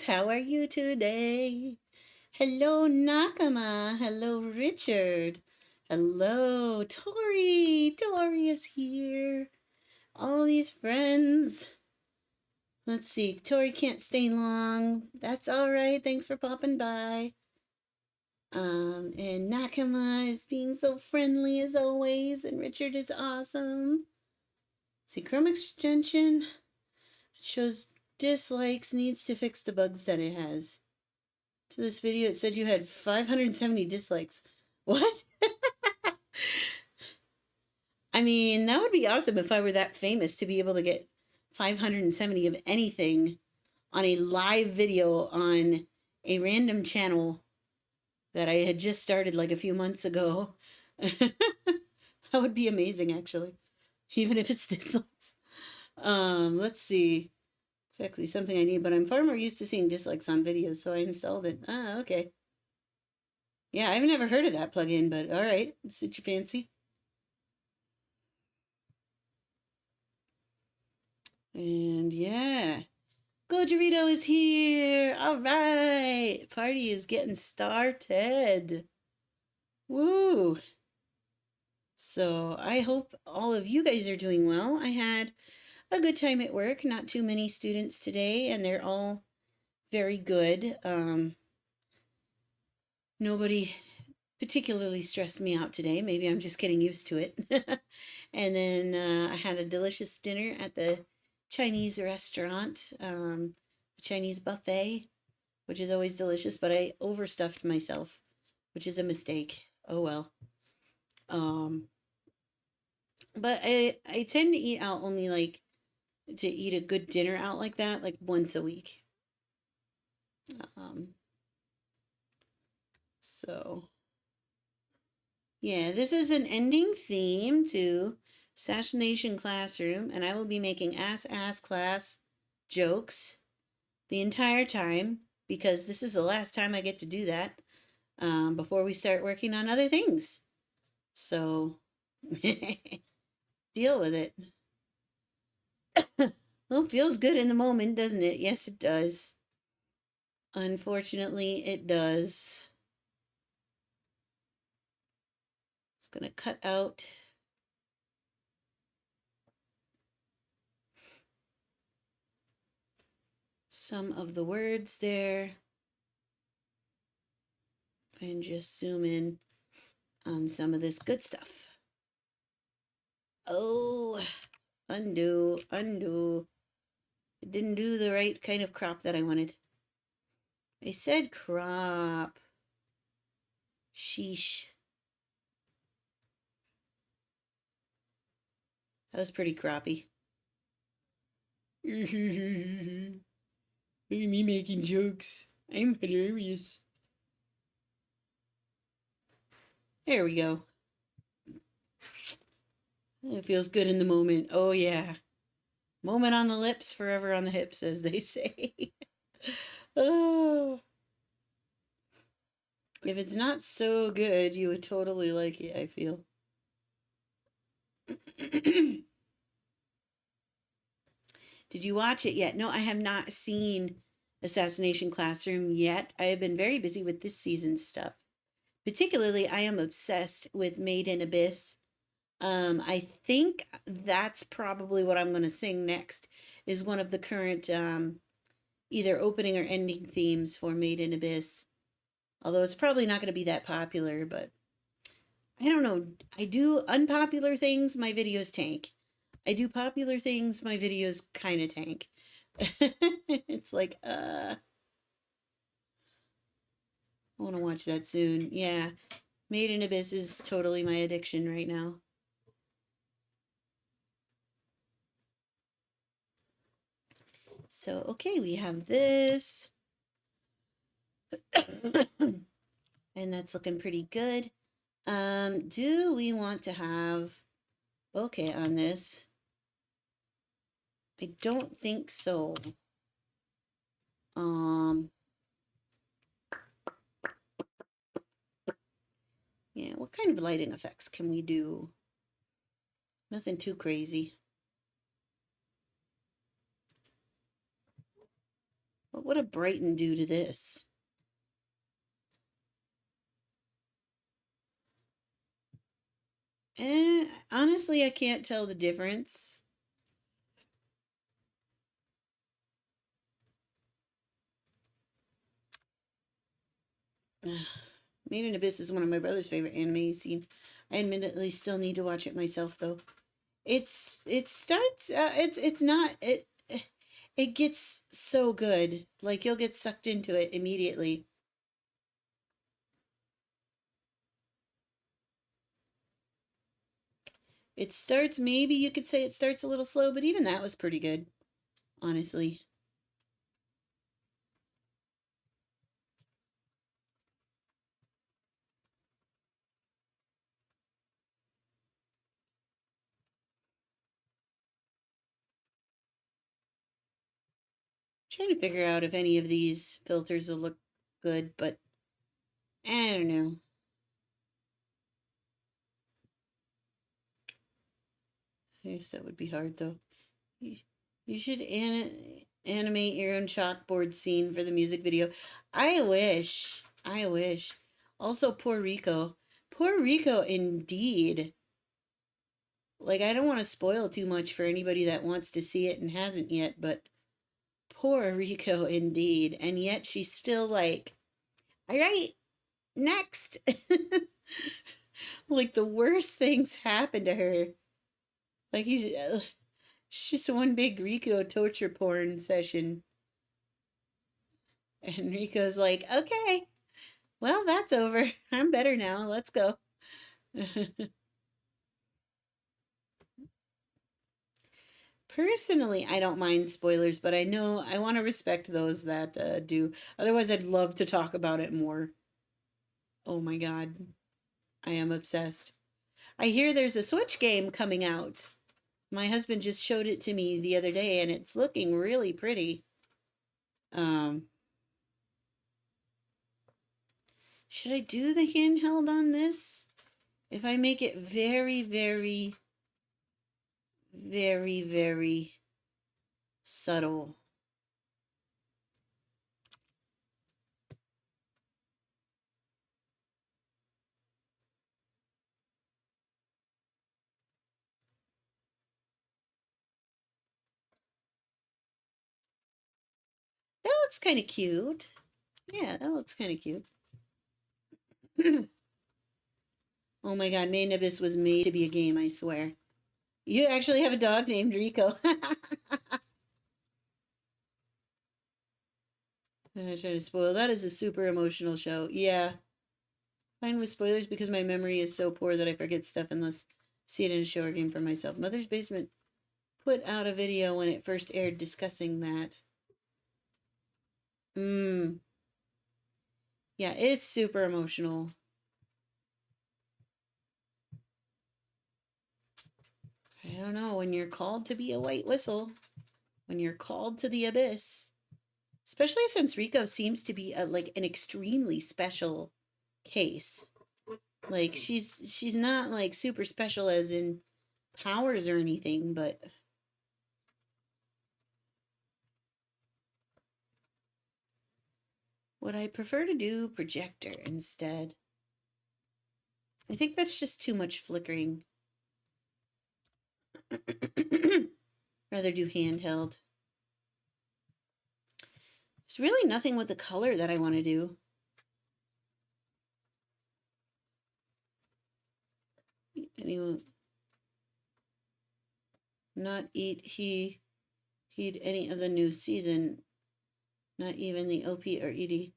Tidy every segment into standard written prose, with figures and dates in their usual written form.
How are you today? Hello, Nakama. Hello, Richard. Hello, Tori. Tori is here. All these friends. Let's see. Tori can't stay long. That's all right. Thanks for popping by. And Nakama is being so friendly as always, and Richard is awesome. See, Chrome extension shows dislikes, needs to fix the bugs that it has. To this video, it said you had 570 dislikes. What? I mean, that would be awesome if I were that famous to be able to get 570 of anything on a live video on a random channel that I had just started like a few months ago. That would be amazing, actually, even if it's dislikes. Let's see. It's actually something I need, but I'm far more used to seeing dislikes on videos, so I installed it. Ah, okay. Yeah, I've never heard of that plugin, but all right, suit your fancy. And yeah, Gojirito is here. All right, party is getting started. Woo! So I hope all of you guys are doing well. I had a good time at work. Not too many students today, and they're all very good. Nobody particularly stressed me out today. Maybe I'm just getting used to it. And then I had a delicious dinner at the Chinese restaurant, the Chinese buffet, which is always delicious, but I overstuffed myself, which is a mistake. Oh well. But I tend to eat out only like to eat a good dinner out like that, like once a week. So yeah, this is an ending theme to Assassination Classroom, and I will be making ass class jokes the entire time because this is the last time I get to do that before we start working on other things. So deal with it. Well, it feels good in the moment, doesn't it? Yes, it does. Unfortunately, it does. It's going to cut out some of the words there and just zoom in on some of this good stuff. Oh, undo. It didn't do the right kind of crop that I wanted. I said crop. Sheesh. That was pretty croppy. Look at me making jokes. I'm hilarious. There we go. It feels good in the moment. Oh, yeah. Moment on the lips, forever on the hips, as they say. Oh. If it's not so good, you would totally like it, I feel. Did you watch it yet? No, I have not seen Assassination Classroom yet. I have been very busy with this season's stuff. Particularly, I am obsessed with Made in Abyss. I think that's probably what I'm going to sing next, is one of the current either opening or ending themes for Made in Abyss. Although it's probably not going to be that popular, but I don't know. I do unpopular things, my videos tank. I do popular things, my videos kind of tank. It's like, I want to watch that soon. Yeah, Made in Abyss is totally my addiction right now. So, okay, we have this. And that's looking pretty good. Do we want to have bokeh on this? I don't think so. Yeah, what kind of lighting effects can we do? Nothing too crazy. What what a Brighton do to this? Honestly, I can't tell the difference. Made in Abyss is one of my brother's favorite anime scene. I admittedly still need to watch it myself though. It starts it's not it gets so good. Like you'll get sucked into it immediately. It starts, maybe you could say it starts a little slow, but even that was pretty good, honestly. Trying to figure out if any of these filters will look good, but I don't know. I guess that would be hard though. You should animate your own chalkboard scene for the music video. I wish. I wish. Also, Puerto Rico. Puerto Rico, indeed. Like, I don't want to spoil too much for anybody that wants to see it and hasn't yet, but Puerto Rico, indeed. And yet she's still like, all right, next. Like, the worst things happen to her. Like, it's just one big Rico torture porn session. And Rico's like, okay, well, that's over. I'm better now. Let's go. Personally, I don't mind spoilers, but I know I want to respect those that do. Otherwise, I'd love to talk about it more. Oh my God. I am obsessed. I hear there's a Switch game coming out. My husband just showed it to me the other day, and it's looking really pretty. Um, should I do the handheld on this? If I make it very, very, very, very subtle. That looks kind of cute. Yeah, that looks kind of cute. Oh my God, Made in Abyss was made to be a game, I swear. You actually have a dog named Rico. I'm not trying to spoil. That is a super emotional show. Yeah. Fine with spoilers because my memory is so poor that I forget stuff unless see it in a show or game for myself. Mother's Basement put out a video when it first aired discussing that. Yeah, it's super emotional. I don't know, when you're called to be a white whistle, when you're called to the abyss, especially since Rico seems to be like an extremely special case. Like she's not like super special as in powers or anything, but would I prefer to do projector instead? I think that's just too much flickering. Rather do handheld. There's really nothing with the color that I want to do. Anyone not heed any of the new season, not even the OP or ED.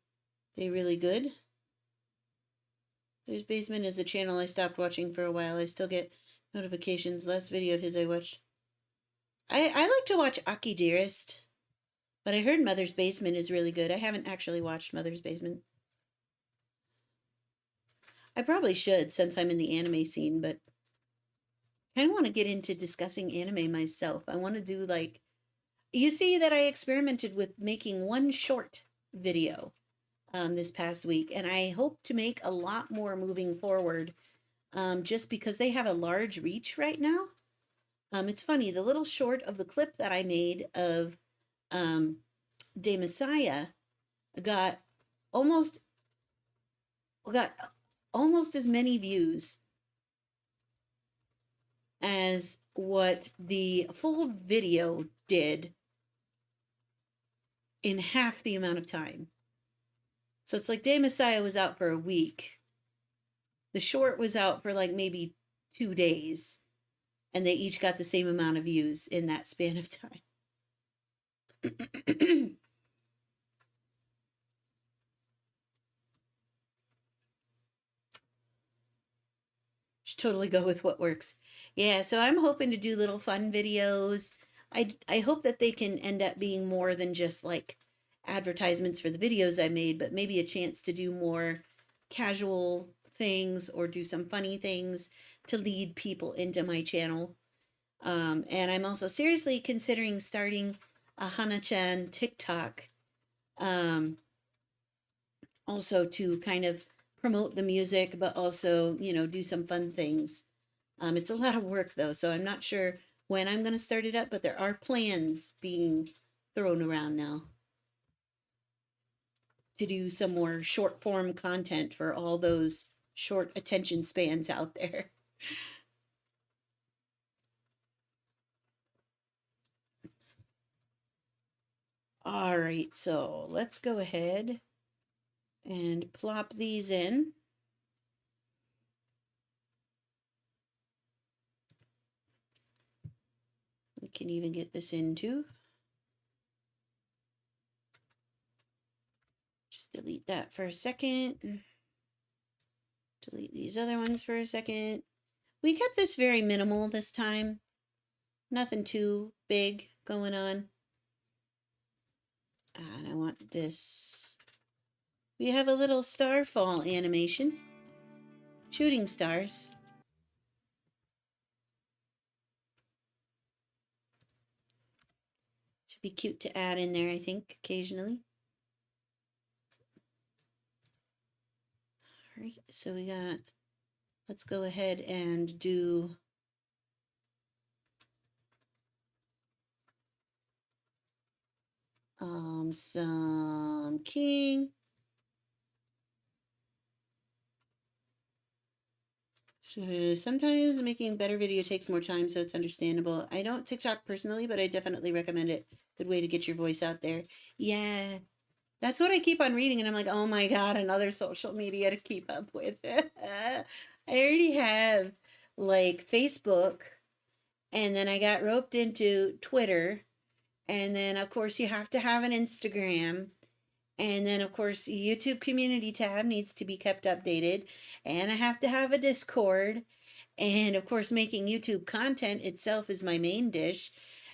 They really good? There's Basement is a channel I stopped watching for a while. I still get notifications. Last video of his I watched. I like to watch Aki Dearest, but I heard Mother's Basement is really good. I haven't actually watched Mother's Basement. I probably should since I'm in the anime scene, but I kind of want to get into discussing anime myself. I want to do like, you see that I experimented with making one short video this past week, and I hope to make a lot more moving forward just because they have a large reach right now. It's funny, the little short of the clip that I made of De Messiah got almost got almost as many views as what the full video did in half the amount of time. So it's like De Messiah was out for a week. The short was out for like maybe 2 days, and they each got the same amount of views in that span of time. Should totally go with what works. Yeah, so I'm hoping to do little fun videos. I hope that they can end up being more than just like advertisements for the videos I made, but maybe a chance to do more casual things or do some funny things to lead people into my channel. And I'm also seriously considering starting a Hana-chan TikTok, also to kind of promote the music, but also, do some fun things. It's a lot of work though, so I'm not sure when I'm going to start it up, but there are plans being thrown around now to do some more short form content for all those short attention spans out there. All right, so let's go ahead and plop these in. We can even get this in too. Just delete that for a second. Delete these other ones for a second. We kept this very minimal this time. Nothing too big going on. And I want this. We have a little starfall animation. Shooting stars. Should be cute to add in there, I think, occasionally. All right, so we got, let's go ahead and do some king. So sometimes making better video takes more time, so it's understandable. I don't TikTok personally, but I definitely recommend it. Good way to get your voice out there. Yeah, that's what I keep on reading, and I'm like, oh my God, another social media to keep up with. I already have like Facebook, and then I got roped into Twitter, and then of course you have to have an Instagram, and then of course the YouTube community tab needs to be kept updated, and I have to have a Discord, and of course making YouTube content itself is my main dish.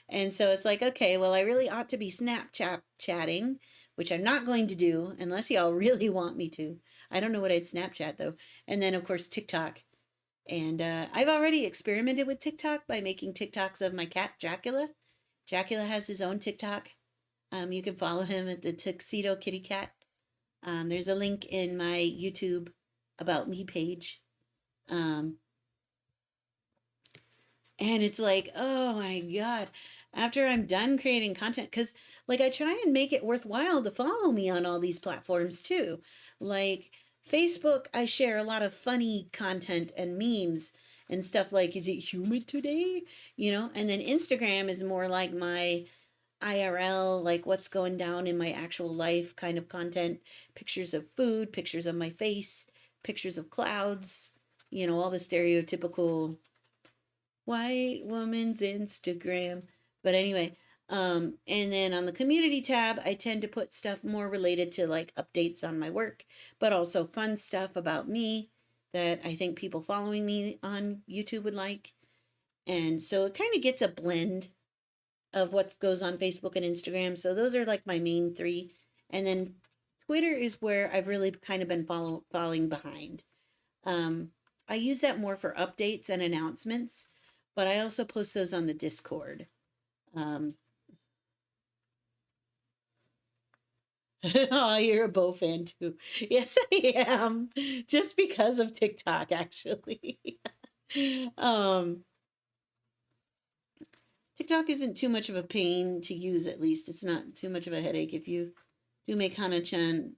And so it's like, okay, well, I really ought to be Snapchat chatting, which I'm not going to do unless y'all really want me to. I don't know what I'd Snapchat though. And then of course TikTok. And I've already experimented with TikTok by making TikToks of my cat Dracula. Dracula has his own TikTok. You can follow him at the Tuxedo Kitty Cat. There's a link in my YouTube About Me page. And it's like, oh my God, after I'm done creating content, because like I try and make it worthwhile to follow me on all these platforms too. Like Facebook, I share a lot of funny content and memes and stuff like, is it humid today? And then Instagram is more like my IRL, like what's going down in my actual life kind of content, pictures of food, pictures of my face, pictures of clouds, all the stereotypical white woman's Instagram. But anyway, and then on the community tab, I tend to put stuff more related to like updates on my work, but also fun stuff about me that I think people following me on YouTube would like. And so it kind of gets a blend of what goes on Facebook and Instagram. So those are like my main three. And then Twitter is where I've really kind of been falling behind. I use that more for updates and announcements, but I also post those on the Discord. Oh, you're a Bo fan too. Yes, I am. Just because of TikTok, actually. um, TikTok isn't too much of a pain to use, at least. It's not too much of a headache if you do make Hana-chan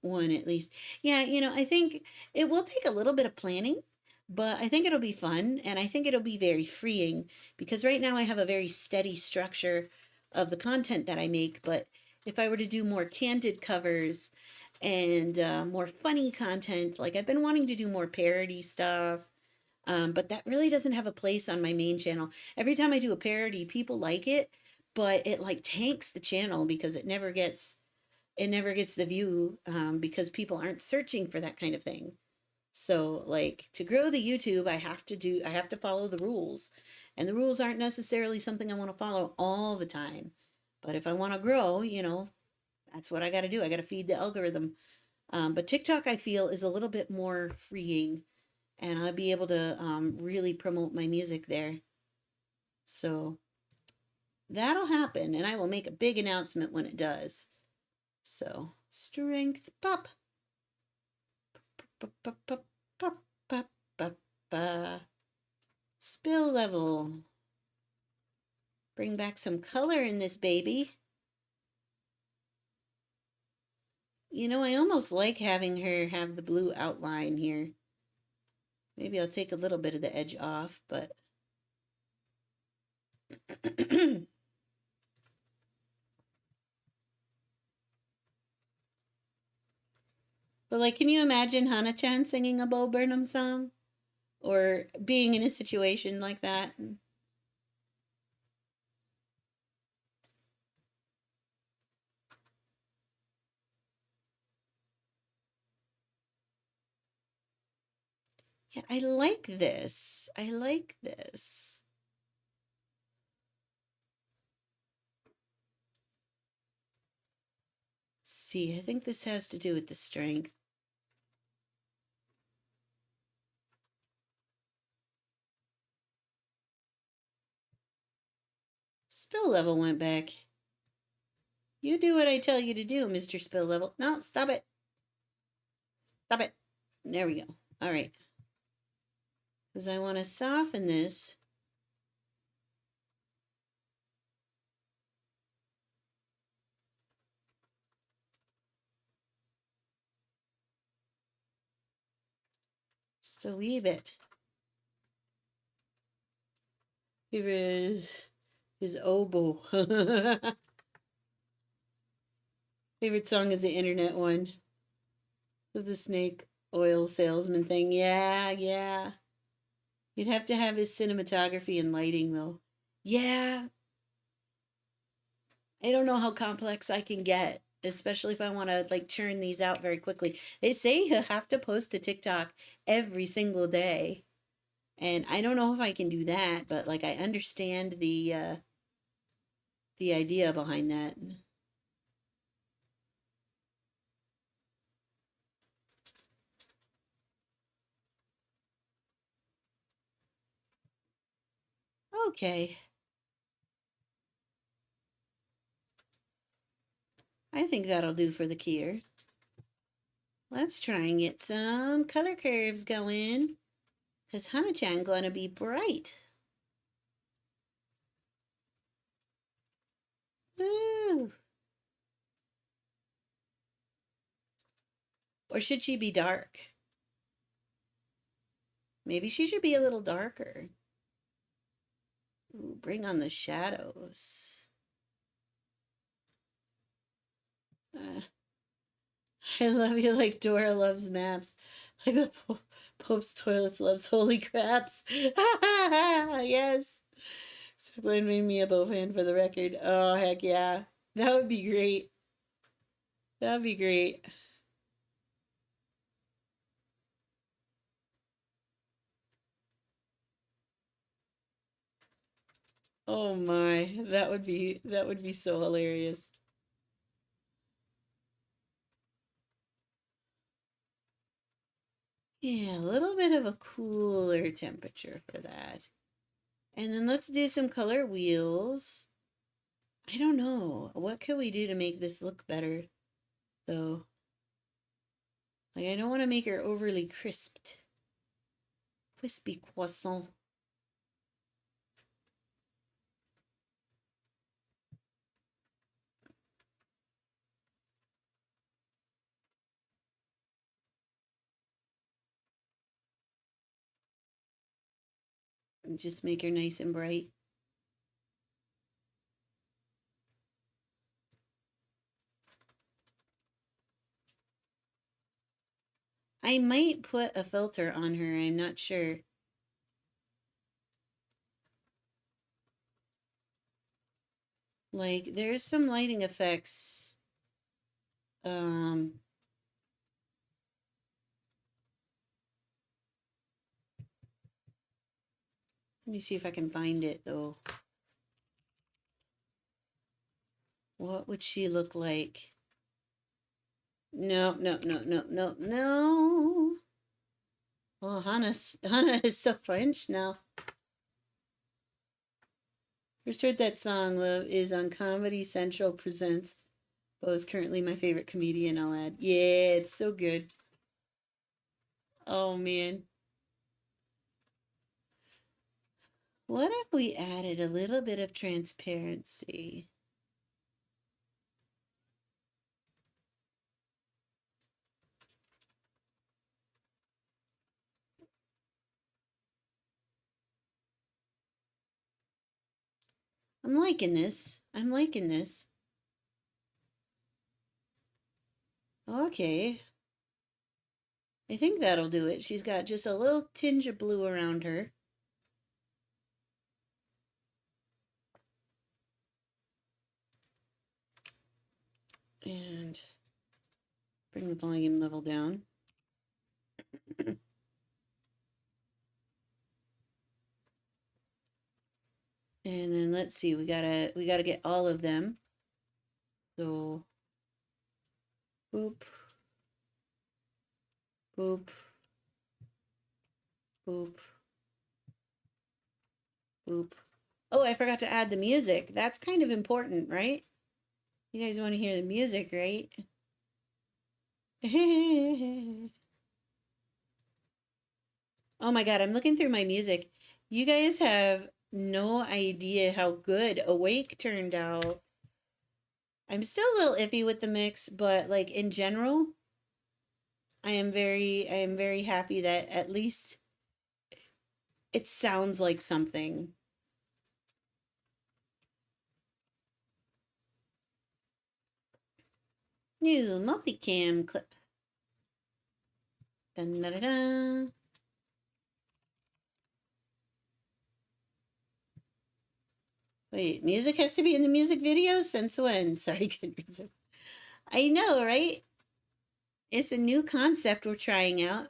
one at least. Yeah, I think it will take a little bit of planning, but I think it'll be fun and I think it'll be very freeing because right now I have a very steady structure of the content that I make. But if I were to do more candid covers and more funny content, like I've been wanting to do more parody stuff. But that really doesn't have a place on my main channel. Every time I do a parody, people like it, but it like tanks the channel because it never gets the view because people aren't searching for that kind of thing. So like to grow the YouTube, I have to follow the rules. And the rules aren't necessarily something I want to follow all the time. But if I want to grow, that's what I got to do. I got to feed the algorithm. But TikTok, I feel, is a little bit more freeing, and I'll be able to really promote my music there. So that'll happen, and I will make a big announcement when it does. So, strength pop. Pop, pop, pop, pop, pop, pop, pop. Spill level. Bring back some color in this baby. I almost like having her have the blue outline here. Maybe I'll take a little bit of the edge off, but but like, can you imagine Hana-chan singing a Bo Burnham song? Or being in a situation like that? Yeah, I like this. I like this. Let's see, I think this has to do with the strength. Spill level went back. You do what I tell you to do, Mr. Spill level. No, stop it. Stop it. There we go. All right. Because I want to soften this. Just a wee bit. Here is his oboe. Favorite song is the internet one. Of the snake oil salesman thing. Yeah, yeah. You'd have to have his cinematography and lighting, though. Yeah, I don't know how complex I can get, especially if I want to like churn these out very quickly. They say you have to post to TikTok every single day, and I don't know if I can do that, but like I understand the idea behind that. Okay, I think that'll do for the Kier. Let's try and get some color curves going, because Hana-chan gonna be bright. Woo! Or should she be dark? Maybe she should be a little darker. Ooh, bring on the shadows. Uh, I love you like Dora loves maps. Like the Pope's toilets loves holy craps. Yes. So Glenn made me a Bo fan for the record. Oh, heck yeah. That would be great. That would be great. Oh my, that would be so hilarious. Yeah, a little bit of a cooler temperature for that. And then let's do some color wheels. I don't know. What could we do to make this look better, though? Like, I don't want to make her overly crisped. Crispy croissant. Just make her nice and bright. I might put a filter on her, I'm not sure. Like, there's some lighting effects. Let me see if I can find it, though. What would she look like? No, no, no, no, no, no. Oh, Hannah is so French now. First heard that song, Love, is on Comedy Central Presents. Bo is currently my favorite comedian, I'll add. Yeah, it's so good. Oh, man. What if we added a little bit of transparency? I'm liking this. I'm liking this. Okay. I think that'll do it. She's got just a little tinge of blue around her. And bring the volume level down. And then let's see, we gotta get all of them. So boop, boop, boop, boop. Oh, I forgot to add the music. That's kind of important, right? You guys want to hear the music, right? Oh my God, I'm looking through my music. You guys have no idea how good Awake turned out. I'm still a little iffy with the mix, but like in general, I am very happy that at least it sounds like something. New multicam clip. Dun, da, da, da. Wait, music has to be in the music videos? Since when? Sorry, couldn't resist. I know, right? It's a new concept we're trying out.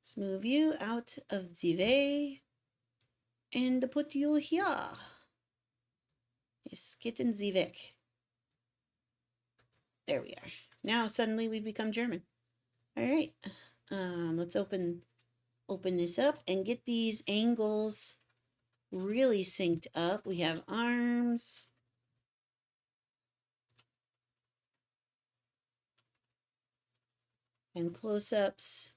Let's move you out of the way and put you here. Yes, get in the weg. There we are. Now suddenly we've become German. All right. Let's open this up and get these angles really synced up. We have arms. And close-ups.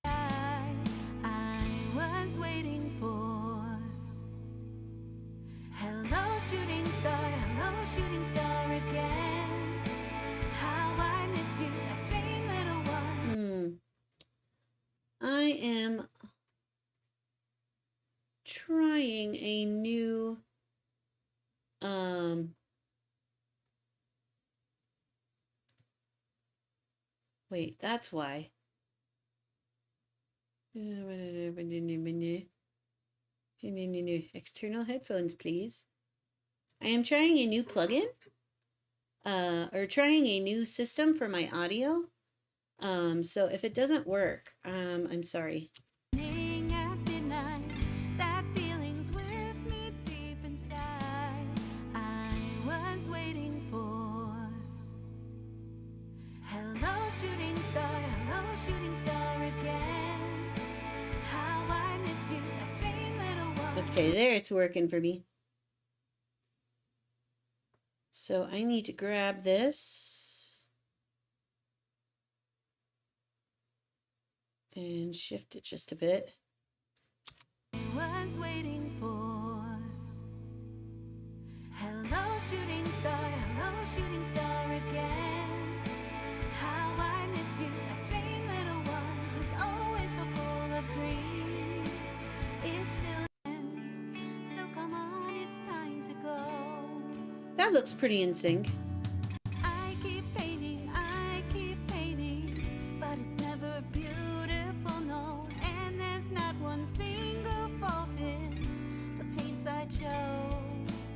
I was waiting for. Hello, shooting star again. How I missed you, that same little one. I am trying a new wait, that's why. External headphones, please. I am trying a new plugin, or trying a new system for my audio. So if it doesn't work, I'm sorry. At midnight, that feeling's with me deep inside. I was waiting for. Hello, shooting star again. How I missed you, that same little one. Okay, there, it's working for me. So I need to grab this and shift it just a bit. I everyone's waiting for. Hello, shooting star again. How I missed you, that same little one who's always so full of dreams. Is still ends, so come on, it's time to go. That looks pretty in sync. I keep painting, but it's never beautiful, no. And there's not one single fault in the paints I chose.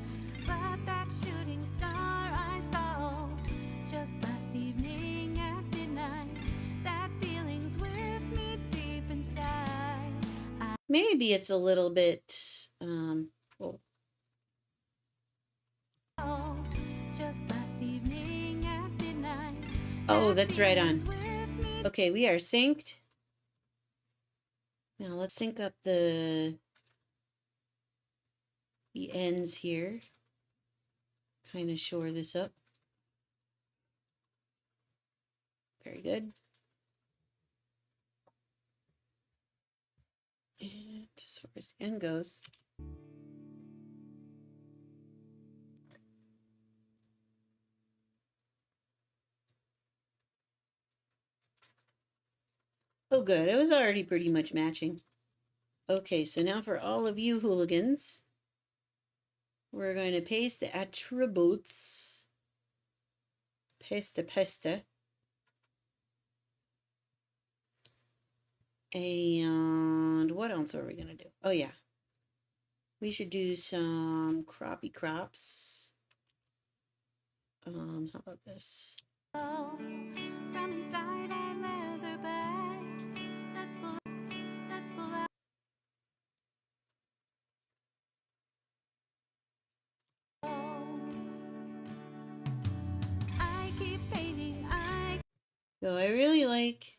But that shooting star I saw just last evening at midnight, that feeling's with me deep inside. Maybe it's a little bit, well, Oh, just last evening at midnight. oh, that's right on. Okay, we are synced. Now let's sync up the ends here. Kind of shore this up. Very good. And as far as the end goes, oh good, it was already pretty much matching. Okay, so now for all of you hooligans, we're going to paste the attributes. Paste. And what else are we going to do? Oh yeah, we should do some croppy crops. How about this? From inside our leather bags, let's pull out. I keep painting, So I really like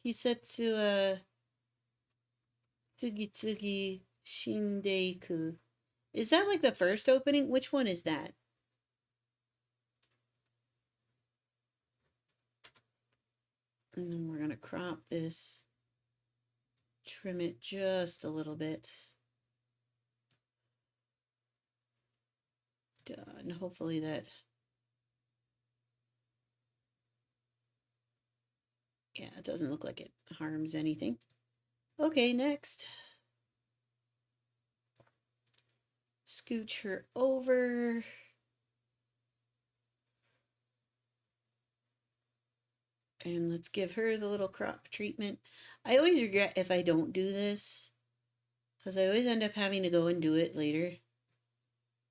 Kisetsu Tsugi Shindeiku. Is that like the first opening? Which one is that? And then we're going to crop this, trim it just a little bit. Done. Hopefully that, yeah, it doesn't look like it harms anything. Okay, next. Scooch her over. And let's give her the little crop treatment. I always regret if I don't do this, because I always end up having to go and do it later.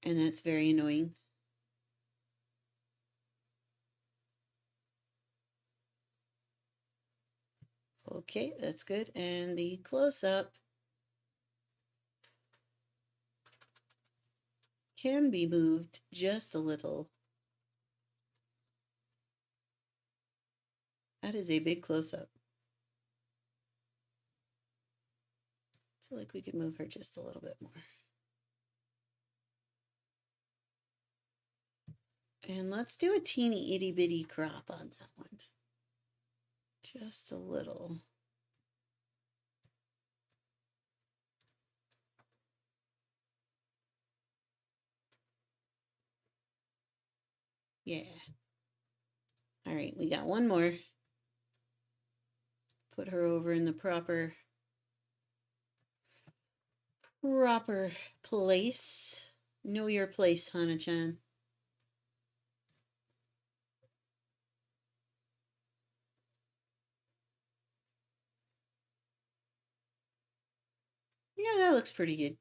And that's very annoying. Okay, that's good. And the close-up can be moved just a little. That is a big close-up. I feel like we could move her just a little bit more. And let's do a teeny itty bitty crop on that one. Just a little. Yeah. All right, we got one more. Put her over in the proper place. Know your place, Hana-chan. Yeah, that looks pretty good.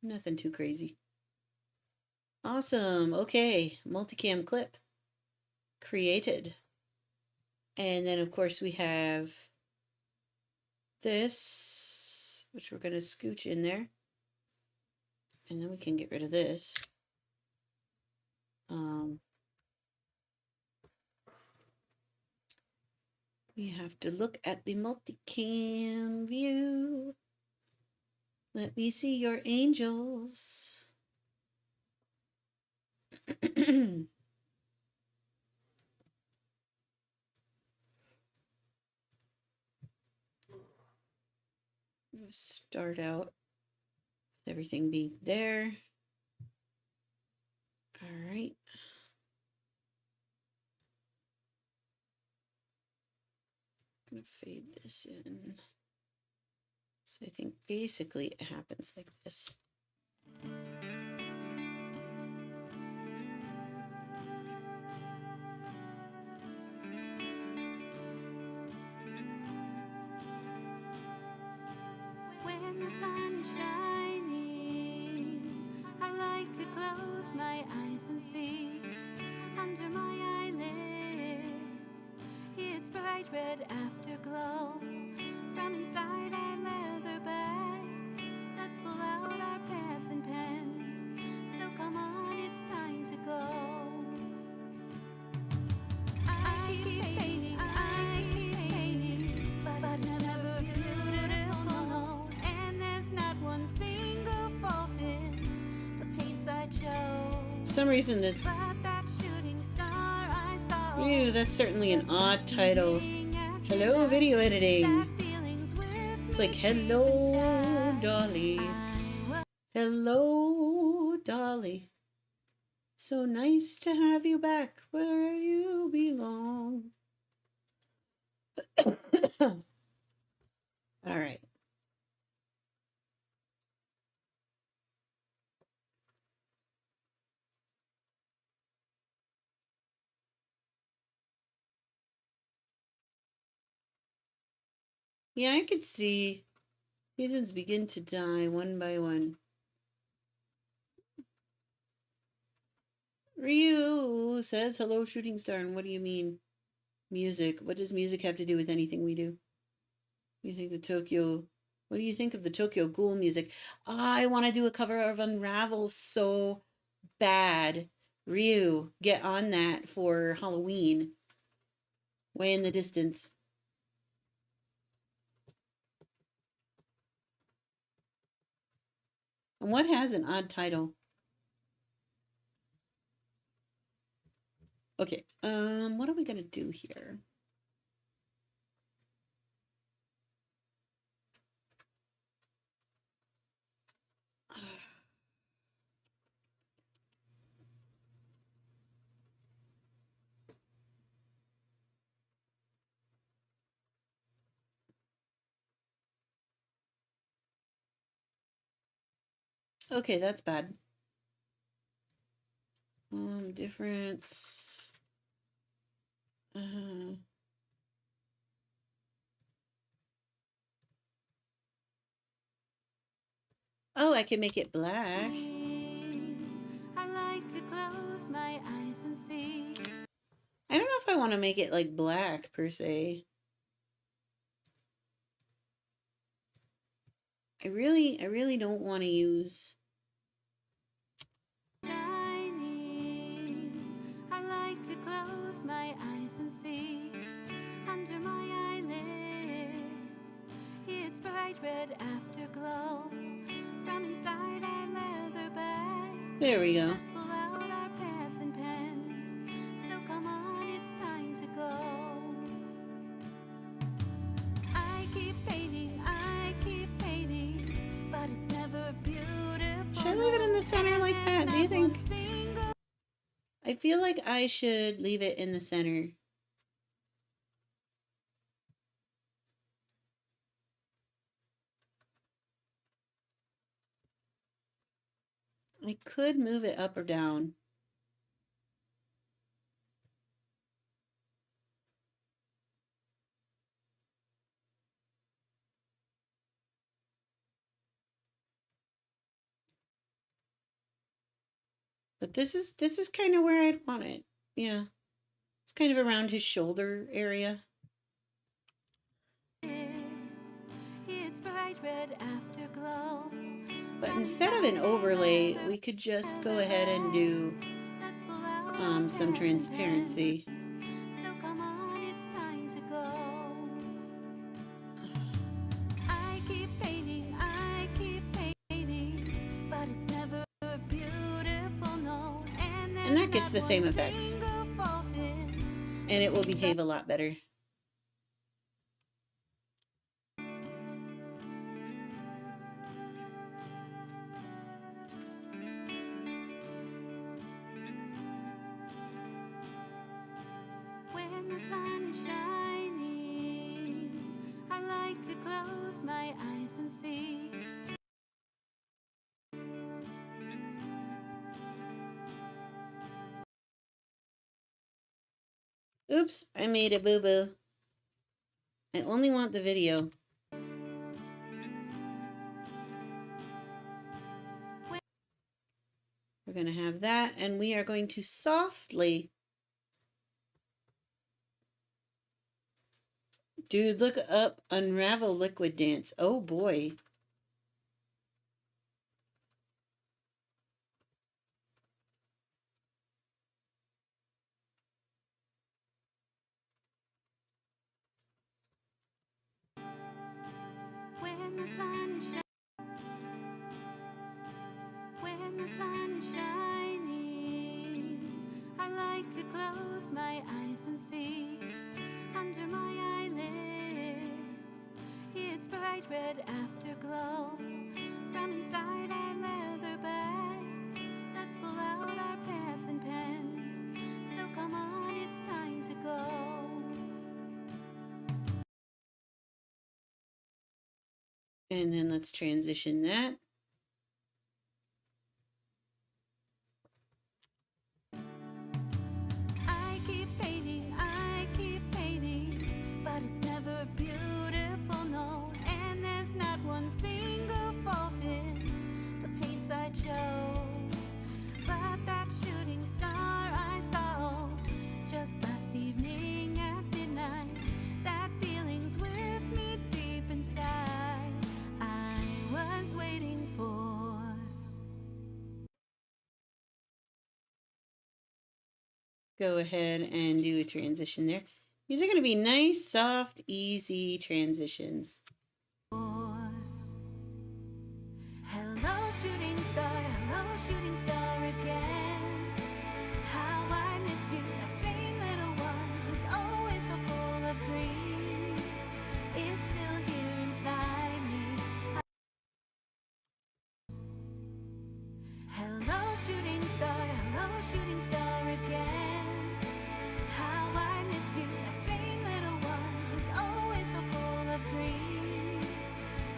Nothing too crazy. Awesome. Okay, multicam clip created. And then, of course, we have this, which we're going to scooch in there. And then we can get rid of this. We have to look at the multicam view. Let me see your angels. Start out everything being there. All right. I'm going to fade this in. So I think basically it happens like this. When the sun is shining, I like to close my eyes and see under my eyelids its bright red afterglow from inside our leather bags. Let's pull out our pads and pens. So come on, it's time to go. I keep painting, but it's never beautiful, no. And there's not one single fault in the paints I chose. For some reason this... But that shooting star I saw. Ew, that's certainly an odd title. Hello, video editing. It's like, hello, Dolly. Hello, Dolly. So nice to have you back where you belong. All right. Yeah, I could see seasons begin to die one by one. Ryu says, hello, shooting star. And what do you mean? Music. What does music have to do with anything we do? You think the Tokyo... What do you think of the Tokyo Ghoul music? I want to do a cover of Unravel so bad. Ryu, get on that for Halloween. Way in the distance. And what has an odd title? Okay, what are we gonna do here? Okay, that's bad. Difference. Oh, I can make it black. I like to close my eyes and see. I don't know if I want to make it like black per se. I really don't want to use... Shining. I like to close my eyes and see under my eyelids its bright red afterglow from inside our leather bags. There we go. Let's pull out our pads and pens. So come on, it's time to go. I keep painting, but it's never beautiful. Should I leave it in the center like that? Do you think? I feel like I should leave it in the center. I could move it up or down. But this is kind of where I'd want it. Yeah. It's kind of around his shoulder area. It's bright red afterglow. But instead of an overlay, we could just go ahead and do some transparency. So come on, it's time to go. I keep painting, but it's never beautiful, no. And that gets the same effect. And it will behave a lot better. When the sun is shining, I like to close my eyes and see. Oops, I made a boo-boo. I only want the video. We're going to have that, and we are going to softly... Dude, look up Unravel Liquid Dance. Oh boy. When the sun is when the sun is shining, I like to close my eyes and see. Under my eyelids, it's bright red afterglow. From inside our leather bags, let's pull out our pads and pens. So come on, it's time to go. And then let's transition that. I keep painting, but it's never beautiful, no. And there's not one single fault in the paints I chose. But that shooting star I saw just last evening at midnight, that feeling's with me deep inside. I was waiting for. Go ahead and do a transition there. These are going to be nice, soft, easy transitions. Hello, shooting star again. How I missed you, that same little one who's always so full of dreams, is still here inside me. Hello, shooting star again. How I missed you, that same little one who's always so full of dreams,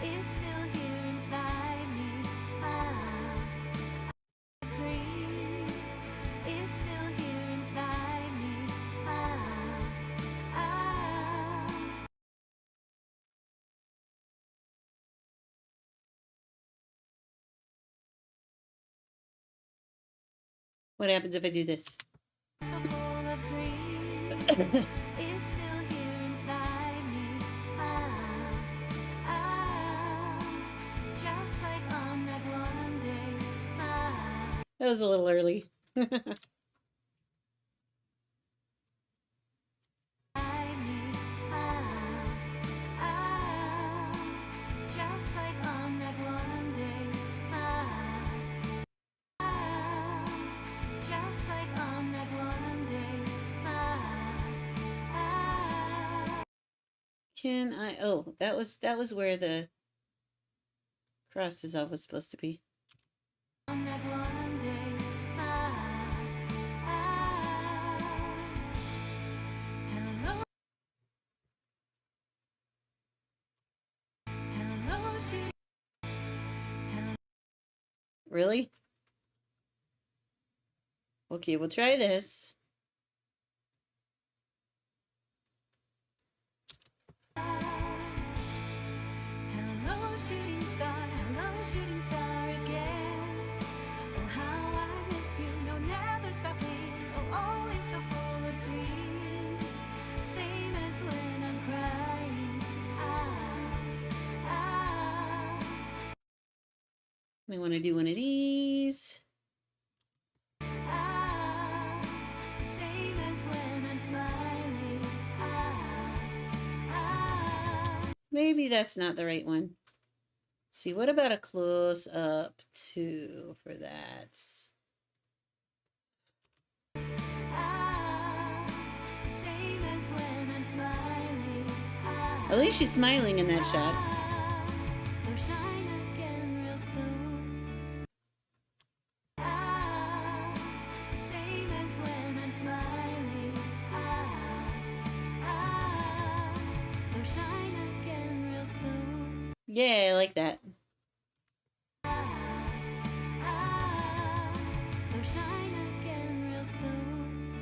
is still here inside me. Dreams is still here inside me. What happens if I do this? So full of dreams is still here inside me. Just like on that one day. That was a little early. Just like on that one day. Just like on that one day. Can I? Oh, that was where the cross dissolve was supposed to be. On that one day. Hello. Hello, hello. Really? Okay, we'll try this. Hello, shooting star again. Oh, how I missed you. No, never stopping. Oh, always so full of dreams. Same as when I'm crying. We want to do one of these. Same as when I'm smiling. Maybe that's not the right one. Let's see, what about a close up too for that? Same as when I'm smiling. At least she's smiling in that shot. So shine again real soon. Same as when I'm smiling. Yeah, I like that. So shine again real soon.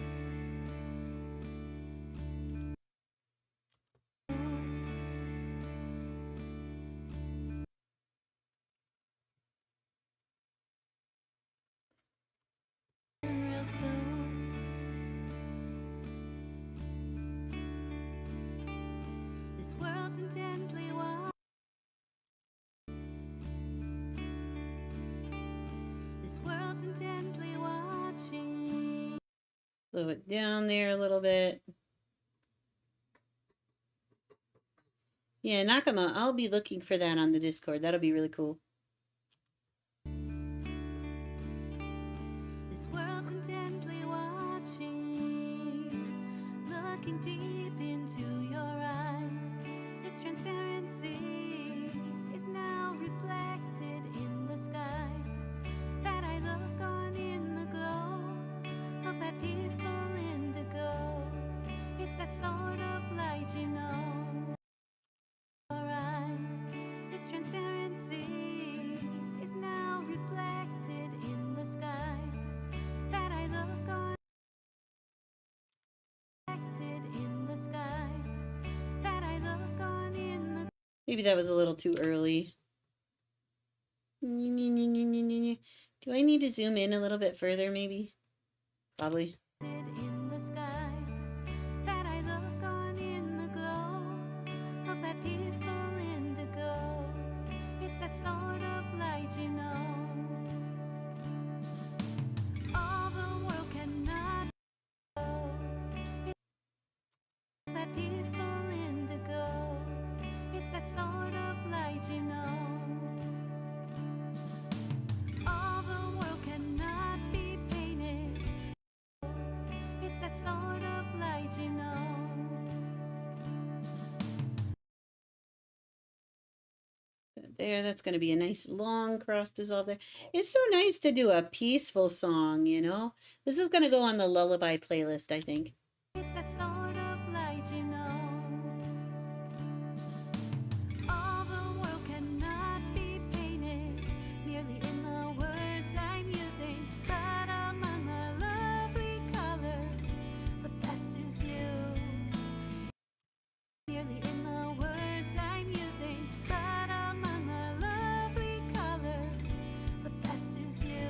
Real soon. This world's intently watching. This world's intently watching. Slow it down there a little bit. Yeah, Nakama, I'll be looking for that on the Discord. That'll be really cool. This world's intently watching, looking deep into your eyes. Its transparency is now reflected in the skies that I look on in the glow of that peaceful indigo. It's that sort of light, you know. Your eyes, its transparency is now reflected in the skies that I look on. Reflected in the skies that I look on in the. Maybe that was a little too early. Do I need to zoom in a little bit further, maybe? Probably. In the skies that I look on in the glow of that peaceful indigo. It's that sort of light, you know. All the world cannot know. It's that peaceful indigo. It's that sort of light, you know. All the world cannot be painted. It's that sort of light, you know. There, that's going to be a nice long cross dissolve there. It's so nice to do a peaceful song, you know? This is going to go on the lullaby playlist, I think. It's that sort of light, you know. All the world cannot be painted merely in the words I'm using, but among the lovely colors, the best is you. Merely in the words I'm using, but among the lovely colors, the best is you.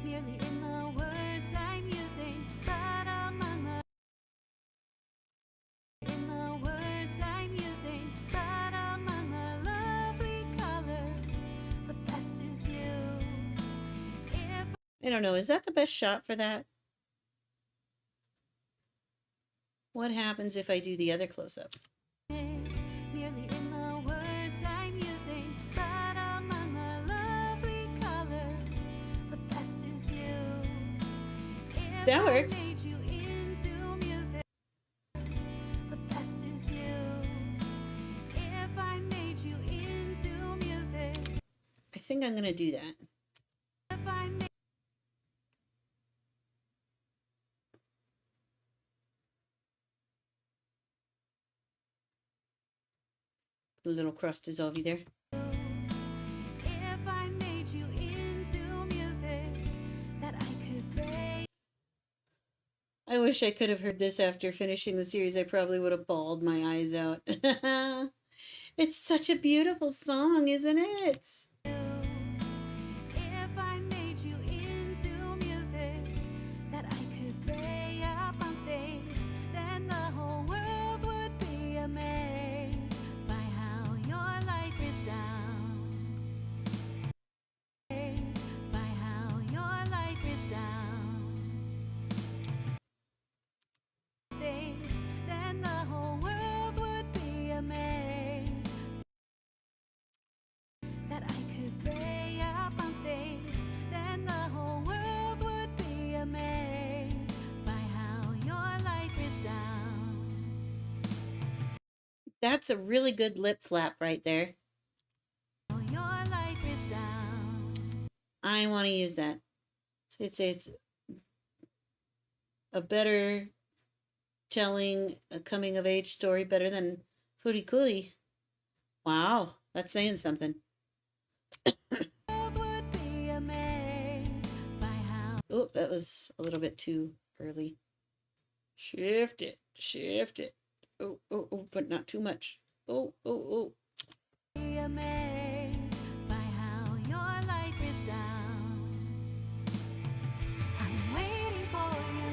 Merely in the words I'm using, but among the. In the words I'm using, but among the lovely colors, the best is you. If I don't know. Is that the best shot for that? What happens if I do the other close-up? merely in the words I'm using, but among the lovely colors, the best is you. If That I works. made you into music, the best is you. If I made you into music, I think I'm going to do that. if I made. A little cross dissolve there. If I made you into music that I could play. I wish I could have heard this after finishing the series. I probably would have bawled my eyes out. It's such a beautiful song, isn't it? If I made you into music that I could play up on stage, then the whole world would be amazed by how your light resounds. By how your light resounds. Stage, then the whole world would be amazed that I could play up on stage, then the whole world would be amazed by how your light resounds. That's a really good lip flap right there. How your light resounds. I want to use that. So it's a better telling a coming of age story, better than Furikuri. Wow, that's saying something. World would be amazed by how Oh, that was a little bit too early. Shift it, shift it. Oh, oh, oh, but not too much. Oh, oh, oh. be amazed by how your light resounds. I'm waiting for you.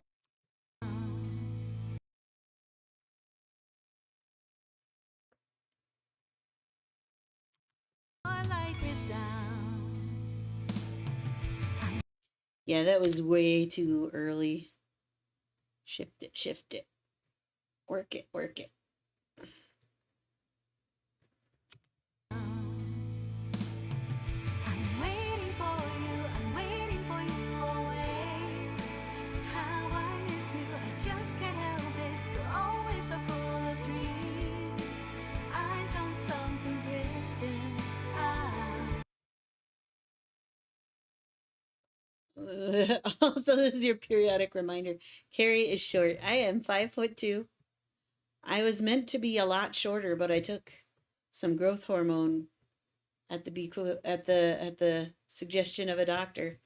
Your light resounds. Yeah, that was way too early. Shift it, shift it. Work it, work it. I'm waiting for you. I'm waiting for you always. How I miss you. I just can't help it. You're always so full of dreams. Eyes on something distant. Also, this is your periodic reminder. Carrie is short. I am 5'2". I was meant to be a lot shorter, but I took some growth hormone at the suggestion of a doctor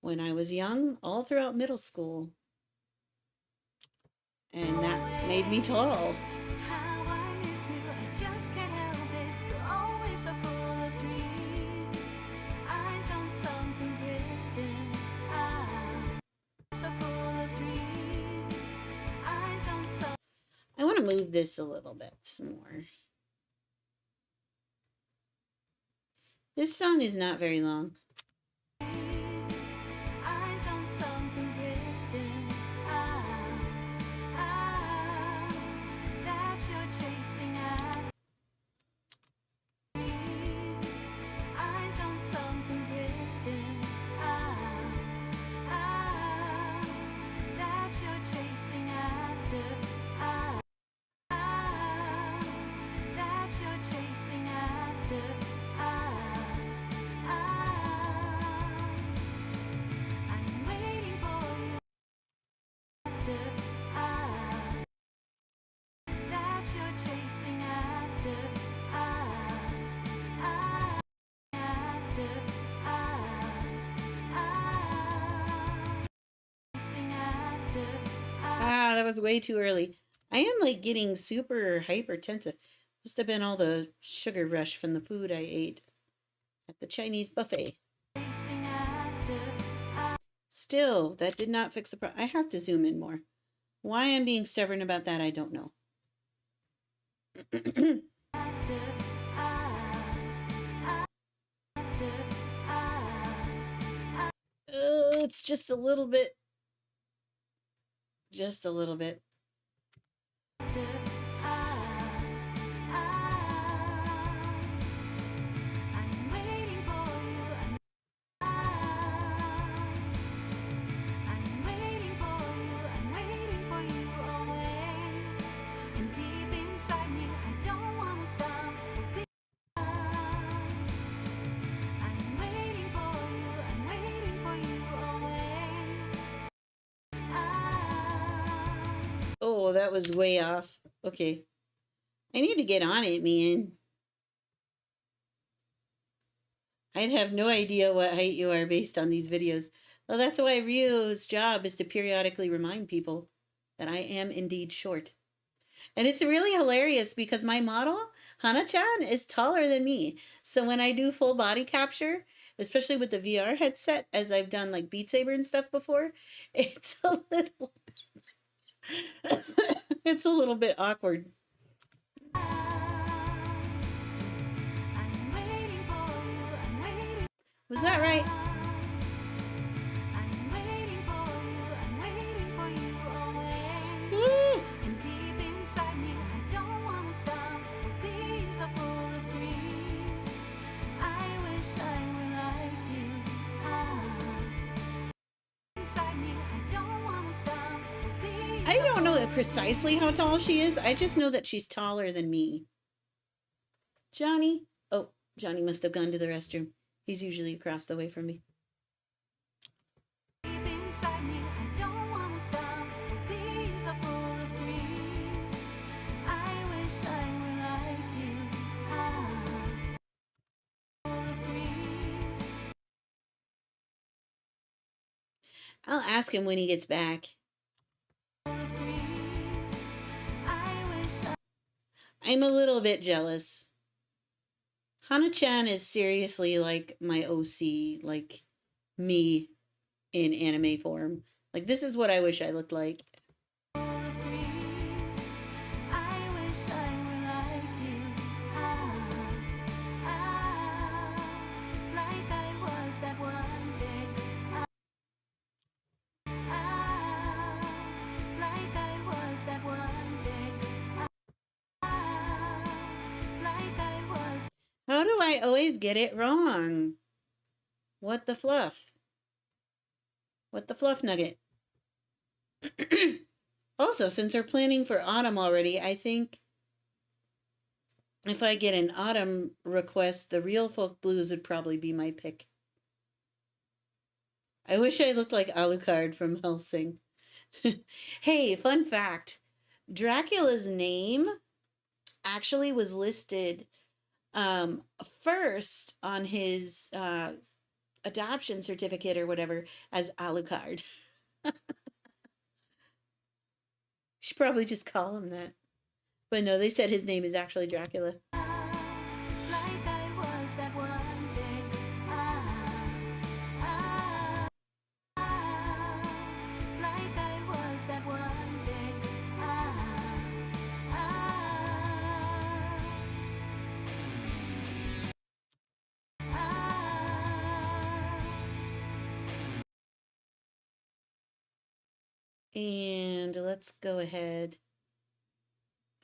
when I was young, all throughout middle school, and that made me tall. How I miss you. I just can't help it. You're always so full of dreams. Eyes on something distant. So full of dreams. Eyes on something. I want to move this a little bit more. This song is not very long. Eyes on something distant. That you're chasing at. Eyes on something distant. That you're chasing after. That you're chasing after. I'm waiting for you. That you're chasing after. Ah, that was way too early. I am like getting super hypertensive. Must have been all the sugar rush from the food I ate at the Chinese buffet. Still, that did not fix the problem. I have to zoom in more. Why I'm being stubborn about that, I don't know. It's just a little bit. Just a little bit. Oh, that was way off. Okay. I need to get on it, man. I'd have no idea what height you are based on these videos. Well, that's why Ryu's job is to periodically remind people that I am indeed short. And it's really hilarious because my model, Hana-chan, is taller than me. So when I do full body capture, especially with the VR headset, as I've done like Beat Saber and stuff before, it's a little it's a little bit awkward. Was that right? Woo! And deep inside me, I don't want to stop being so full of dreams. I wish I were like you. Inside me, I don't want to stop being I don't know precisely how tall she is. I just know that she's taller than me. Johnny? Oh, Johnny must have gone to the restroom. He's usually across the way from me. deep inside me. I don't want to stop being so full of dreams. I wish I were like you. I'll ask him when he gets back. I'm a little bit jealous. Hana-chan is seriously like my OC, like me in anime form. Like, this is what I wish I looked like. How do I always get it wrong? What the fluff? What the fluff nugget? Also, since we're planning for autumn already, I think if I get an autumn request, the Real Folk Blues would probably be my pick. I wish I looked like Alucard from Helsing. Hey, fun fact. Dracula's name actually was listed first on his adoption certificate or whatever as Alucard. Should probably just call him that. But no, they said his name is actually Dracula. And let's go ahead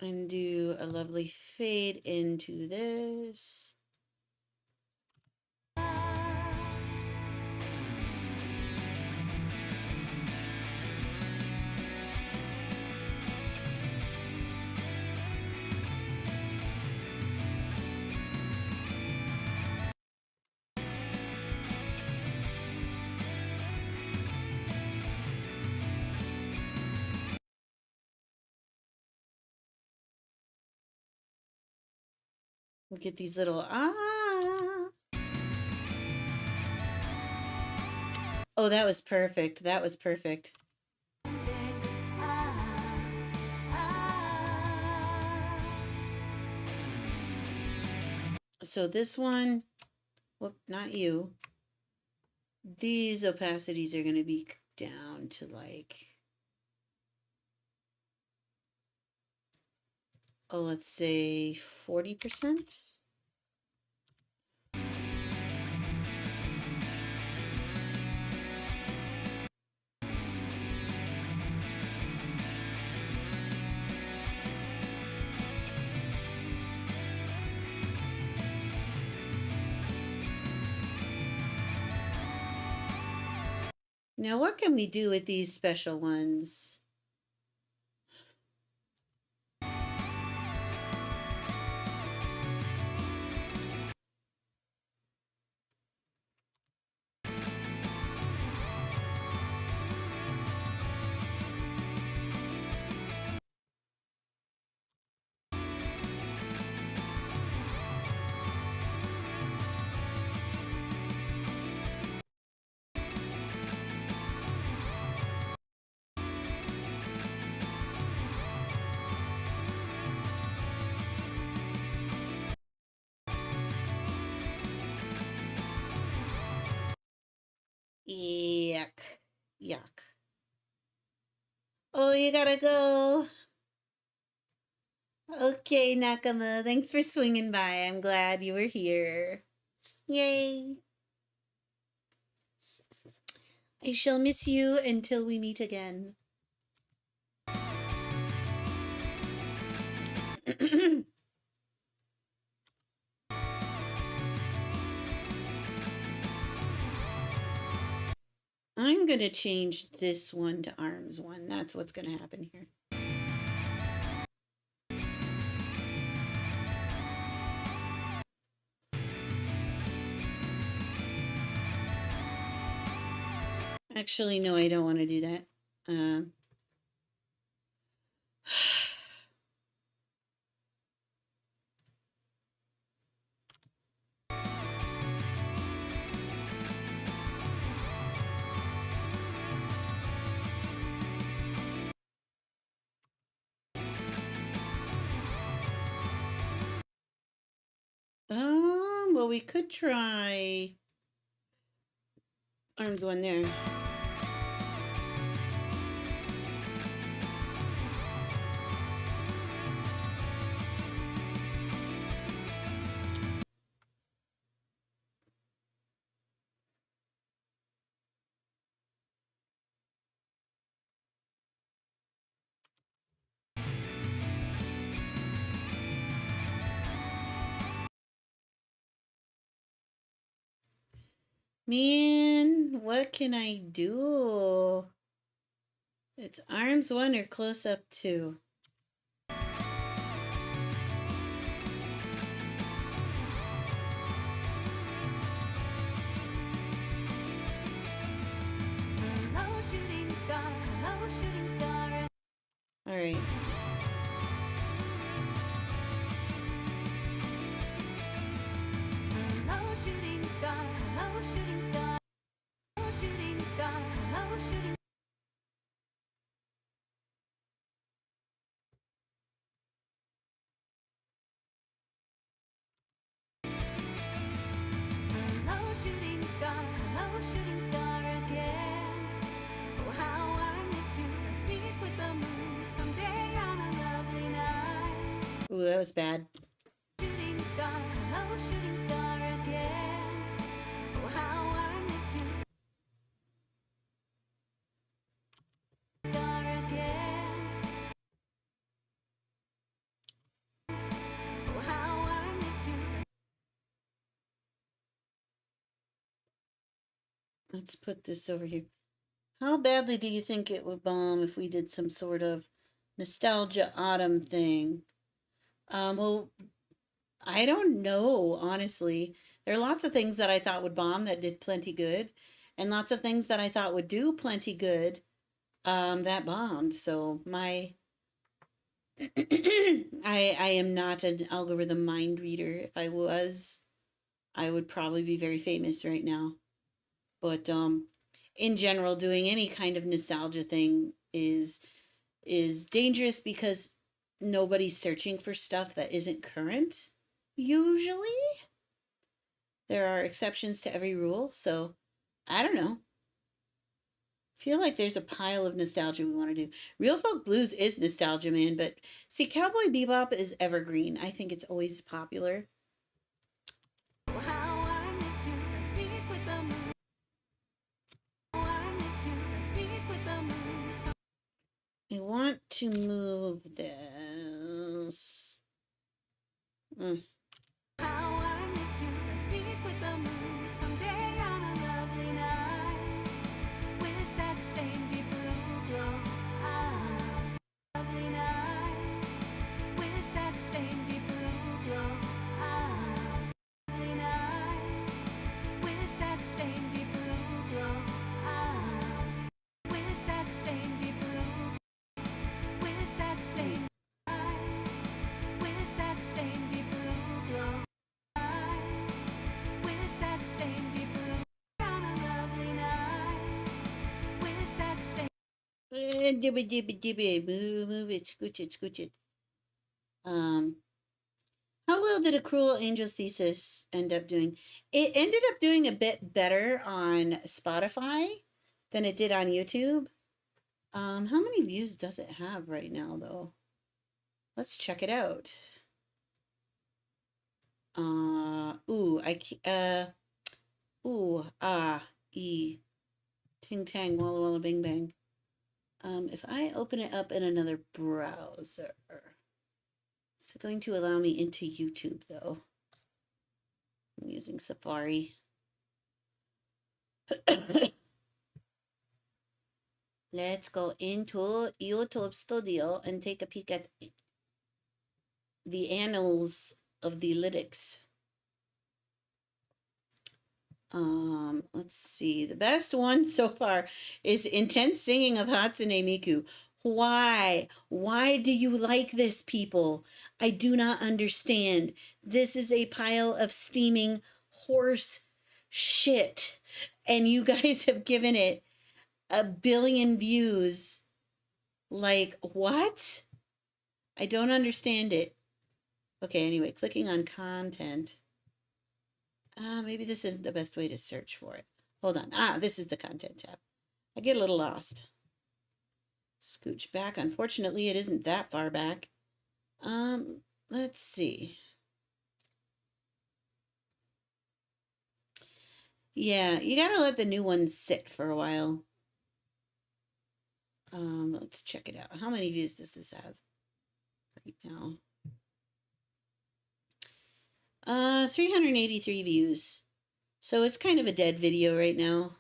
and do a lovely fade into this. We'll get these little Oh, that was perfect. That was perfect. So this one, whoop, not you. These opacities are going to be down to like, oh, let's say 40%. Now, what can we do with these special ones? Yuck. Yuck. Oh, you gotta go. Okay, Nakama. Thanks for swinging by. I'm glad you were here. Yay. I shall miss you until we meet again. I'm going to change this one to arms one. That's what's going to happen here. Actually, no, I don't want to do that. Well, we could try arms one there. Man, what can I do? It's arms one or close up two. Hello, shooting star. Hello, shooting star. All right. Hello, shooting star. Hello, shooting star. Hello, shooting star. Hello, shooting. Hello, shooting star. Hello, shooting star again. Oh, how I missed you. Let's meet with the moon someday on a lovely night. Ooh, that was bad. Shooting star. Hello, shooting star again. Oh, how I missed you. Star again. Oh, how I missed you. Let's put this over here. How badly do you think it would bomb if we did some sort of nostalgia autumn thing? Well, I don't know, honestly. There are lots of things that I thought would bomb that did plenty good, and lots of things that I thought would do plenty good, that bombed. So my I am not an algorithm mind reader. If I was, I would probably be very famous right now. But in general, doing any kind of nostalgia thing is dangerous because nobody's searching for stuff that isn't current. Usually, there are exceptions to every rule, so I don't know. Feel like there's a pile of nostalgia we want to do. Real folk blues is nostalgia, man, but see, Cowboy Bebop is evergreen. I think it's always popular. Oh, how I missed you. Let's meet with the moon. Oh, I missed you. Let's meet with the moon. I want to move this. How I missed you. Let's meet with the moon someday on a lovely night. With that same deep blue glow. Ah, lovely night. With that same deep blue glow. Ah, lovely night. With that same deep blue glow. Ah, with that same deep blue. With that same night. With that same deep blue glow. With that same deep blue on a lovely night. With that same. Move it, scooch it, scooch it. How well did A Cruel Angel's Thesis end up doing? It ended up doing a bit better on Spotify than it did on YouTube. How many views does it have right now, though? Let's check it out. Ting tang, walla walla bing bang. If I open it up in another browser, is it going to allow me into YouTube, though? I'm using Safari. Let's go into YouTube Studio and take a peek at the annals of the lyrics. Let's see. The best one so far is intense singing of Hatsune Miku. Why? Why do you like this, people? I do not understand. This is a pile of steaming horse shit. And you guys have given it 1 billion views. Like, what? I don't understand it. Okay, anyway, clicking on content. Maybe this isn't the best way to search for it. Hold on. This is the content tab. I get a little lost. Scooch back. Unfortunately, it isn't that far back. Let's see. Yeah, you gotta let the new ones sit for a while. Let's check it out. How many views does this have right now? 383 views. So it's kind of a dead video right now.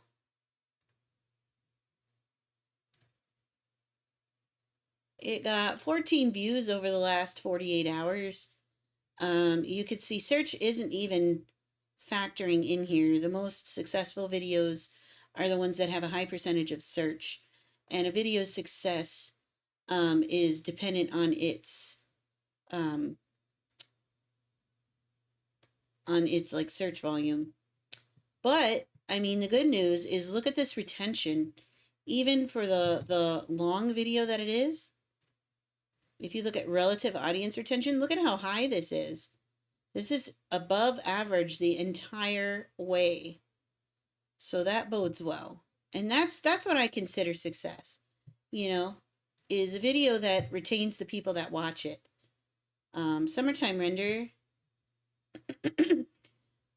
It got 14 views over the last 48 hours. You could see search isn't even factoring in here. The most successful videos are the ones that have a high percentage of search, and a video's success is dependent on its like search volume. But I mean, the good news is look at this retention. Even for the long video that it is, if you look at relative audience retention, look at how high this is. This is above average the entire way. So that bodes well. And that's what I consider success. You know, is a video that retains the people that watch it. Summertime Render,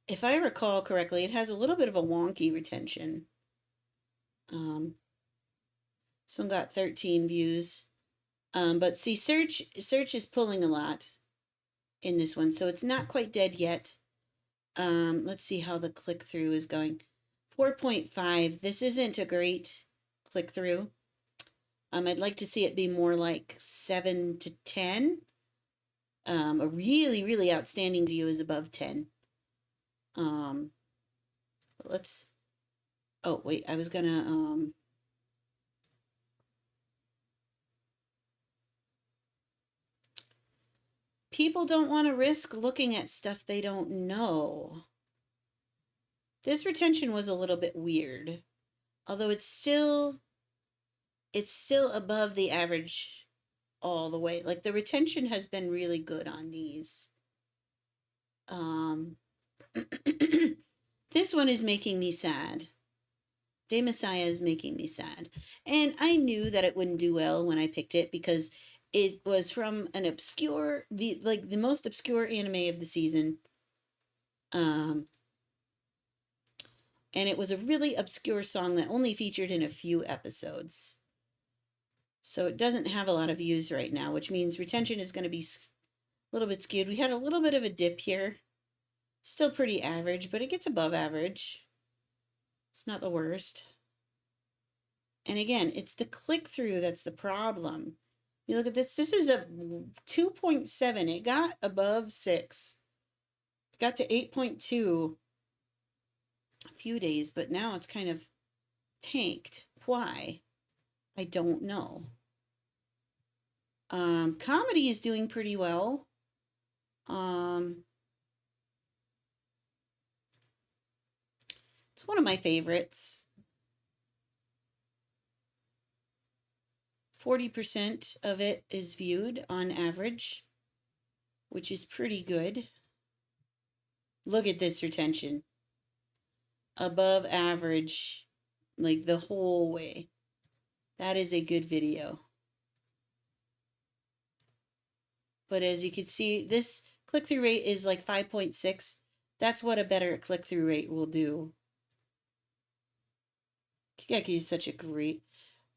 if I recall correctly, it has a little bit of a wonky retention. This one got 13 views. But see, search is pulling a lot in this one, so it's not quite dead yet. Let's see how the click-through is going. 4.5. This isn't a great click-through. I'd like to see it be more like 7 to 10. A really, really outstanding video is above 10. Let's... Oh, wait, I was gonna... People don't want to risk looking at stuff they don't know. This retention was a little bit weird, although it's still above the average all the way. Like the retention has been really good on these. This one is making me sad. Day Messiah is making me sad. And I knew that it wouldn't do well when I picked it because it was from an obscure, the most obscure anime of the season. And it was a really obscure song that only featured in a few episodes. So it doesn't have a lot of views right now, which means retention is going to be a little bit skewed. We had a little bit of a dip here. Still pretty average, but it gets above average. It's not the worst. And again, it's the click-through that's the problem. You look at this. This is a 2.7. It got above 6. It got to 8.2 a few days, but now it's kind of tanked. Why? I don't know. Comedy is doing pretty well. It's one of my favorites. 40% of it is viewed on average, which is pretty good. Look at this retention. Above average, like the whole way. That is a good video. But as you can see, this click-through rate is like 5.6. That's what a better click-through rate will do. Kigeki is such a great...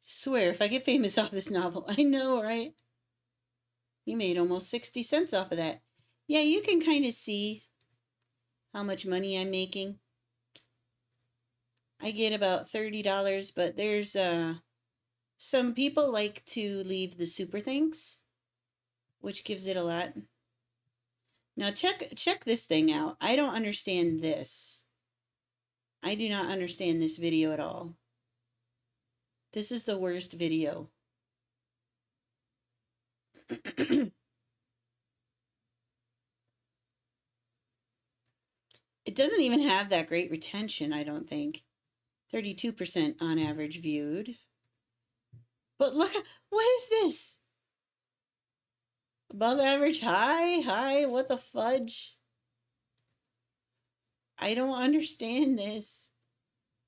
Swear, if I get famous off this novel, I know, right? You made almost 60 cents off of that. Yeah, you can kind of see how much money I'm making. I get about $30, but there's some people like to leave the super thanks, which gives it a lot. Now check this thing out. I don't understand this. I do not understand this video at all. This is the worst video. It doesn't even have that great retention, I don't think. 32% on average viewed. But look, what is this? Above average, high, what the fudge? I don't understand this.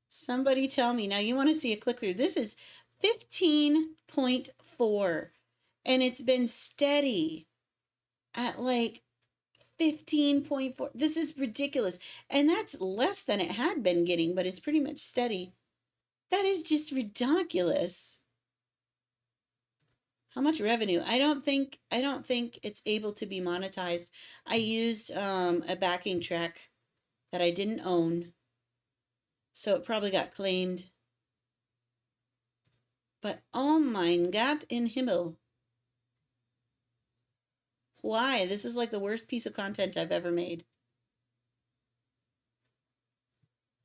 Somebody tell me. Now you want to see a click through. This is 15.4 and it's been steady at like 15.4. This is ridiculous. And that's less than it had been getting, but it's pretty much steady. That is just ridiculous. How much revenue? I don't think it's able to be monetized. I used a backing track that I didn't own, so it probably got claimed. But oh mein Gott in Himmel. Why? This is like the worst piece of content I've ever made.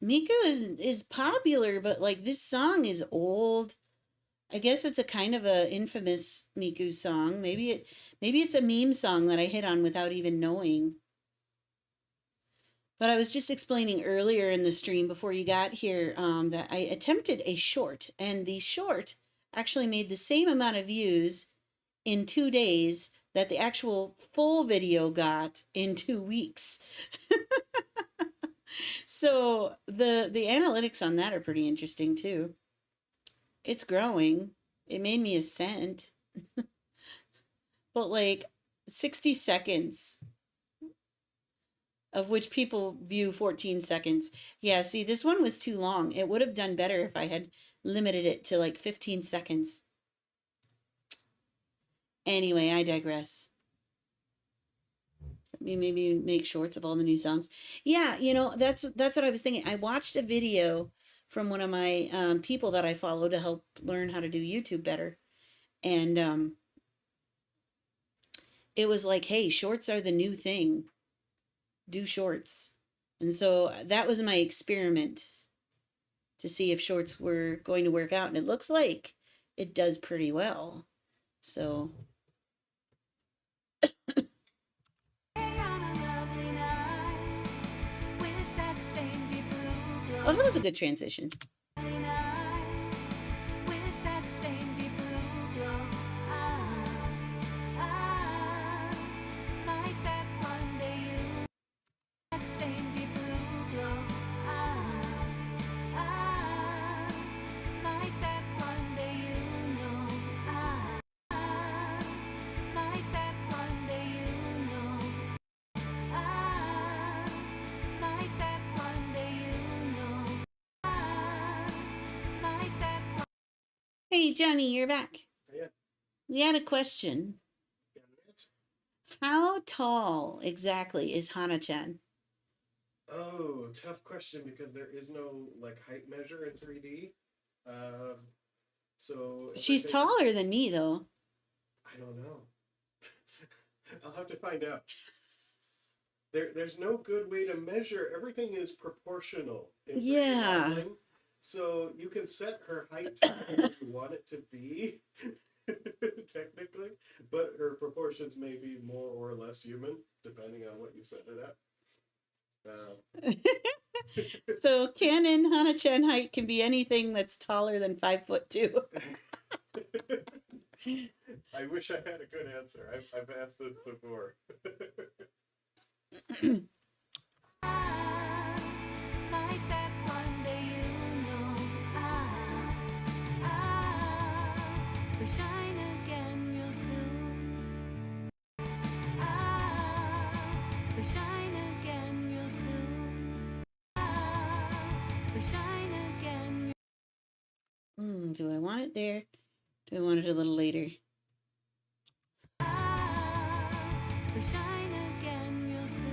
Miku is popular, but like this song is old. I guess it's a kind of a infamous Miku song. Maybe it's a meme song that I hit on without even knowing. But I was just explaining earlier in the stream before you got here that I attempted a short, and the short actually made the same amount of views in 2 days that the actual full video got in 2 weeks. So the analytics on that are pretty interesting too. It's growing. It made me a cent, but like 60 seconds of which people view 14 seconds. Yeah, see, this one was too long. It would have done better if I had limited it to like 15 seconds. Anyway, I digress. Let me maybe make shorts of all the new songs. Yeah, that's what I was thinking. I watched a video from one of my people that I follow to help learn how to do YouTube better. And it was like, hey, shorts are the new thing. Do shorts. And so that was my experiment to see if shorts were going to work out. And it looks like it does pretty well. So, oh, that was a good transition. Hey, Johnny, you're back. Yeah. We had a question. How tall exactly is Hana-chan? Oh, tough question because there is no like height measure in 3D. So She's everything- taller than me, though. I don't know. I'll have to find out. There's no good way to measure. Everything is proportional in 3D Yeah. modeling. So you can set her height to where you want it to be, technically, but her proportions may be more or less human, depending on what you set it at. So canon Hana-chan height can be anything that's taller than 5'2". I wish I had a good answer. I've asked this before. So shine again real soon. So shine again real soon. So shine again. Do I want it there? Do I want it a little later? So shine again real soon.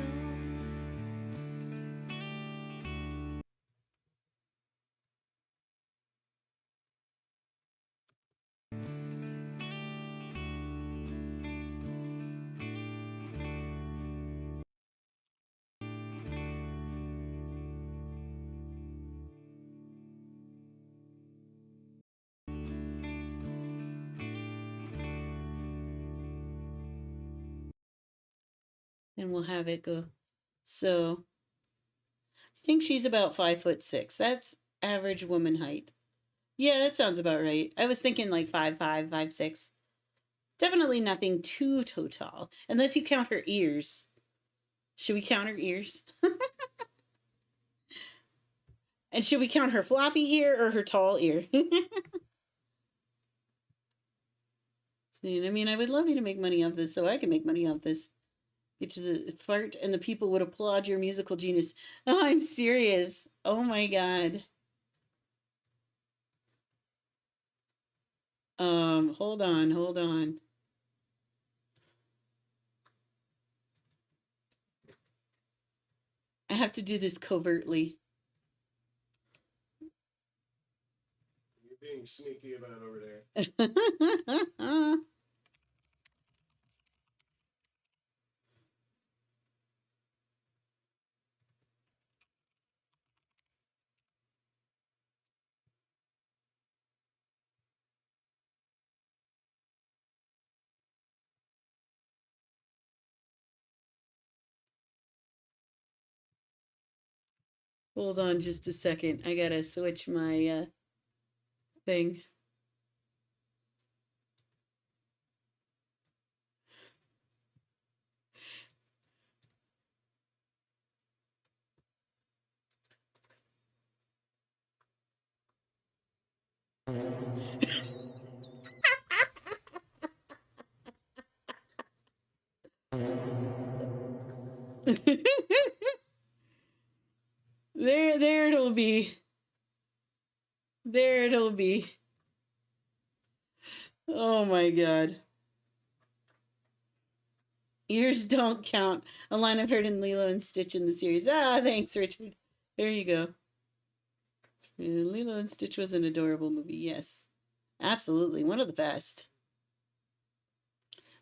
And we'll have it go. So I think she's about 5'6". That's average woman height. Yeah, that sounds about right. I was thinking like 5'5", 5'6". Definitely nothing too tall, unless you count her ears. Should we count her ears? And should we count her floppy ear or her tall ear? See, I mean, I would love you to make money off this so I can make money off this. Get to the fart and the people would applaud your musical genius. Oh, I'm serious. Oh my God. Hold on, hold on. I have to do this covertly. You're being sneaky about over there. Hold on just a second. I gotta switch my thing. There it'll be. There it'll be. Oh my God. Ears don't count. A line I've heard in Lilo and Stitch in the series. Ah, thanks, Richard. There you go. Lilo and Stitch was an adorable movie. Yes, absolutely. One of the best.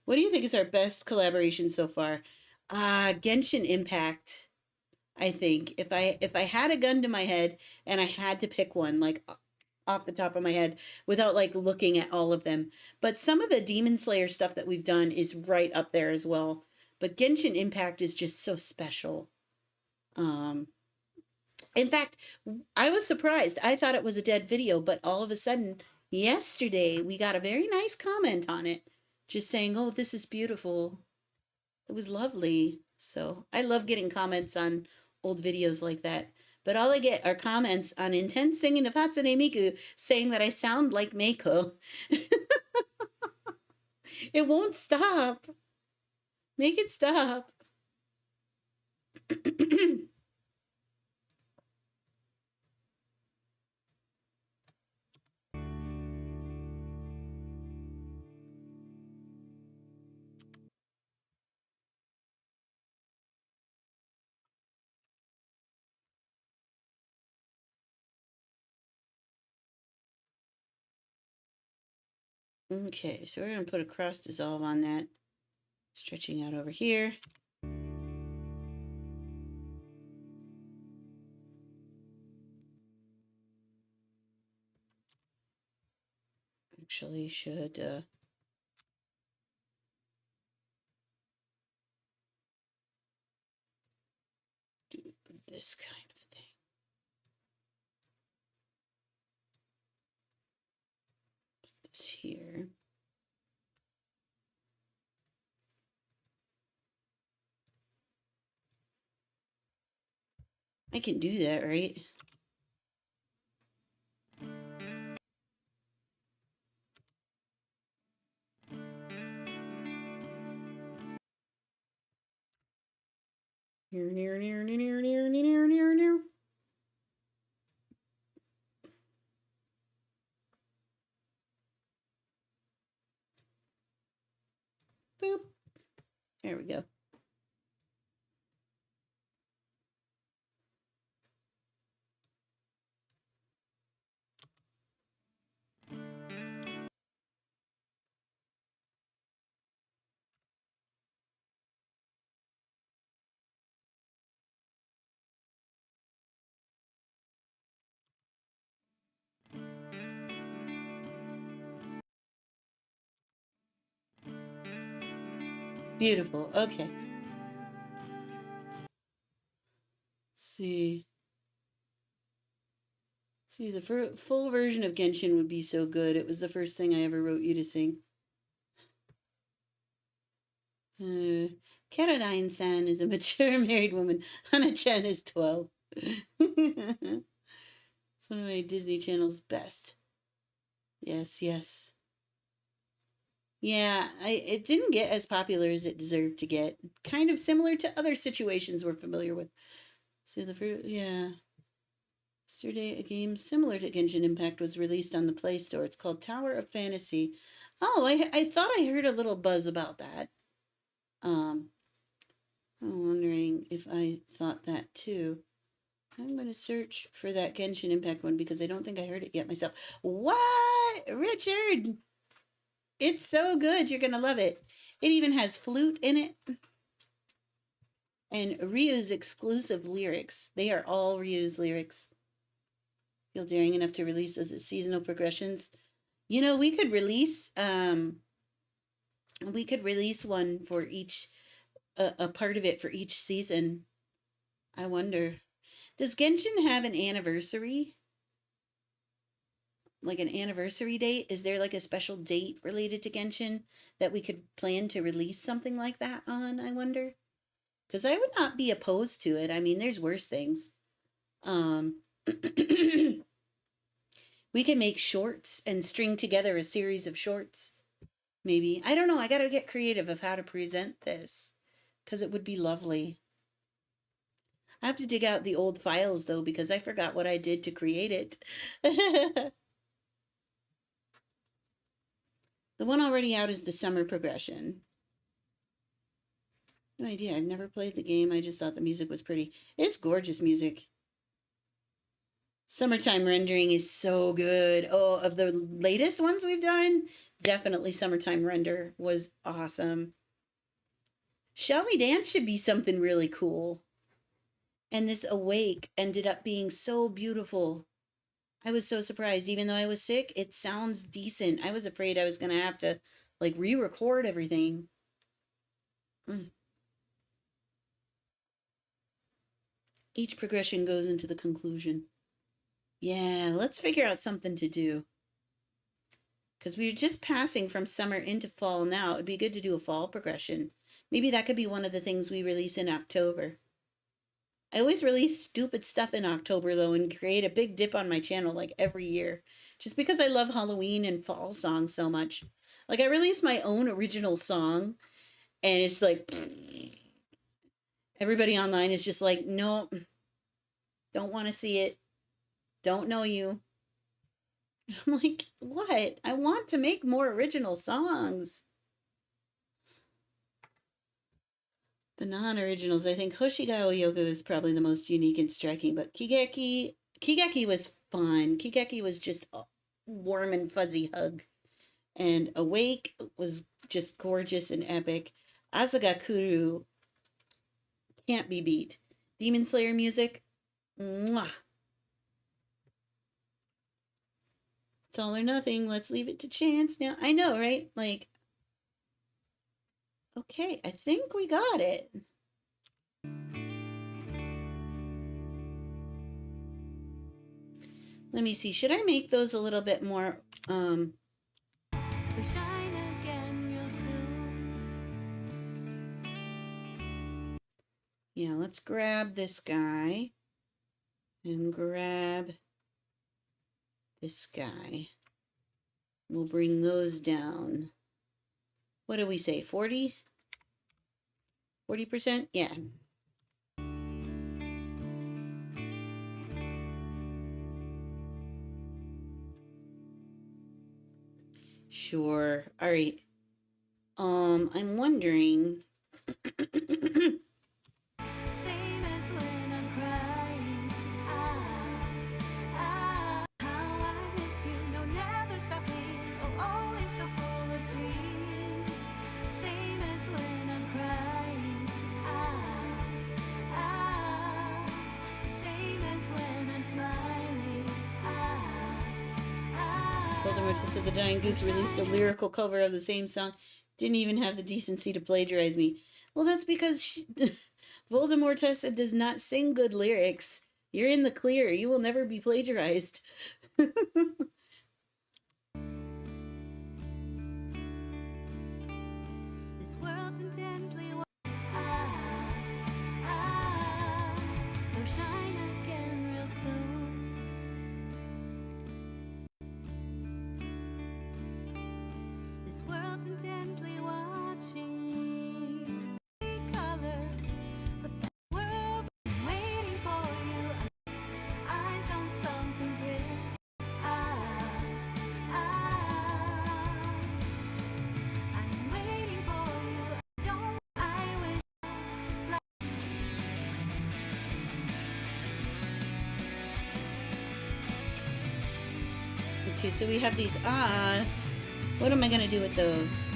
What do you think is our best collaboration so far? Genshin Impact. I think if I had a gun to my head and I had to pick one, like off the top of my head, without like looking at all of them, but some of the Demon Slayer stuff that we've done is right up there as well. But Genshin Impact is just so special. Um, in fact, I was surprised. I thought it was a dead video, but all of a sudden, yesterday, we got a very nice comment on it, just saying, "Oh, this is beautiful." It was lovely. So I love getting comments on old videos like that. But all I get are comments on intense singing of Hatsune Miku saying that I sound like Meiko. It won't stop. Make it stop. Okay, so we're going to put a cross dissolve on that. Stretching out over here. Actually should do this kind of thing. Put this here. I can do that, right? Near. Boop. There we go. Beautiful. Okay. See. See, the full version of Genshin would be so good. It was the first thing I ever wrote you to sing. Caroline-san is a mature married woman. Hana-chan is 12. It's one of my Disney Channel's best. Yes, yes. Yeah, it didn't get as popular as it deserved to get. Kind of similar to other situations we're familiar with. See the fruit, yeah. Yesterday, a game similar to Genshin Impact was released on the Play Store. It's called Tower of Fantasy. Oh, I thought I heard a little buzz about that. I'm wondering if I thought that too. I'm going to search for that Genshin Impact one because I don't think I heard it yet myself. What? Richard! It's so good. You're going to love it. It even has flute in it. And Ryu's exclusive lyrics. They are all Ryu's lyrics. Feel daring enough to release the seasonal progressions. You know, we could release one for each a part of it for each season. I wonder. Does Genshin have an anniversary? Like an anniversary date? Is there like a special date related to Genshin that we could plan to release something like that on, I wonder? Because I would not be opposed to it. I mean, there's worse things. We can make shorts and string together a series of shorts. Maybe. I don't know. I got to get creative of how to present this because it would be lovely. I have to dig out the old files though because I forgot what I did to create it. The one already out is the summer progression. No idea. I've never played the game. I just thought the music was pretty. It's gorgeous music. Summertime rendering is so good. Oh, of the latest ones we've done, definitely Summertime Render was awesome. Shall We Dance should be something really cool. And this Awake ended up being so beautiful. I was so surprised. Even though I was sick, it sounds decent. I was afraid I was going to have to like re-record everything. Each progression goes into the conclusion. Yeah, let's figure out something to do. Because we're just passing from summer into fall now. It'd be good to do a fall progression. Maybe that could be one of the things we release in October. I always release stupid stuff in October, though, and create a big dip on my channel, like, every year. Just because I love Halloween and fall songs so much. Like, I released my own original song, and it's like... Everybody online is just like, no, don't want to see it. Don't know you. I'm like, what? I want to make more original songs. The non-originals, I think Hoshigawa Yoga is probably the most unique and striking, but Kigeki was fun. Kigeki was just a warm and fuzzy hug. And Awake was just gorgeous and epic. Asagakuru can't be beat. Demon Slayer music, mwah. It's all or nothing. Let's leave it to chance now. I know, right? Like, okay, I think we got it. Let me see. Should I make those a little bit more, So shine again real soon. Yeah, let's grab this guy and grab this guy. We'll bring those down. What do we say? 40? 40%? Yeah. Sure. All right. I'm wondering. Same as when I'm crying. How I missed you. No, never stopping. Oh, always so full of dreams. Same as when I'm crying. Same as when I'm smiling. Voldemort said the Dying Goose released a lyrical cover of the same song. Didn't even have the decency to plagiarize me. Well, that's because Voldemort Tessa does not sing good lyrics. You're in the clear. You will never be plagiarized. This world's intently so shine again real soon. world's intently watching. The colors, the world waiting for you. Eyes on something distant. I'm waiting for you. Don't I wish Okay, so we have these ahs. What am I going to do with those?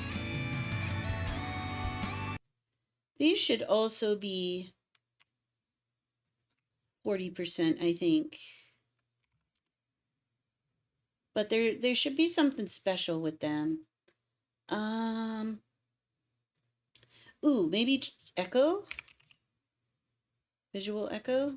These should also be 40%, I think. But there should be something special with them. Ooh, maybe echo? Visual echo?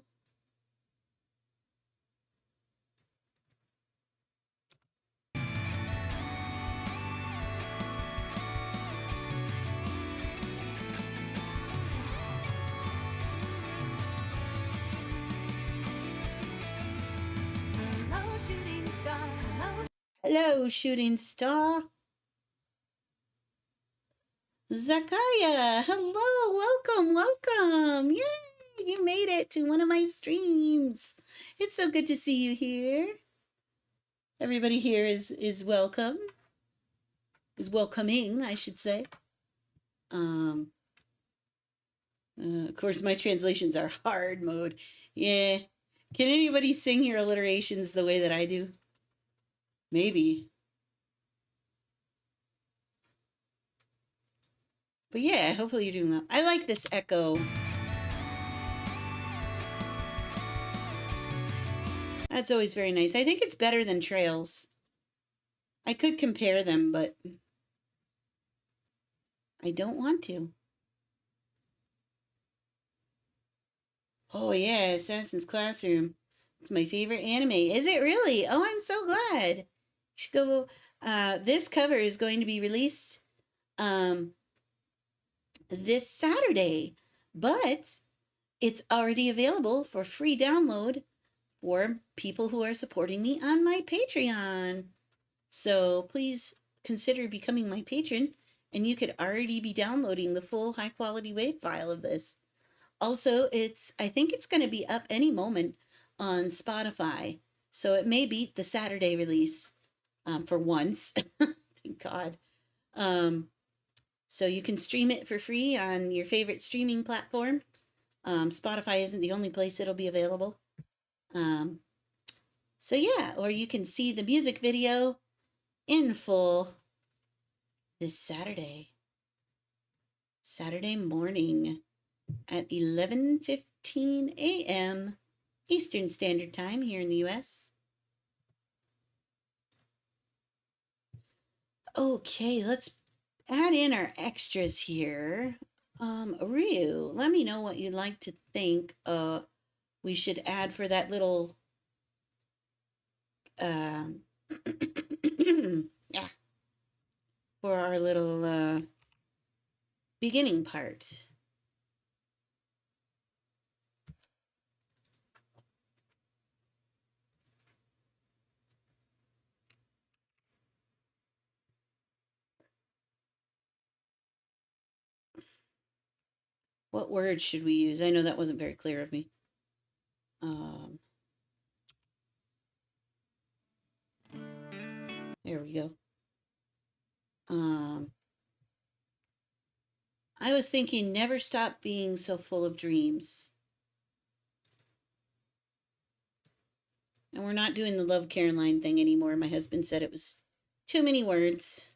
hello, shooting star. Hello, Hello, shooting star. Zakaya, hello, welcome. Yay, you made it to one of my streams. It's so good to see you here. Everybody here is welcome. Is welcoming, I should say. Of course, my translations are hard mode. Yeah. Can anybody sing your alliterations the way that I do? Maybe. But yeah, hopefully you're doing well. I like this echo. That's always very nice. I think it's better than trails. I could compare them, but I don't want to. Oh yeah, Assassin's Classroom. It's my favorite anime. Is it really? Oh, I'm so glad. You should go. This cover is going to be released this Saturday, but it's already available for free download for people who are supporting me on my Patreon. So please consider becoming my patron, and you could already be downloading the full high quality WAV file of this. Also, I think it's going to be up any moment on Spotify. So it may beat the Saturday release for once. Thank God. So you can stream it for free on your favorite streaming platform. Spotify isn't the only place it'll be available. So yeah, or you can see the music video in full this Saturday morning at 11:15 a.m. Eastern Standard Time here in the US. Okay, let's add in our extras here. Ryu, let me know what you'd like to think we should add for that little yeah, for our little beginning part. What words should we use? I know that wasn't very clear of me. There we go. I was thinking never stop being so full of dreams. And we're not doing the Love Caroline thing anymore. My husband said it was too many words.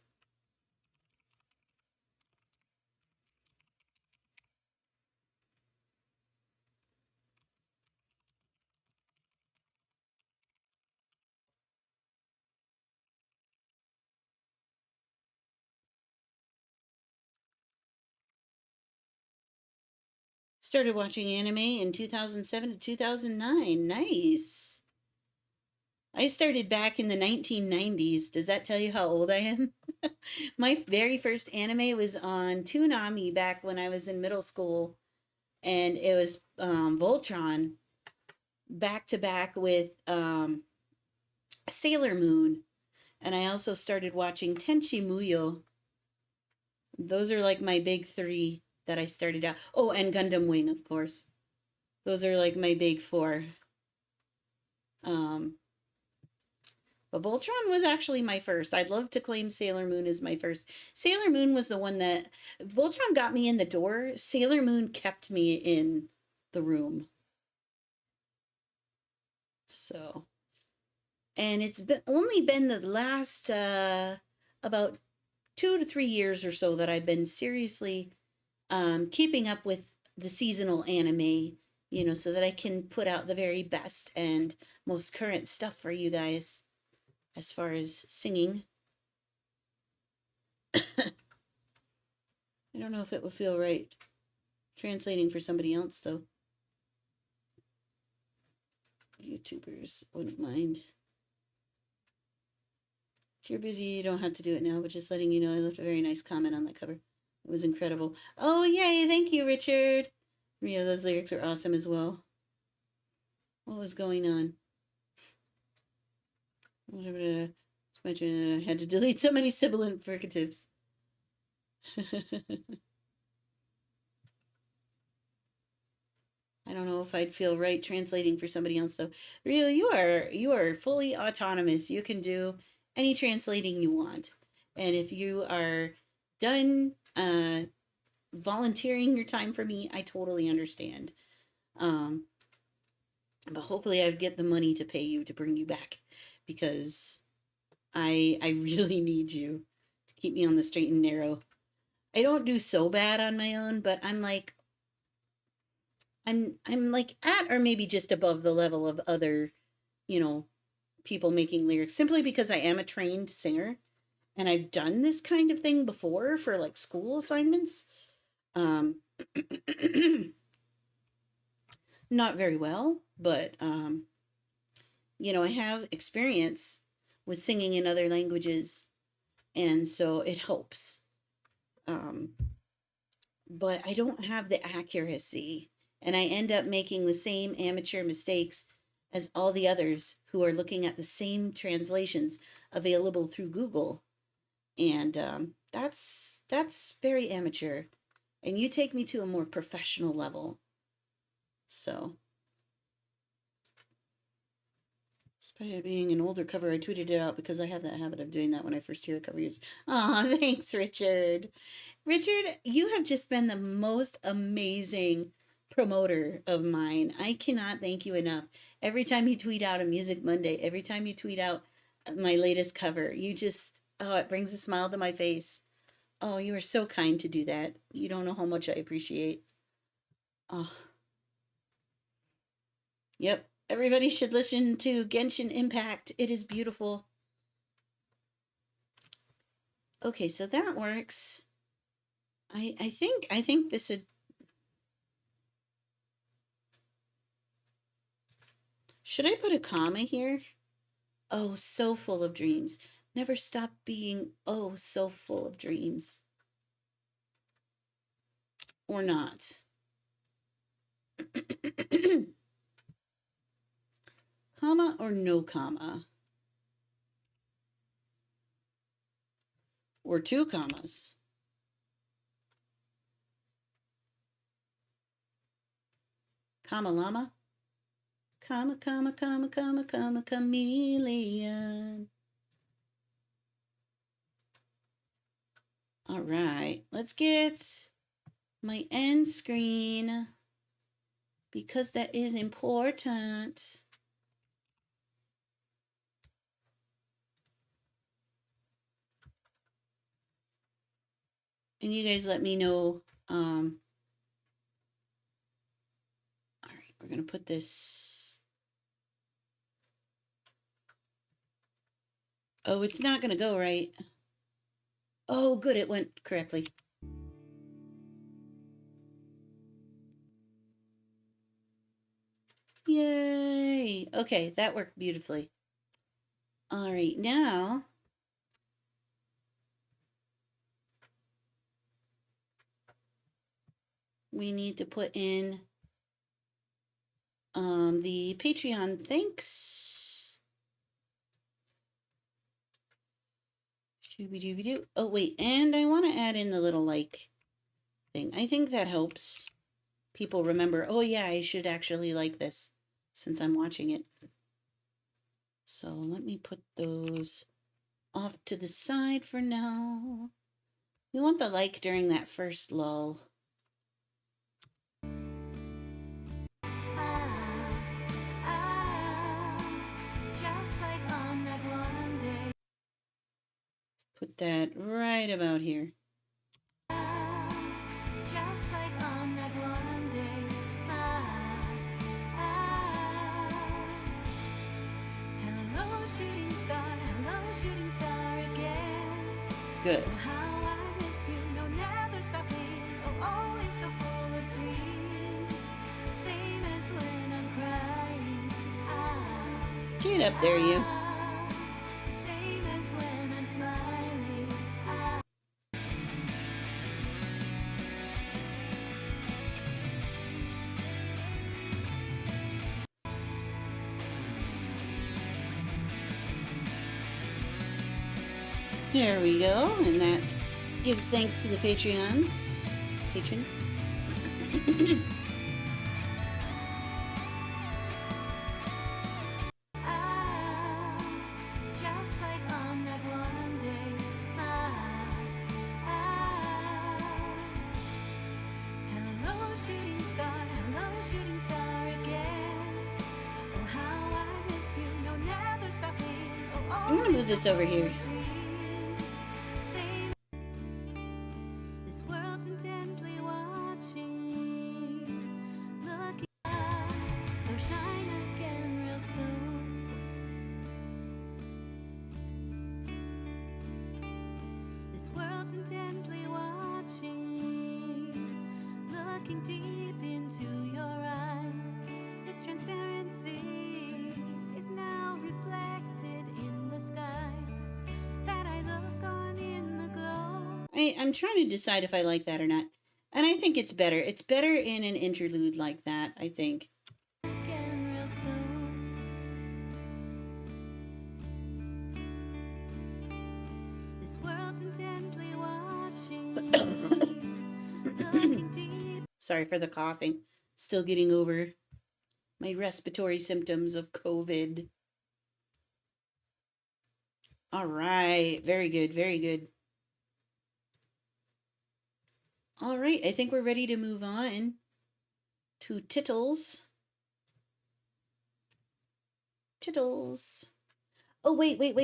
Started watching anime in 2007 to 2009. Nice. I started back in the 1990s. Does that tell you how old I am? My very first anime was on Toonami back when I was in middle school, and it was Voltron back to back with Sailor Moon. And I also started watching Tenchi Muyo Those are like my big three that I started out. Oh, and Gundam Wing, of course. Those are like my big four. Um, but Voltron was actually my first. I'd love to claim Sailor Moon as my first. Sailor Moon was the one that Voltron got me in the door. Sailor Moon kept me in the room. So, and it's been only been the last about 2 to 3 years or so that I've been seriously keeping up with the seasonal anime, so that I can put out the very best and most current stuff for you guys as far as singing. I don't know if it would feel right translating for somebody else, though. YouTubers wouldn't mind. If you're busy, you don't have to do it now, but just letting you know, I left a very nice comment on that cover. It was incredible. Oh, yay. Thank you, Richard. Yeah, those lyrics are awesome as well. What was going on? I had to delete so many sibilant fricatives. I don't know if I'd feel right translating for somebody else though. Rio, you are fully autonomous. You can do any translating you want. And if you are done volunteering your time for me, I totally understand. But hopefully I'd get the money to pay you to bring you back, because I really need you to keep me on the straight and narrow. I don't do so bad on my own, but I'm like at or maybe just above the level of other, people making lyrics, simply because I am a trained singer and I've done this kind of thing before for like school assignments. Um Not very well, but I have experience with singing in other languages, and so it helps. Um but I don't have the accuracy, and I end up making the same amateur mistakes as all the others who are looking at the same translations available through Google, and that's very amateur. And you take me to a more professional level. So, despite it being an older cover, I tweeted it out because I have that habit of doing that when I first hear a cover used. Aw, thanks, Richard. Richard, you have just been the most amazing promoter of mine. I cannot thank you enough. Every time you tweet out a Music Monday, every time you tweet out my latest cover, it brings a smile to my face. Oh, you are so kind to do that. You don't know how much I appreciate. Oh, yep. Everybody should listen to Genshin Impact. It is beautiful. Okay, so that works. I think this would. Should I put a comma here? Oh, so full of dreams. Never stop being oh so full of dreams. Or not. Comma or no comma? Or two commas? Comma llama? Comma, comma, comma, comma, comma, chameleon. All right, let's get my end screen, because that is important. And you guys let me know. All right, we're going to put this. Oh, it's not going to go right. Oh, good, it went correctly. Yay. Okay, that worked beautifully. All right, now we need to put in the Patreon thanks. Shooby-dooby-doo. Oh, wait, and I want to add in the little like thing. I think that helps people remember, oh yeah, I should actually like this since I'm watching it. So let me put those off to the side for now. We want the like during that first lull. Just like on that one day. Put that right about here. Just like on that one day. Hello, shooting star again. Good. Oh, how I missed you. No, never stopping. Oh, always so full of dreams. Same as when I'm crying. Get up there, you. Same as when I'm smiling. There we go, and that gives thanks to the patrons. Just like on that one day. Hello, shooting star again. Oh, how I missed you. No, never stopping. Oh, I'm gonna move this over here. This world's intently watching, looking up, so shine again real soon. This world's intently watching, looking deep into your eyes. Its transparency is now reflected in the skies that I look on in the glow. I'm trying to decide if I like that or not. And I think it's better. It's better in an interlude like that, I think. Again real soon. This world's intently watching, looking deep. Sorry for the coughing. Still getting over my respiratory symptoms of COVID. All right. Very good. Very good. All right. I think we're ready to move on to Tittles. Tittles. Oh, wait. There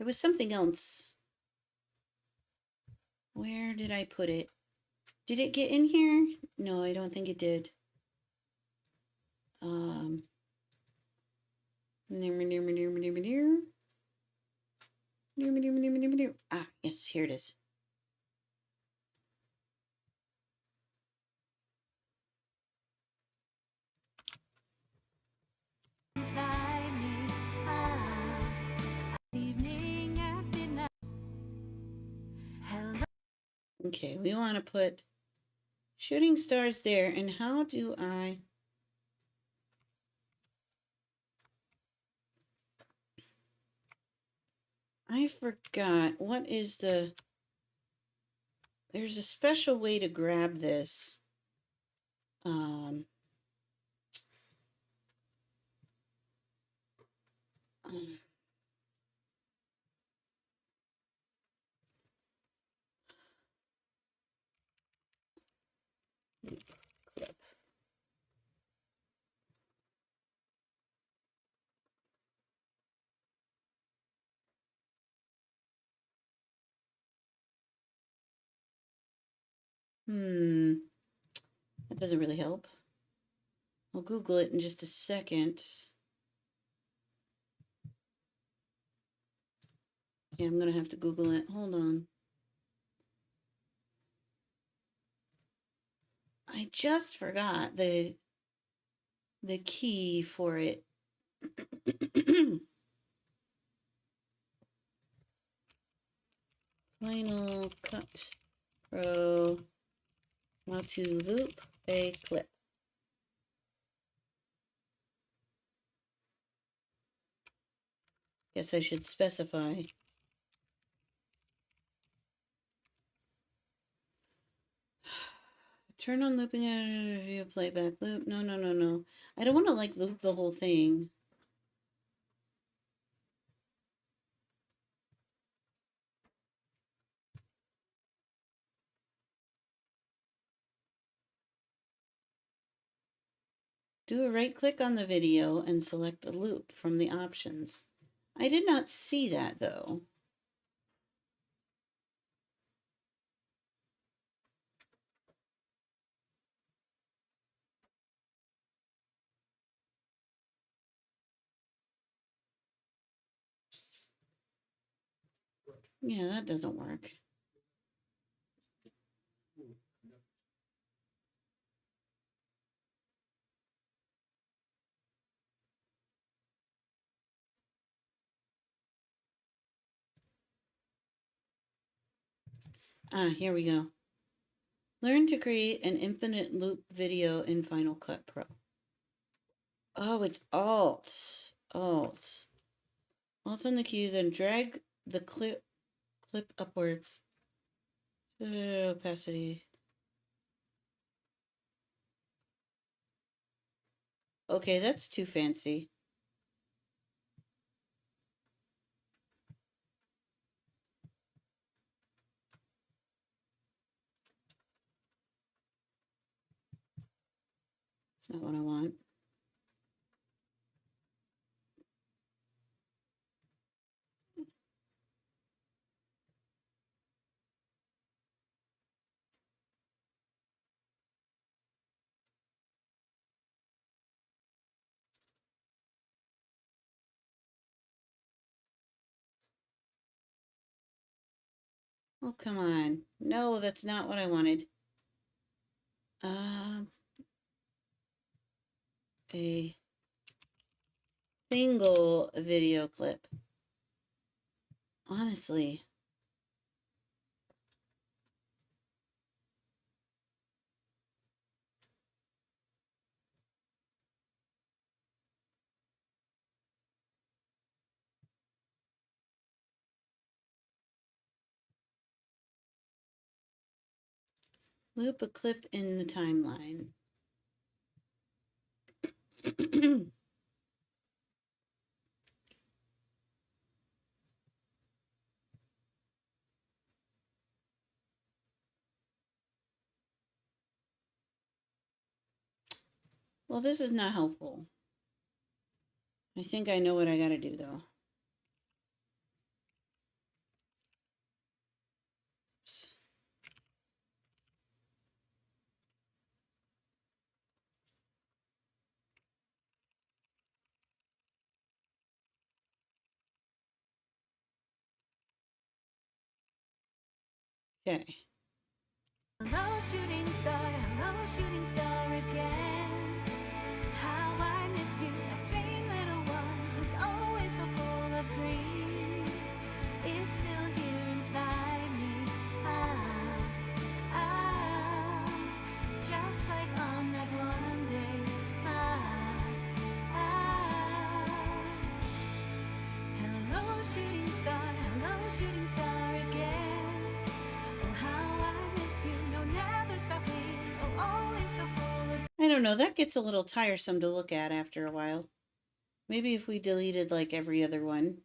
was something else. Where did I put it? Did it get in here? No, I don't think it did. Ah, yes, here it is. Inside me, evening at midnight. Hello. Okay, we want to put shooting stars there. And how do I forgot. What is the... There's a special way to grab this. Clip. That doesn't really help. I'll Google it in just a second. Yeah, I'm gonna have to Google it. Hold on. I just forgot the key for it. Final Cut Pro. How to loop a clip. Guess I should specify. Turn on looping via playback loop. No, no, no, no. I don't want to like loop the whole thing. Do a right click on the video and select a loop from the options. I did not see that though. Yeah, that doesn't work. Ah, here we go. Learn to create an infinite loop video in Final Cut Pro. Oh, it's Alt. Alt. Alt on the cue, then drag the clip upwards. Opacity. Okay, that's too fancy. It's not what I want. Oh, come on. No, that's not what I wanted. A single video clip. Honestly. Loop a clip in the timeline. Well, this is not helpful. I think I know what I gotta do though. Oops. Okay. Hello, shooting star again. How I missed you, that same little one who's always so full of dreams, is still here inside me. Just like on that one day. Hello, shooting star again. Oh, how I missed you, no, never stop me. Oh, always so full of. I don't know, that gets a little tiresome to look at after a while. Maybe if we deleted like every other one.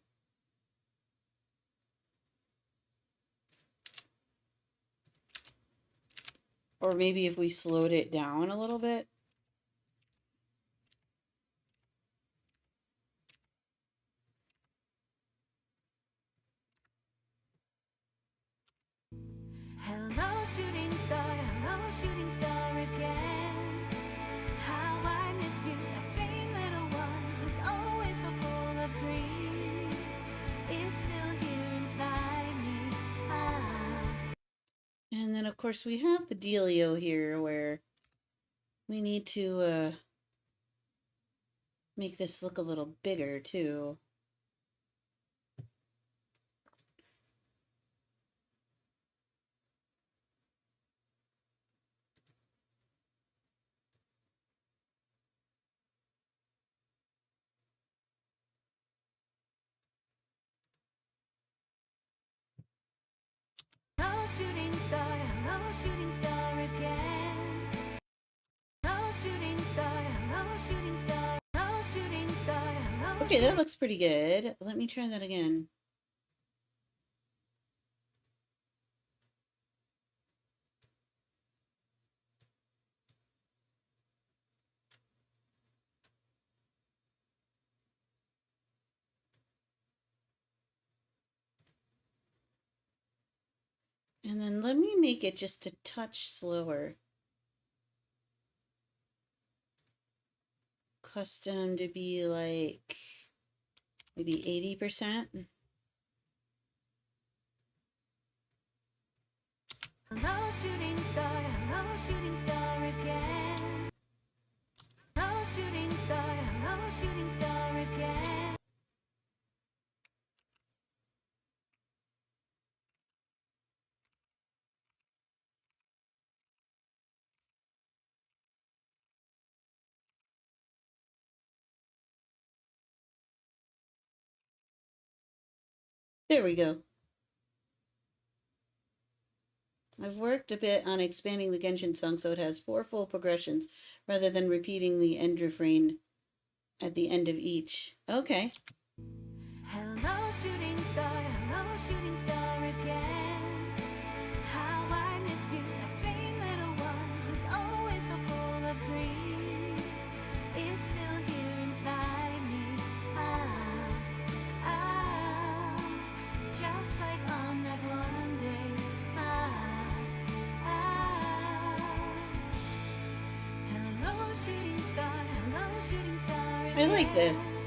Or maybe if we slowed it down a little bit. Hello, shooting star again. How I missed you, that same little one who's always so full of dreams, is still here inside me. And then of course we have the dealio here where we need to make this look a little bigger too. Hello, shooting star again. Hello, shooting star, hello, shooting star, hello, shooting star, hello. Okay, that looks pretty good. Let me try that again. And then let me make it just a touch slower. Custom to be like maybe 80%. Hello, shooting star again. Hello, shooting star again. There we go. I've worked a bit on expanding the Genshin song so it has 4 full progressions rather than repeating the end refrain at the end of each. Okay. Hello, shooting star again. How I missed you, that same little one who's always so full of dreams, is still here inside me. Just like on that one day. Hello, shooting star again. I like this.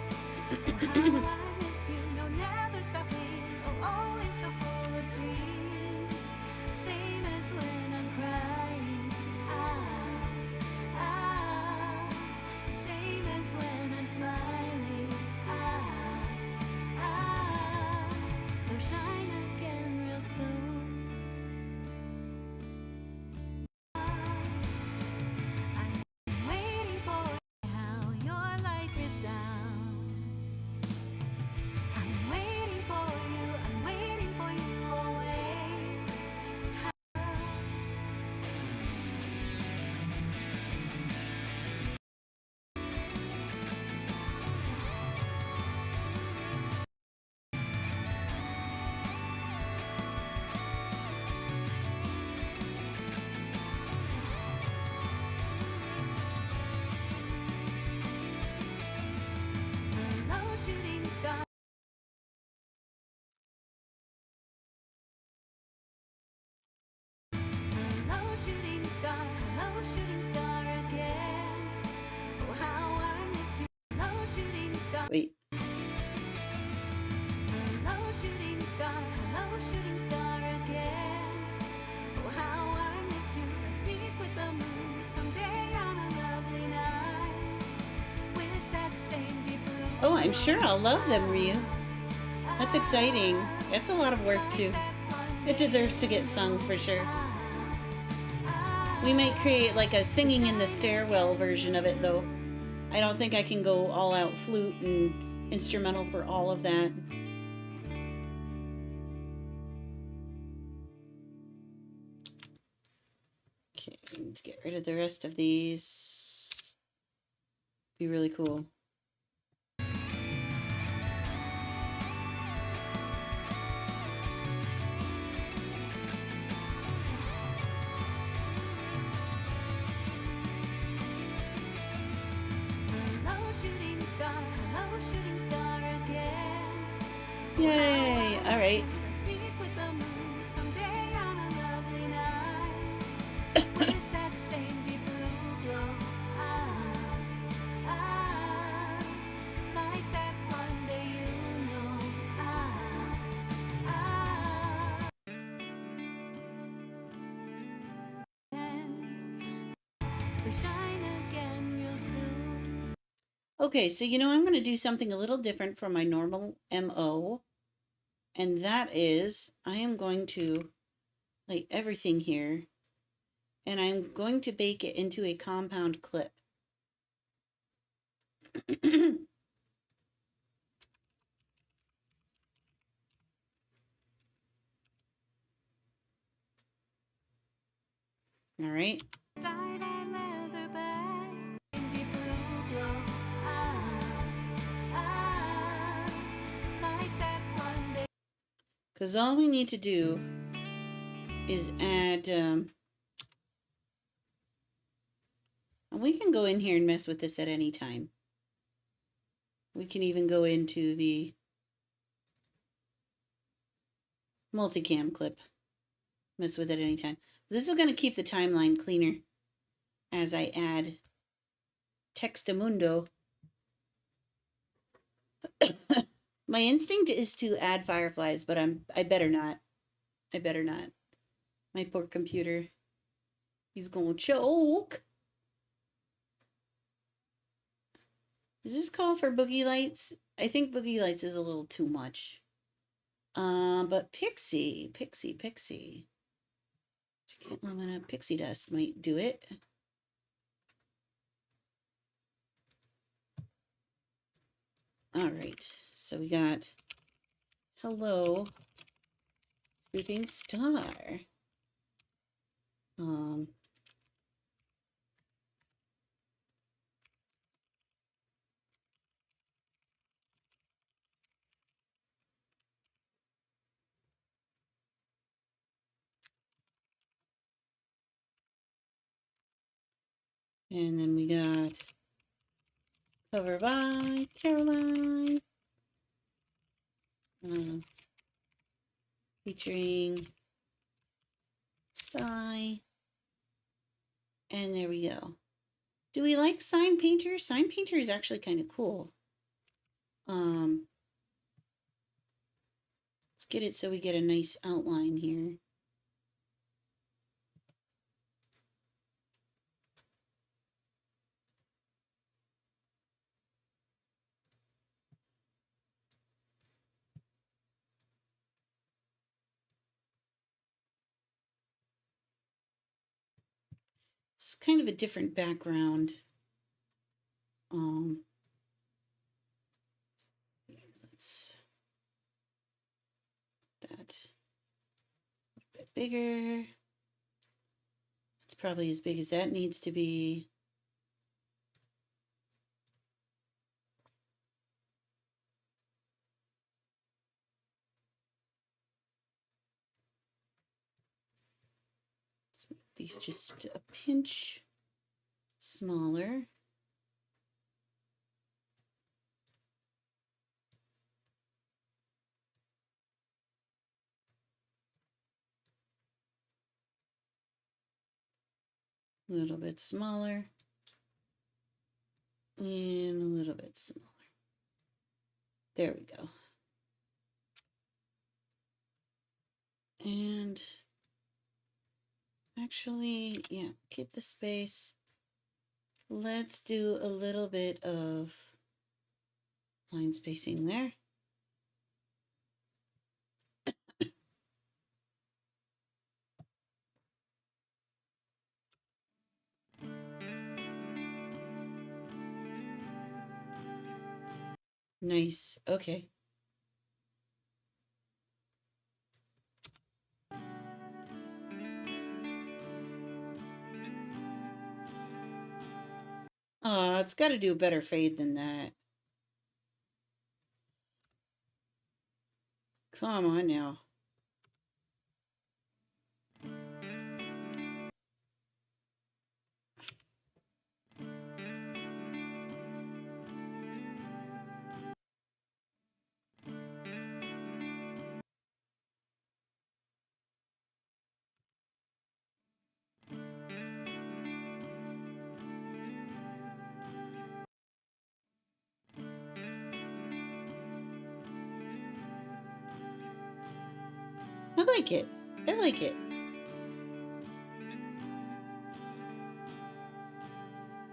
Hello, shooting star again. Oh, how I missed you. Hello, shooting star. Wait. Hello, shooting star again. Oh, how I missed you. Let's meet with the moon someday on a lovely night. With that same deep blue. Oh, I'm sure I'll love them, Ryu. That's exciting. That's a lot of work, too. It deserves to get sung for sure. We might create like a singing in the stairwell version of it, though. I don't think I can go all out flute and instrumental for all of that. Okay, let's get rid of the rest of these. Be really cool. Hello, shooting star again. Yay! All right. Let's meet with the moon someday on a lovely night. With that same deep blue glow. Like that one day you know. So shine again real soon. Okay, so I'm going to do something a little different from my normal MO. And that is, I am going to lay everything here. And I'm going to bake it into a compound clip. All right. Inside our leather bags, dingy blue glow. Like that one day. Because all we need to do is add, and we can go in here and mess with this at any time. We can even go into the multicam clip, mess with it at any time. This is going to keep the timeline cleaner as I add Textamundo. My instinct is to add fireflies, but I better not. I better not. My poor computer. He's gonna choke. Does this call for boogie lights? I think boogie lights is a little too much. But pixie. Can't limit pixie dust might do it. All right, so we got hello shooting star. And then we got cover by Caroline, featuring Psy. And there we go. Do we like Sign Painter? Sign Painter is actually kind of cool. Let's get it so we get a nice outline here. It's kind of a different background. Let's that a bit bigger. It's probably as big as that needs to be. Let's make these just a pinch smaller. A little bit smaller. And a little bit smaller. There we go. And actually, yeah, keep the space. Let's do a little bit of line spacing there. Nice. Okay. It's got to do a better fade than that. Come on now. I like it. I like it.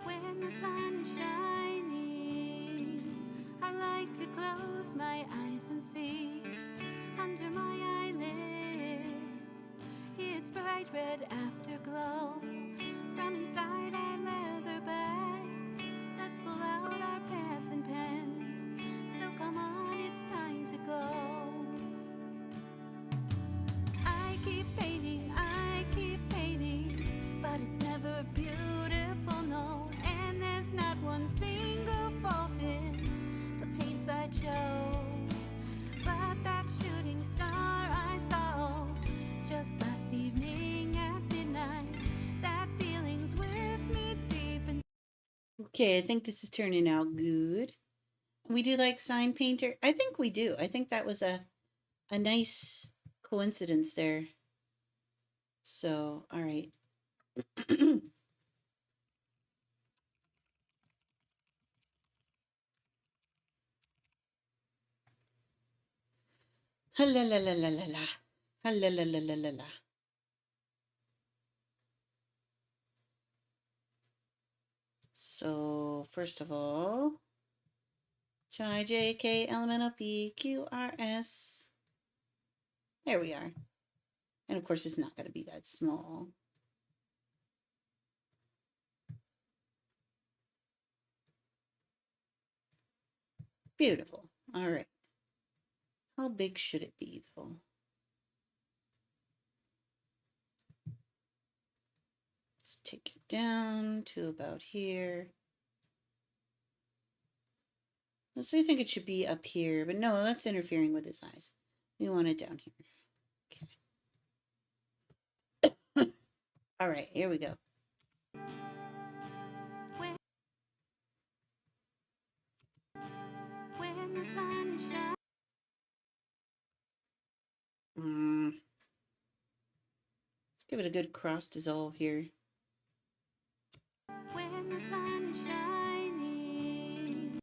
When the sun is shining, I like to close my eyes and see under my eyelids. It's bright red afterglow from inside our leather bags. Let's pull out our pads and pens. So come on, it's time to go. I keep painting, but one single fault in the paints I chose. But that shooting star I saw just last evening at midnight, that feeling's with me deep inside. Okay, I think this is turning out good. We do like sign painter. I think we do. I think that was a nice coincidence there. So, all right. La la la la la la. La la la la la la. So, first of all, Chi, J, K, L, M, N, O, P, Q, R, S. There we are. And of course, it's not going to be that small. Beautiful. All right. How big should it be, though? Let's take it down to about here. Let's say I think it should be up here, but no, that's interfering with his eyes. We want it down here. Okay. All right, here we go. When the sun is shining. Let's give it a good cross dissolve here. When the sun is shining.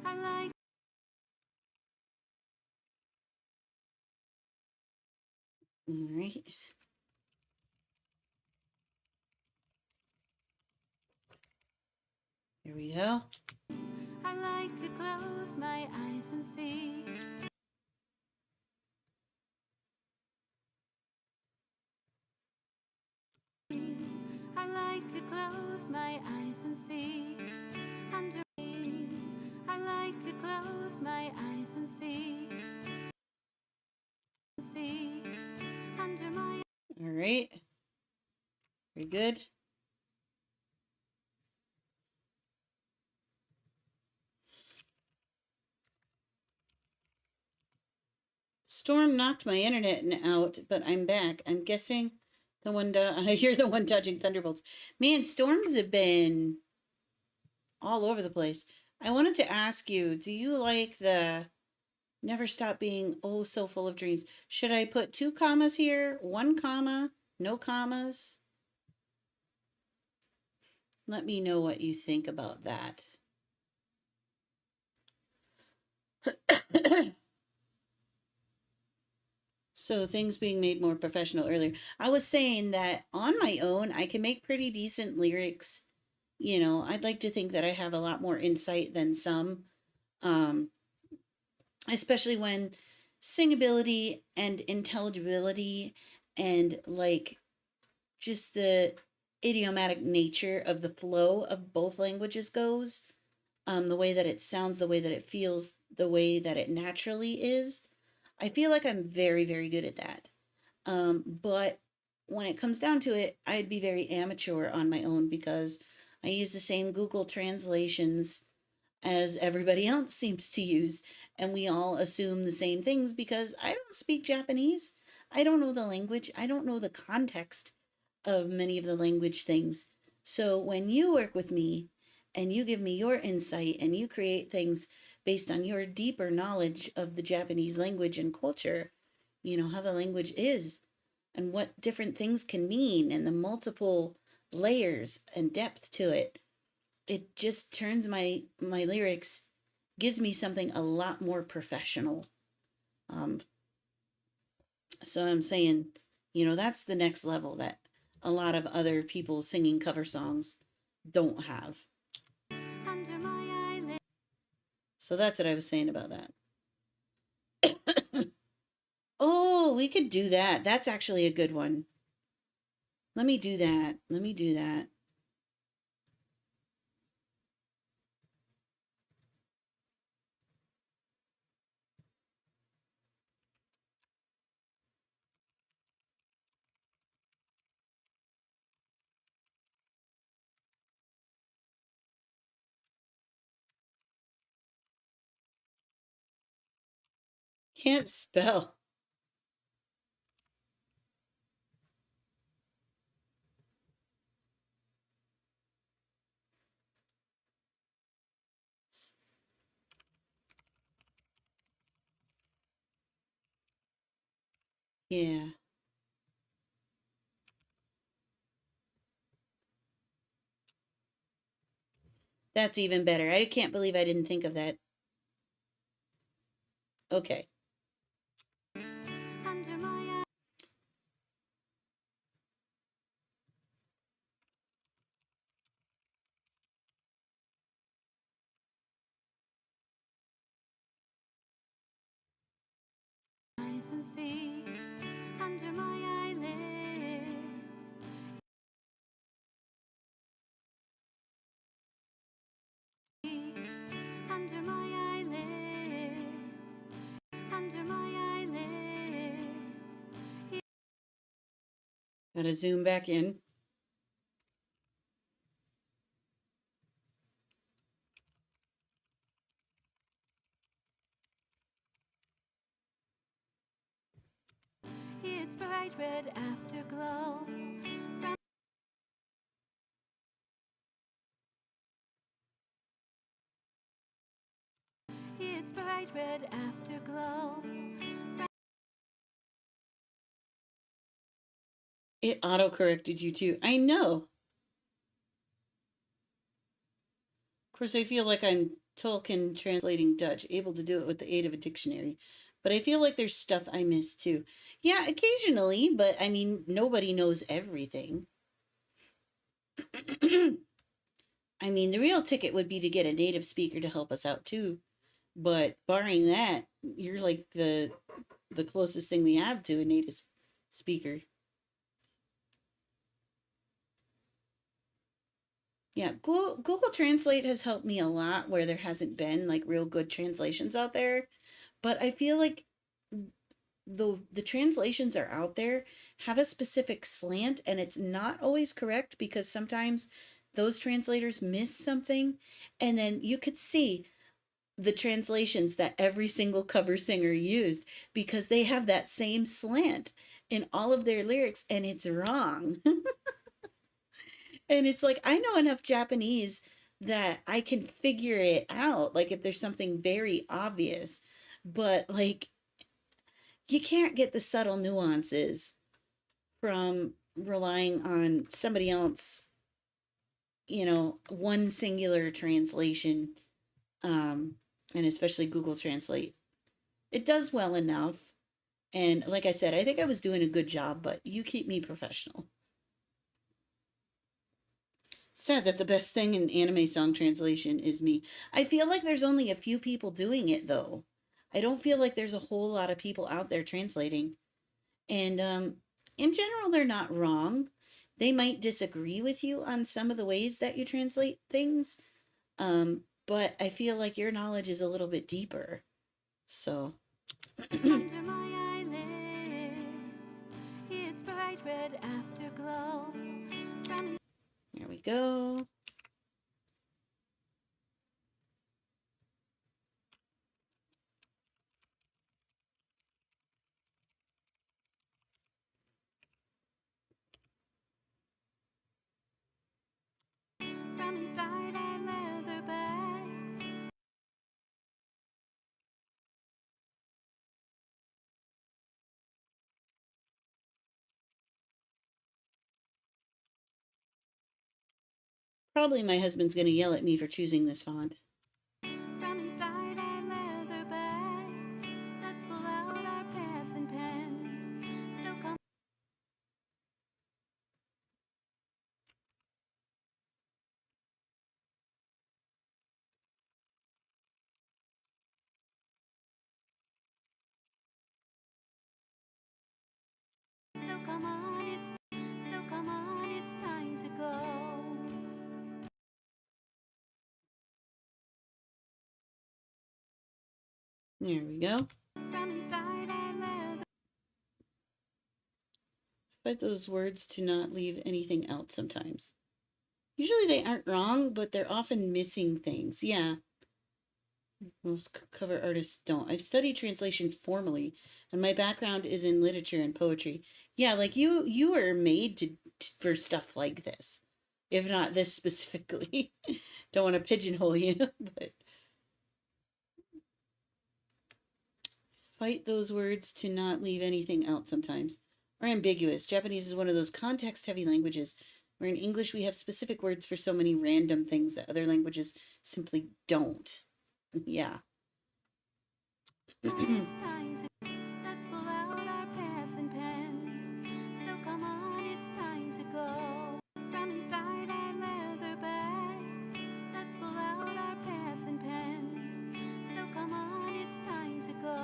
I like. All right. Here we go. I like to close my eyes and see. I like to close my eyes and see. Under me, I like to close my eyes and see. See under my. All right. Very good. Storm knocked my internet out, but I'm back. I'm guessing the one I hear the one dodging thunderbolts. Man, storms have been all over the place. I wanted to ask you, do you like the never stop being oh so full of dreams? Should I put 2 commas here, 1 comma, no commas? Let me know what you think about that. So things being made more professional earlier. I was saying that on my own, I can make pretty decent lyrics. You know, I'd like to think that I have a lot more insight than some, um, especially when singability and intelligibility and like just the idiomatic nature of the flow of both languages goes, the way that it sounds, the way that it feels, the way that it naturally is. I feel like I'm very, very good at that. But when it comes down to it, I'd be very amateur on my own because I use the same Google translations as everybody else seems to use, and we all assume the same things because I don't speak Japanese. I don't know the language. I don't know the context of many of the language things. So when you work with me and you give me your insight and you create things based on your deeper knowledge of the Japanese language and culture, you know, how the language is and what different things can mean and the multiple layers and depth to it, it just turns my lyrics, gives me something a lot more professional. Um, so I'm saying, you know, that's the next level that a lot of other people singing cover songs don't have. Under my eyelid. So that's what I was saying about that. Oh, we could do that. That's actually a good one. Let me do that. Let me do that. Can't spell. Yeah, that's even better. I can't believe I didn't think of that. Okay. under my eyes and see, under my eyelids. Under my eyelids, under my eyelids. Gotta zoom back in. It's bright red afterglow from it's bright red afterglow. It auto corrected you too. I know. Of course, I feel like I'm Tolkien translating Dutch, able to do it with the aid of a dictionary. But I feel like there's stuff I miss too. Yeah, occasionally, but I mean, nobody knows everything. I mean, the real ticket would be to get a native speaker to help us out too. But barring that, you're like the closest thing we have to a native speaker. Yeah, Google Translate has helped me a lot where there hasn't been like real good translations out there. But I feel like the translations are out there have a specific slant and it's not always correct because sometimes those translators miss something and then you could see the translations that every single cover singer used because they have that same slant in all of their lyrics and it's wrong. And it's like I know enough Japanese that I can figure it out like if there's something very obvious, but like you can't get the subtle nuances from relying on somebody else, one singular translation, um, and especially Google Translate. It does well enough. And like I said, I think I was doing a good job, but you keep me professional. Sad that the best thing in anime song translation is me. I feel like there's only a few people doing it, though. I don't feel like there's a whole lot of people out there translating. And in general, they're not wrong. They might disagree with you on some of the ways that you translate things, but I feel like your knowledge is a little bit deeper. So, Under my eyelids, it's bright red afterglow from there we go. inside our leather bags. Probably my husband's going to yell at me for choosing this font. From inside our leather bags, let's pull out our pads and pens. So come. So come on, it's time to go. There we go. From inside our leather. Fight those words to not leave anything out sometimes. Usually they aren't wrong, but they're often missing things. Yeah. Most cover artists don't. I've studied translation formally, and my background is in literature and poetry. Yeah, like you are made for stuff like this, if not this specifically. Don't want to pigeonhole you, but fight those words to not leave anything out sometimes. Or ambiguous. Japanese is one of those context heavy languages where in English we have specific words for so many random things that other languages simply don't. Yeah. It's time to let's pull out our pads and pens. So come on, it's time to go from inside our leather bags. Let's pull out our pads and pens. So come on, it's time to go.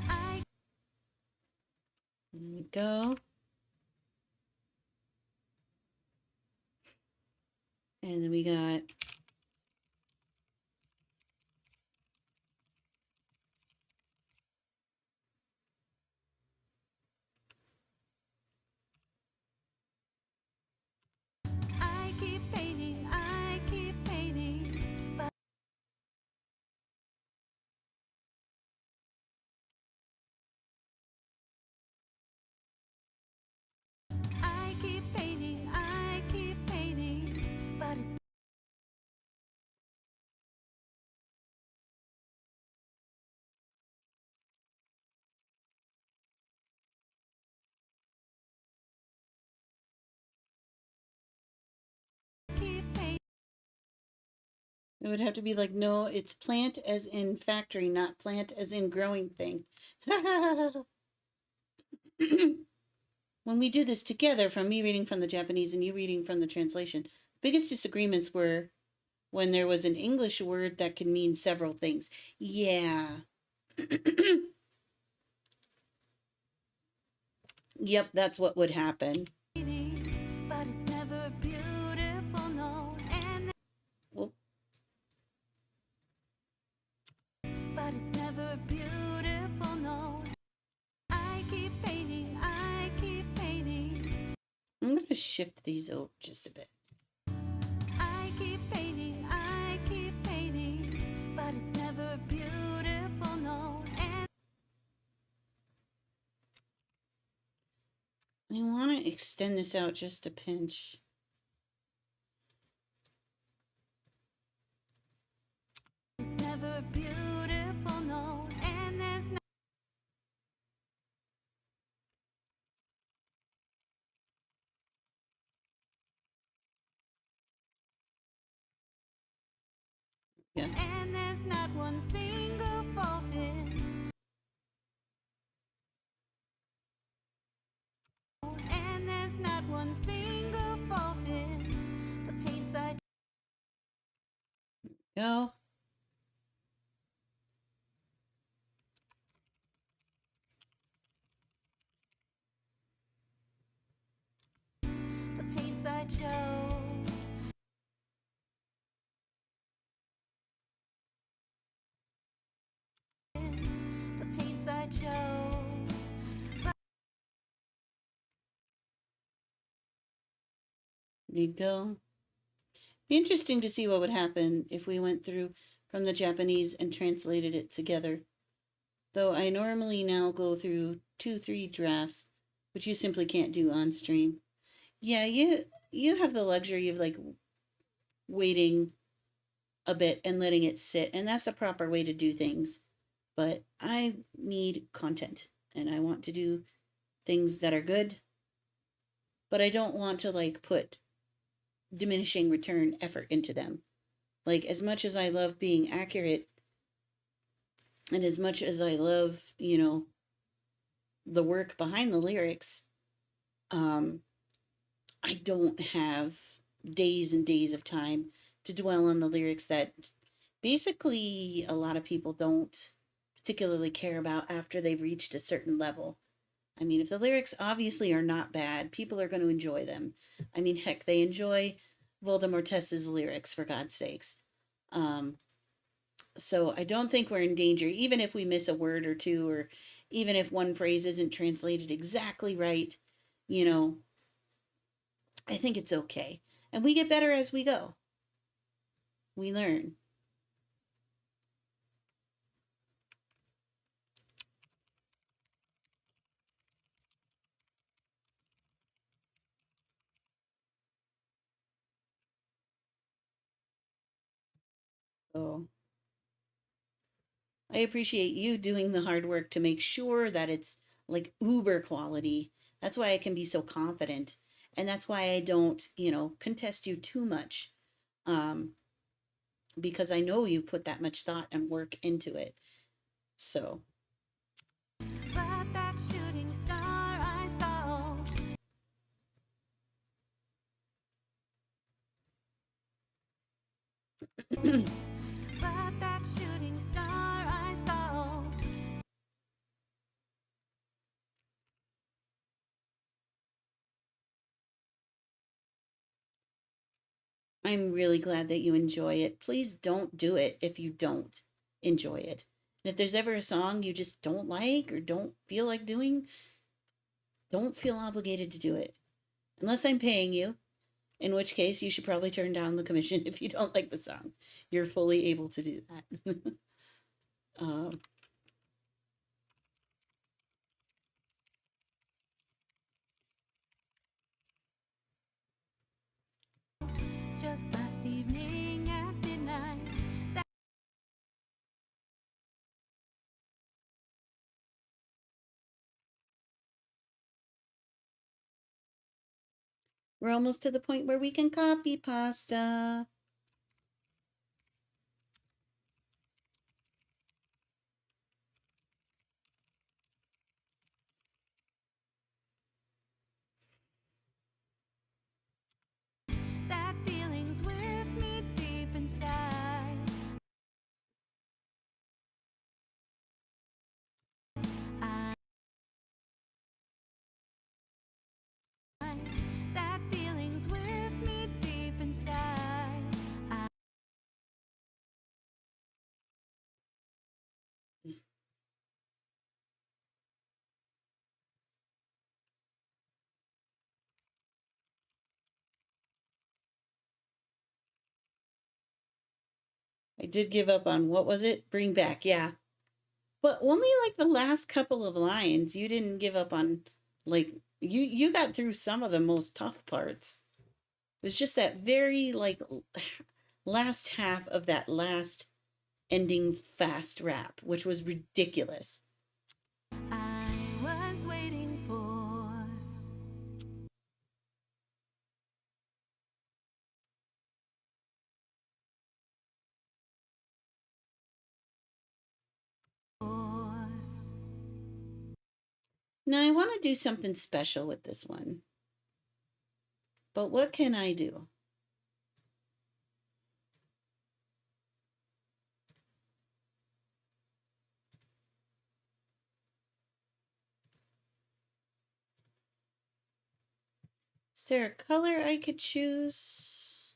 I There we go. And then we got I keep painting, but I keep painting, but it's keep painting. it would have to be like, no, it's plant as in factory, not plant as in growing thing. When we do this together, from me reading from the Japanese and you reading from the translation, the biggest disagreements were when there was an English word that can mean several things. Yeah. Yep, that's what would happen. But it's never beautiful, no. And Well, but it's never beautiful, no. I keep painting, I keep painting. I'm going to shift these over just a bit. I keep painting, but it's never beautiful, no. And I want to extend this out just a pinch. it's never beautiful, no. And there's no Yeah. and there's not one single fault in. And there's not one single fault in the paints I Go. the paints I chose. The paints I chose. There you go. Be interesting to see what would happen if we went through from the Japanese and translated it together. Though I normally now go through 2-3 drafts, which you simply can't do on stream. Yeah, you have the luxury of like waiting a bit and letting it sit, and that's a proper way to do things. But I need content and I want to do things that are good, but I don't want to like put diminishing return effort into them. Like, as much as I love being accurate and as much as I love, the work behind the lyrics, um, I don't have days and days of time to dwell on the lyrics that basically a lot of people don't particularly care about after they've reached a certain level. I mean, if the lyrics obviously are not bad, people are going to enjoy them. I mean, heck, they enjoy Voldemortes's lyrics, for God's sakes. So I don't think we're in danger, even if we miss a word or two, or even if one phrase isn't translated exactly right. You know, I think it's okay. And we get better as we go. we learn. So I appreciate you doing the hard work to make sure that it's like uber quality. That's why I can be so confident. And that's why I don't, contest you too much. Um, because I know you put that much thought and work into it. So, But that shooting star I saw. But that shooting star I saw. I'm really glad that you enjoy it. Please don't do it if you don't enjoy it. And if there's ever a song you just don't like or don't feel like doing, don't feel obligated to do it. Unless I'm paying you, in which case you should probably turn down the commission if you don't like the song. You're fully able to do that. um, Just last evening at midnight. we're almost to the point where we can copy pasta. That feeling's with me deep inside. I, that feeling's with me deep inside. I, I did give up on what was it? Bring back, yeah. But only like the last couple of lines. You didn't give up on like you got through some of the most tough parts. It was just that very like last half of that last ending fast rap, which was ridiculous. I was waiting for. Now I want to do something special with this one. But what can I do? Is there a color I could choose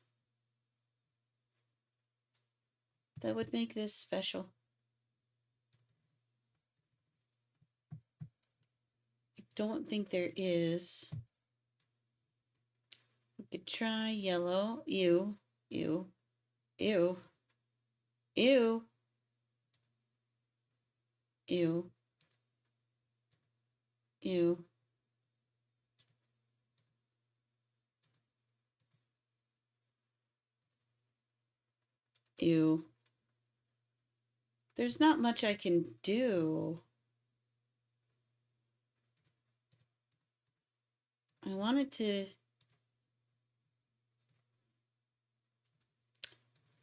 that would make this special? I don't think there is. We could try yellow. Ew, ew, ew, ew, ew, ew. Ew. There's not much I can do. I wanted to.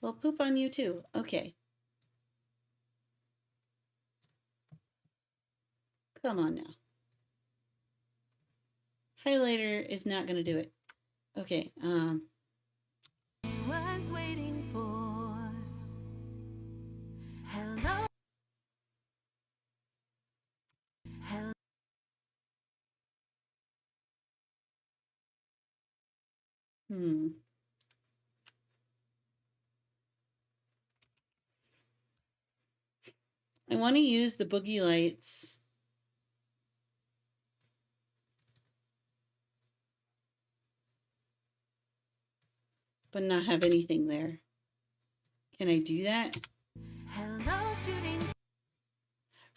Well, poop on you too. Okay. Come on now. Highlighter is not going to do it. Okay. I was waiting for. Hello. Hello. Hmm. I want to use the boogie lights. But not have anything there. Can I do that? Hello, shooting.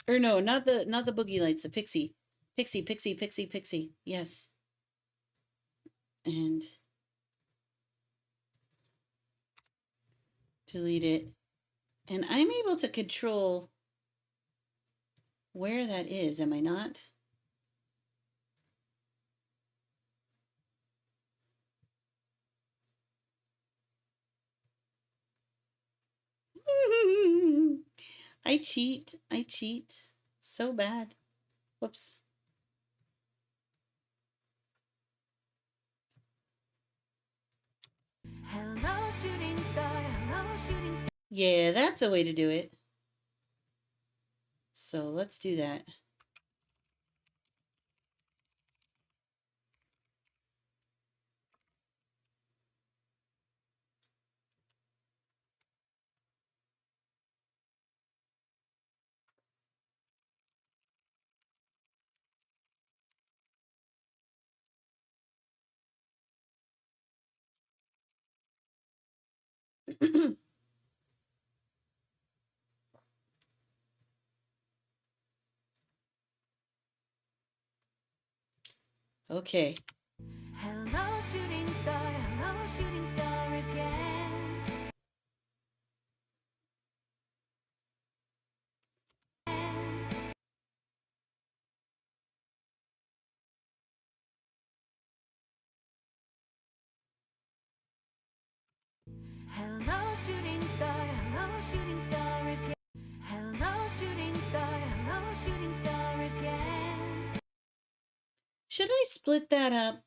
Or no, not the boogie lights, the pixie. Pixie. Yes. And delete it. And I'm able to control where that is, am I not? I cheat. So bad. Whoops. Hello, shooting star. Hello, shooting star. Yeah, that's a way to do it. So let's do that. Okay. Hello, shooting star. Hello, shooting star again. Hello, shooting star. Hello, shooting star again. Hello, shooting star. Hello, shooting star again. Should I split that up?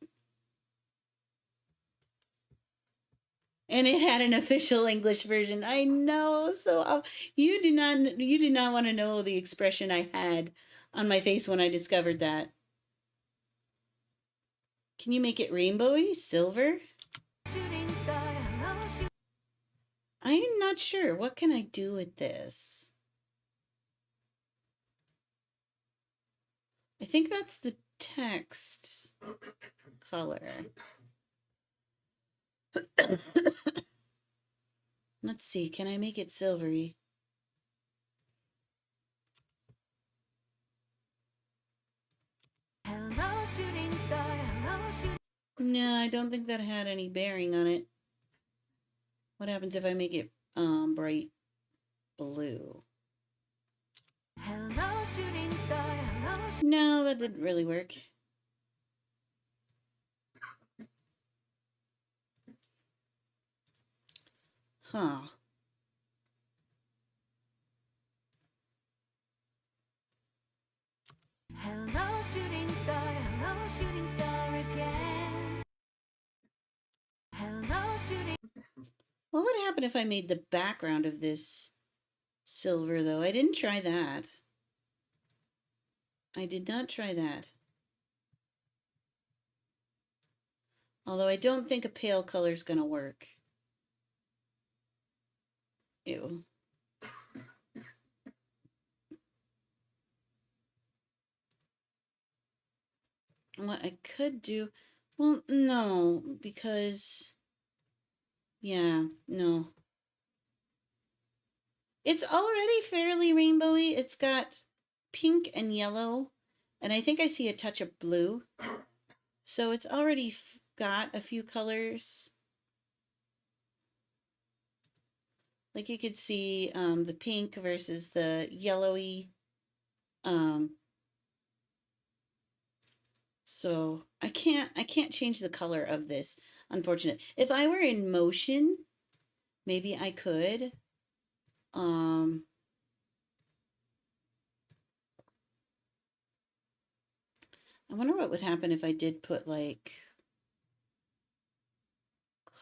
And it had an official English version. I know. So you do not want to know the expression I had on my face when I discovered that. Can you make it rainbowy, silver? Shooting star. Hello, shooting. I am not sure. What can I do with this? I think that's the text color. Let's see. Can I make it silvery? Hello, shooting star. Hello, shooting. No, I don't think that had any bearing on it. What happens if I make it bright blue? Hello, shooting star. Hello, No, that didn't really work. Huh. hello, shooting star. Hello, shooting star again. Hello, shooting. What would happen if I made the background of this silver, though? I didn't try that. I did not try that. Although I don't think a pale color is going to work. Ew. What I could do... Well, no, because... Yeah, no. It's already fairly rainbowy. It's got pink and yellow, and I think I see a touch of blue. So it's already got a few colors. Like you could see the pink versus the yellowy. So I can't change the color of this, unfortunately. If I were in motion, maybe I could. I wonder what would happen if I did put like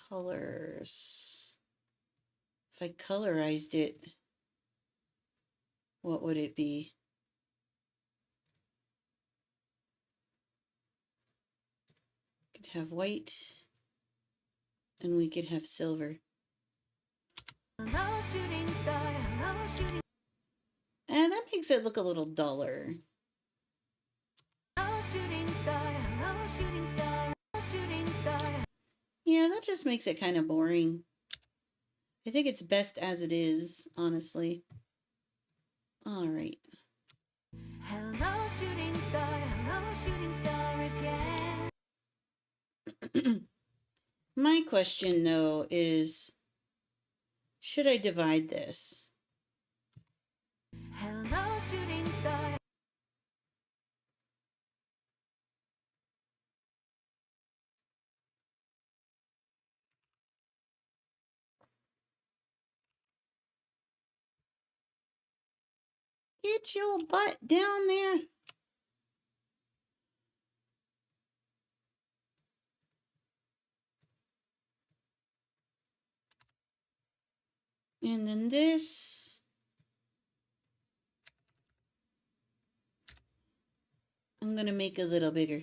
colors. If I colorized it, what would it be? Could have white and we could have silver. Hello, shooting star. Hello, shooting. And that makes it look a little duller. Hello, shooting star. Hello, shooting star. Hello, shooting star. Yeah, that just makes it kind of boring. I think it's best as it is, honestly. All right. Hello, shooting star again. My question, though, is should I divide this? Hello, shooting star. Get your butt down there. And then this. I'm going to make a little bigger.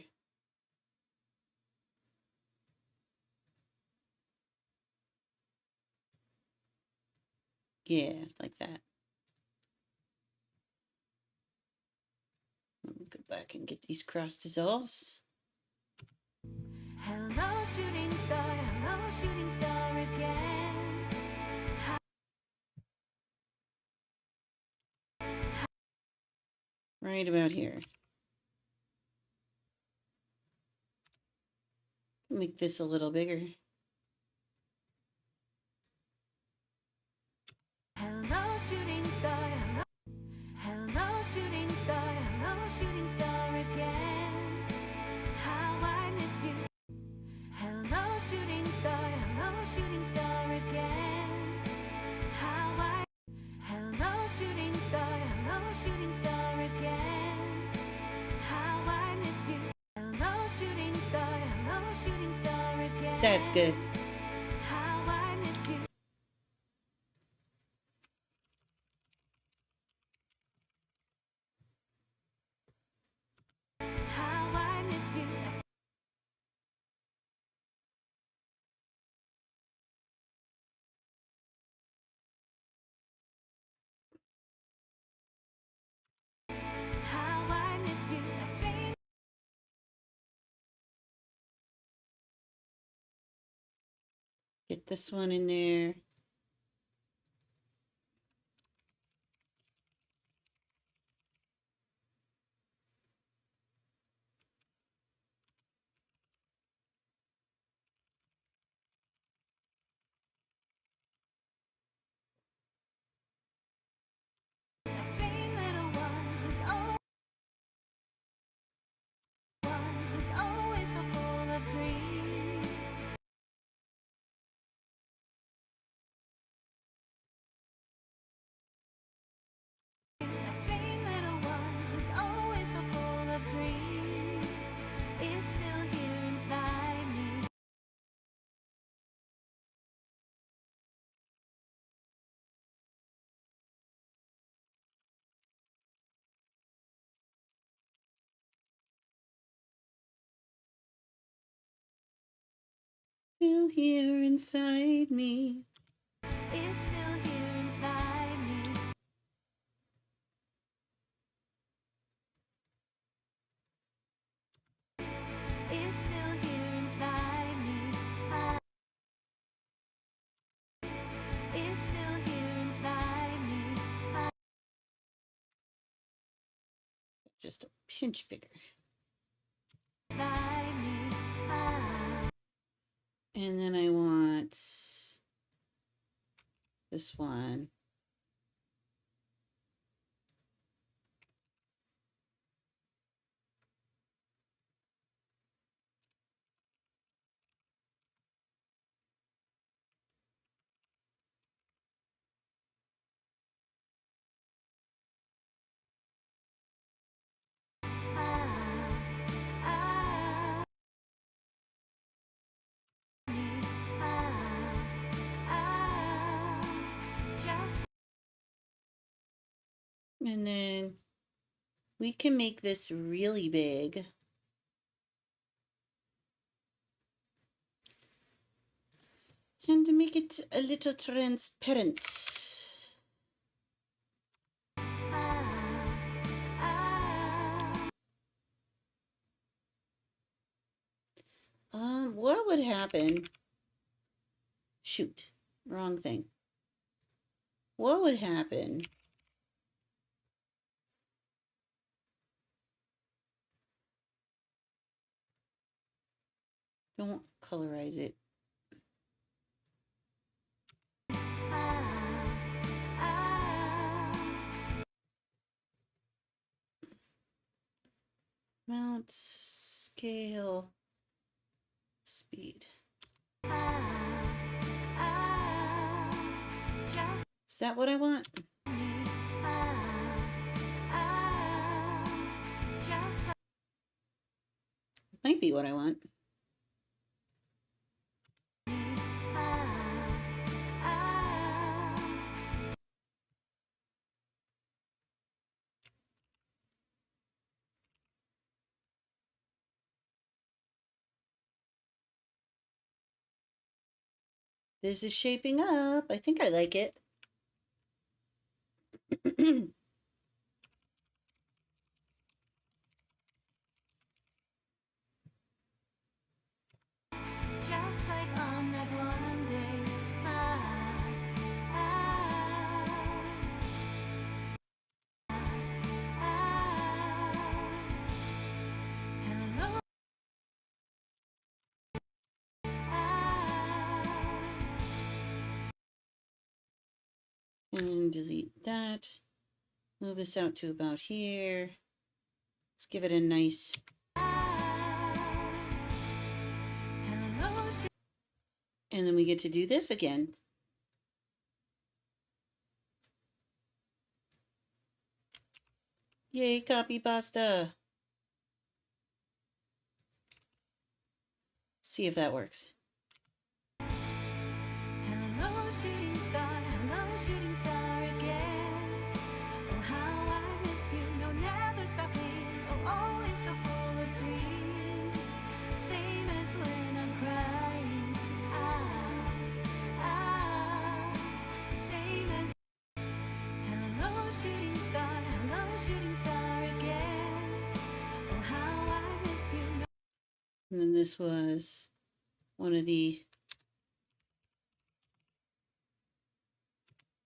Yeah, like that. Let me go back and get these cross dissolves. Hello, shooting star again. Right about here. Make this a little bigger. Hello, shooting star. Hello, shooting star again. How I missed you. Hello, shooting star again. How I. Hello, shooting star again. How I missed you. Hello, shooting star again. That's good. How I missed you. How I missed you. How I missed you. That same. Get this one in there. That same little one who's always so full of dreams. That same little one who's always so full of dreams is still here inside me. Still here inside me. Is still here inside me. Is still here inside me. Is still here inside me. Just a pinch bigger. Inside me. And then I want this one. Just And then we can make this really big. And to make it a little transparent. What would happen? Shoot, wrong thing. what would happen? Don't colorize it. Mount, scale, speed. Is that what I want? Might be what I want. This is shaping up. I think I like it. Just like on that one day. Hello. And delete that. Move this out to about here. Let's give it a nice. And then we get to do this again. Yay, copy pasta. See if that works. Hello, shooting star again. Oh, how I missed you. No, never stopping. Oh, always so full of dreams. Same as when I'm crying. Same as. Hello, shooting star again. Oh, how I missed you. No. And then this was one of the.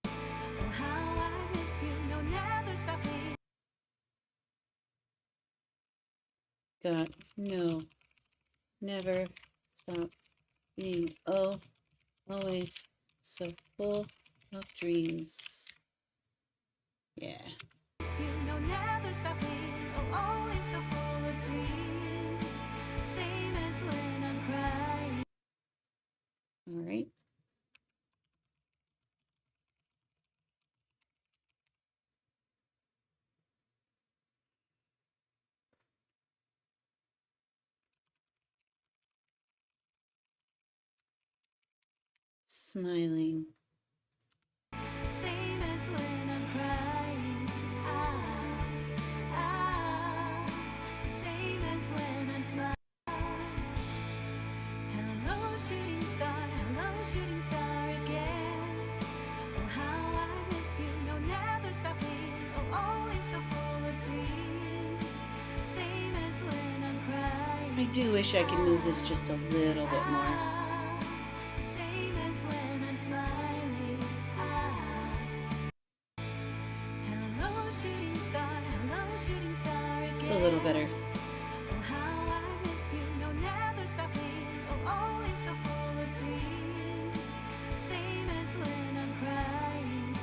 Oh, how I missed you. No, never stopping. Got no, never stop being always so full of dreams. Yeah. No, never stopping. Oh, always so full of dreams. Same as when I'm crying. All right. Smiling. Same as when I'm crying. Same as when I'm smiling. Hello, shooting star again. Oh, how I missed you. No, never stopping. Oh, always so full of dreams. Same as when I'm crying. I do wish I could move this just a little bit more. Same as when I'm smiling. Hello, shooting star again. It's a little better. Oh, how I missed you. No, never stopping. Oh, always so full of dreams. Same as when I'm crying.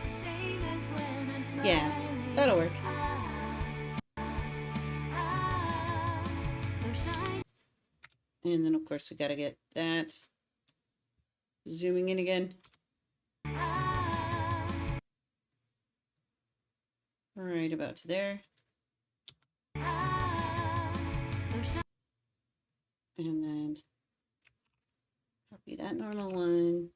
Same as when I'm smiling. Yeah, that'll work. So shine. And then, of course, we got to get that. Zooming in again. Right about to there. So shine. And then copy that normal one.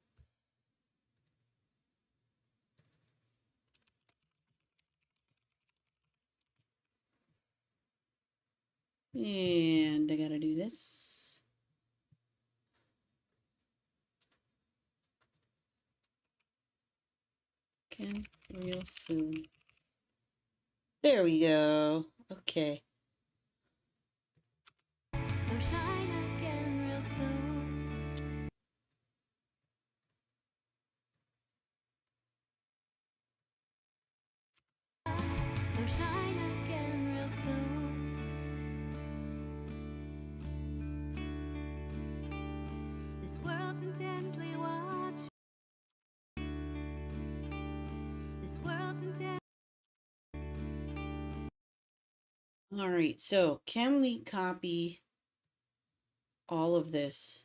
And I got to do this. Again, real soon. There we go. Okay. So shine again real soon. This world's intently watching. This world's intently. All right, so can we copy all of this?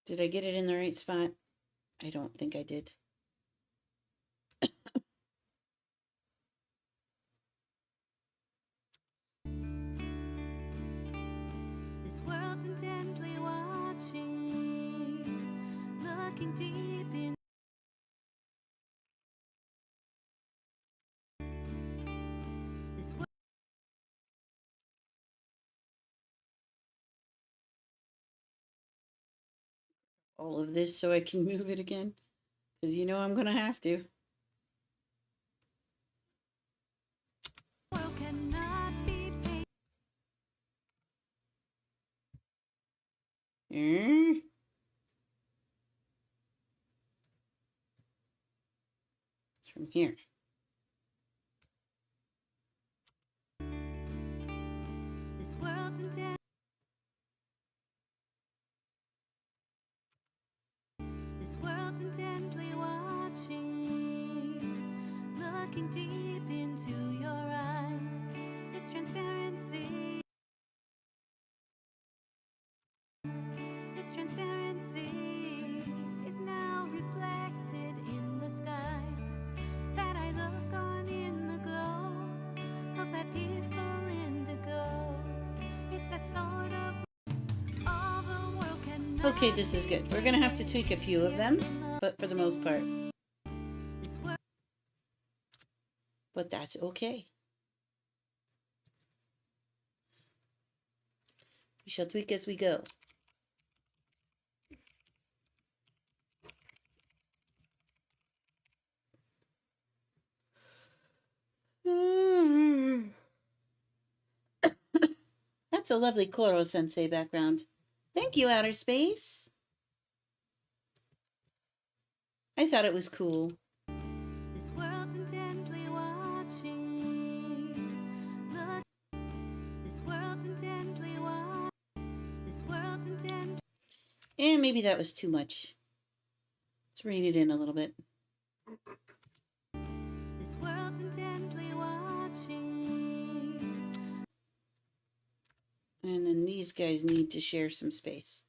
Did I get it in the right spot? I don't think I did. This world's intently watching, looking deep in. This world. All of this so I can move it again, because you know I'm gonna have to. World cannot be paid. It's from here. This world's intent. This world's intently watching, looking deep into your eyes. Its transparency. Its transparency is now reflected in the skies that I look on in the glow of that peaceful indigo. It's that sort of all the world can. Okay, this is good. We're gonna have to tweak a few of them, but for the most part. But that's okay. We shall tweak as we go. That's a lovely Koro Sensei background. Thank you, Outer Space. I thought it was cool. This world's intently watching. Look. This world's intently watching. This world's intently. And maybe that was too much. Let's rein it in a little bit. This world's intently watching. And then these guys need to share some space.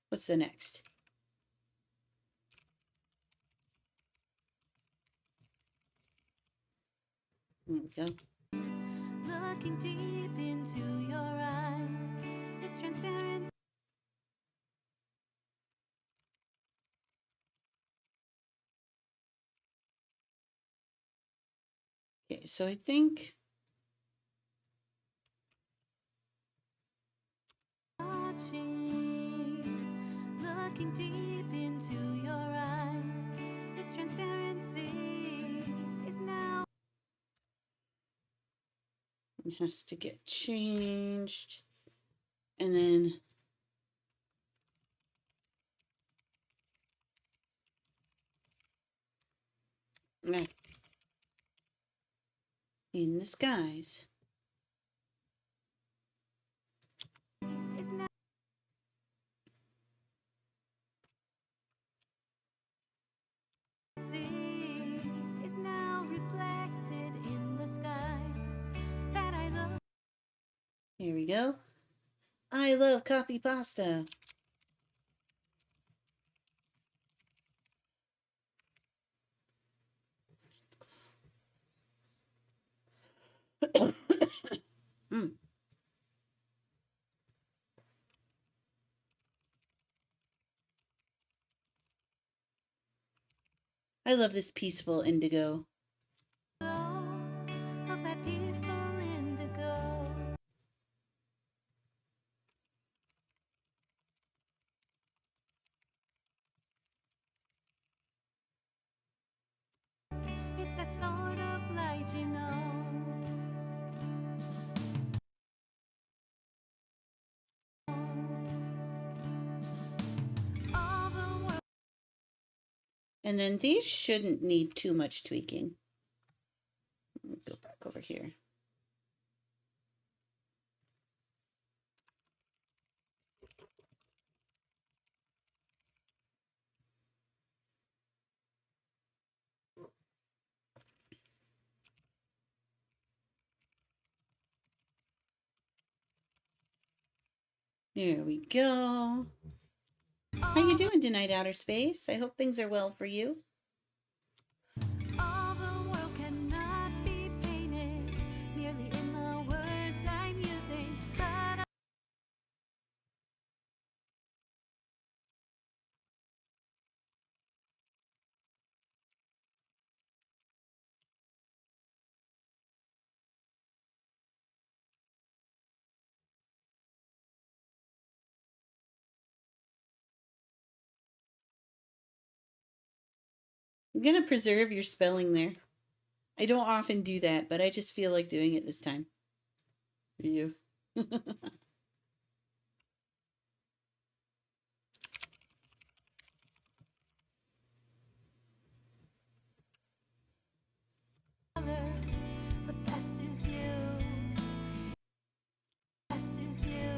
What's the next? There we go. Looking deep into your eyes. It's transparent. Okay, so I think Watching, looking deep into your eyes. Its transparency is now. it has to get changed. And then in the skies. Is now. Is now reflected in the skies that I look. Here we go. I love copy pasta. I love this peaceful indigo. Of that peaceful indigo. It's that sort of light, you know. And then these shouldn't need too much tweaking. Let me go back over here. There we go. How you doing tonight, outer space? I hope things are well for you. All the world cannot be painted merely in the words I'm using, but I'm gonna preserve your spelling there. I don't often do that, but I just feel like doing it this time. For you. colors, the best is you. Best is you.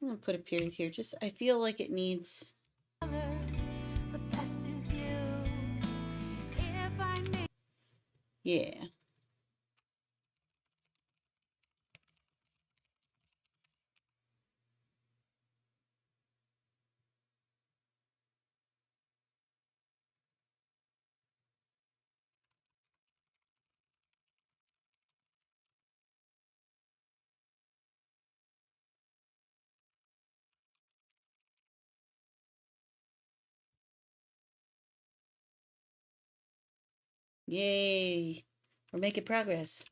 I'm gonna put a period here. Just I feel like it needs. Colors, the best is you. If I may. Yeah. Yay. We're making progress.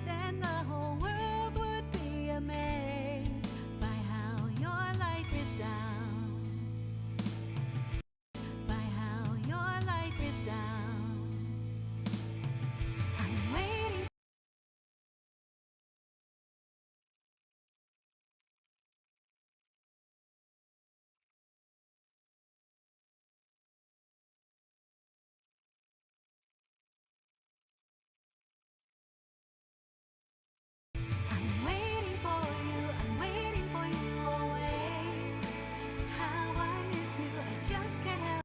Then the whole world would be amazed by how your light resounds. By how your light resounds. I'm waiting. I'm waiting for you. I'm waiting for you always. How I miss you. I just can't help.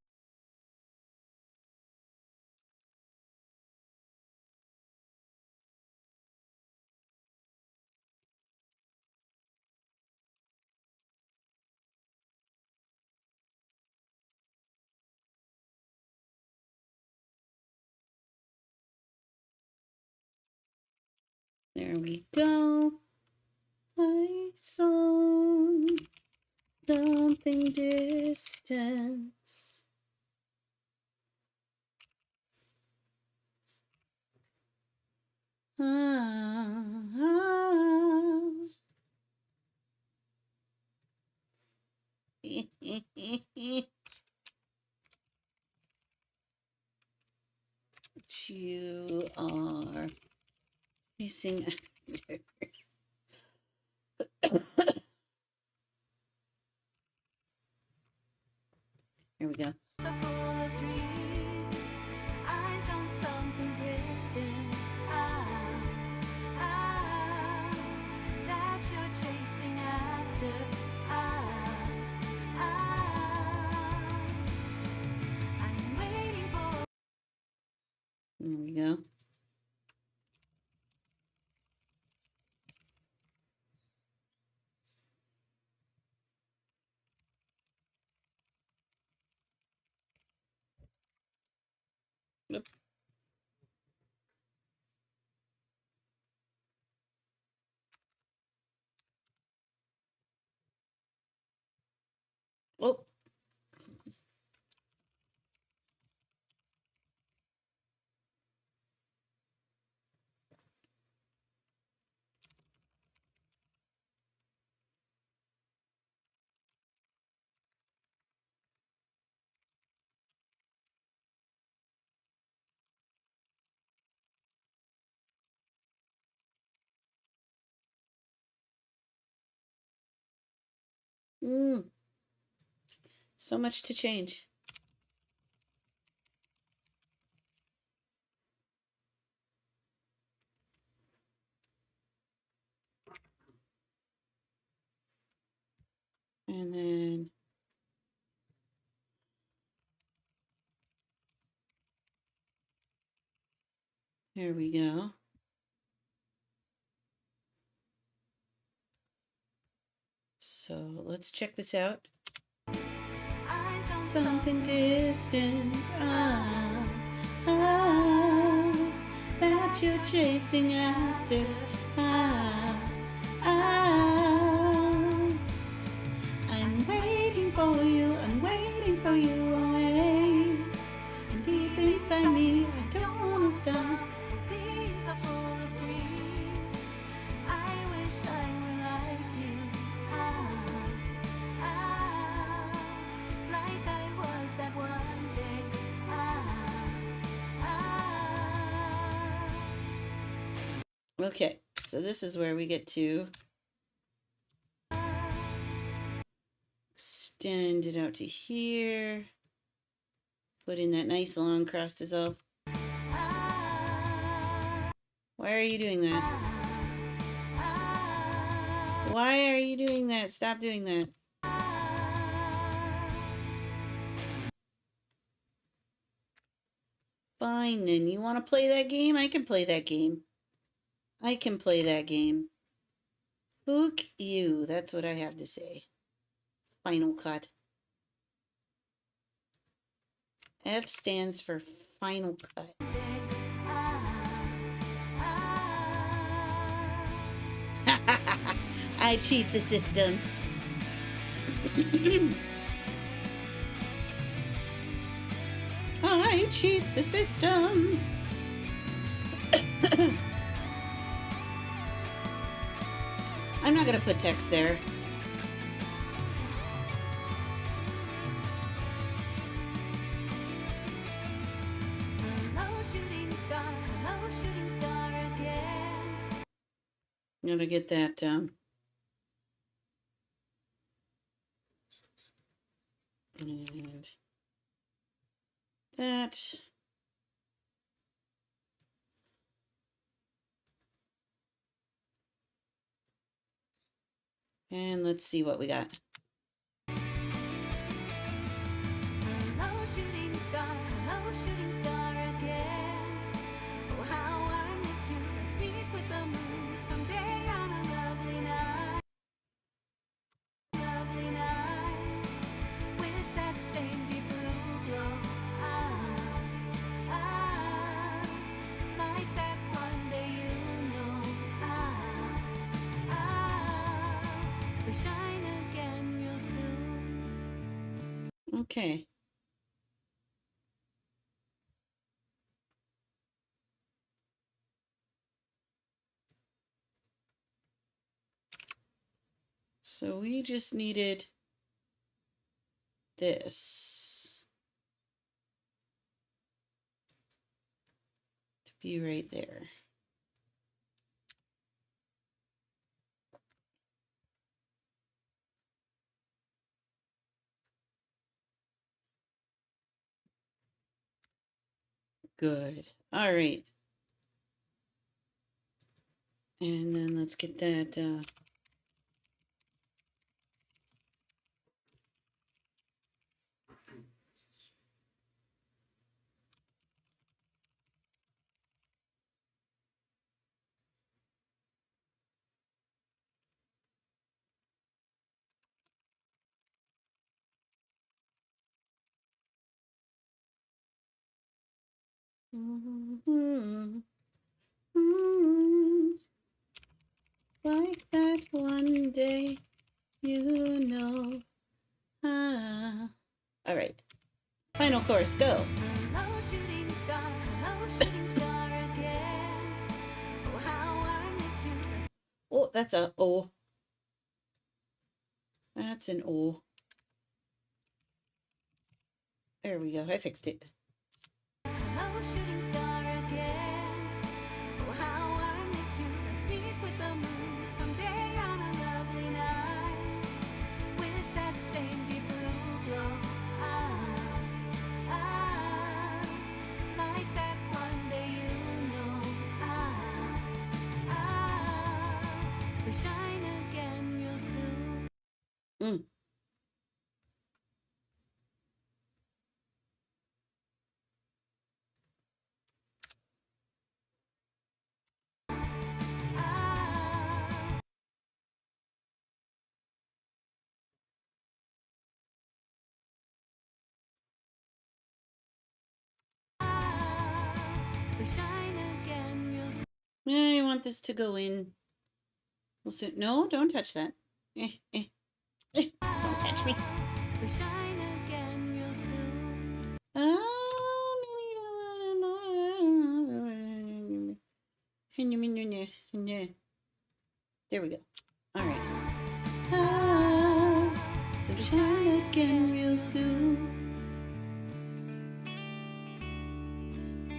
There we go. I saw something distant. Ah, ah. You are facing. Here we go. So full of dreams. Eyes on something distant. That you're chasing after. I'm waiting for. There we go. Oop. Oh, So much to change. And then there we go. So let's check this out. Something distant, that you're chasing after, I'm waiting for you always, and deep inside me, I don't wanna stop. These are full of dreams. I wish I were like you. Like I was that one day. Okay, so this is where we get to extend it out to here. Put in that nice long cross dissolve. Why are you doing that? Why are you doing that? Stop doing that. Fine, then. You want to play that game? I can play that game. I can play that game. Fuck you. That's what I have to say. Final cut. F stands for final cut. I cheat the system. I cheat the system. I'm not gonna put text there. Hello, shooting star again. I'm gonna get that and that. And let's see what we got. Hello, shooting star again. Oh, how I missed you. Let's meet with the moon someday on a lovely night. Lovely night. With that same deep blue glow. Like that one day you know. So shine again real soon. Okay. So we just needed this to be right there. Good. All right. And then let's get that like that one day, you know. All right. Final chorus, go. Hello, shooting star again. Oh, how I missed you. Oh, that's a O. That's an O. There we go. I fixed it. Hello, shooting star again. Oh, how I missed you. Let's meet with the moon someday on a lovely night. With So shine again real soon. Mm. Ah, so shine again real soon. I want this to go in. No, don't touch that. Don't touch me. So shine again real soon. There we go. All right. So shine again real soon.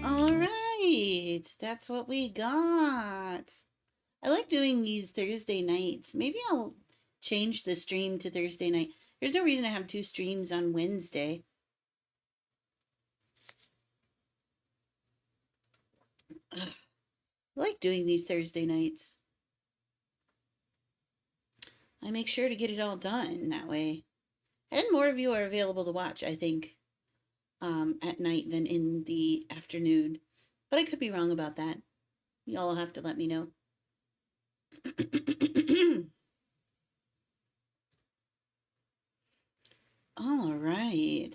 All right, that's what we got. I like doing these Thursday nights. Maybe I'll change the stream to Thursday night. There's no reason to have two streams on Wednesday. Ugh. I like doing these Thursday nights. I make sure to get it all done that way. And more of you are available to watch, I think, at night than in the afternoon. But I could be wrong about that. Y'all have to let me know. All right.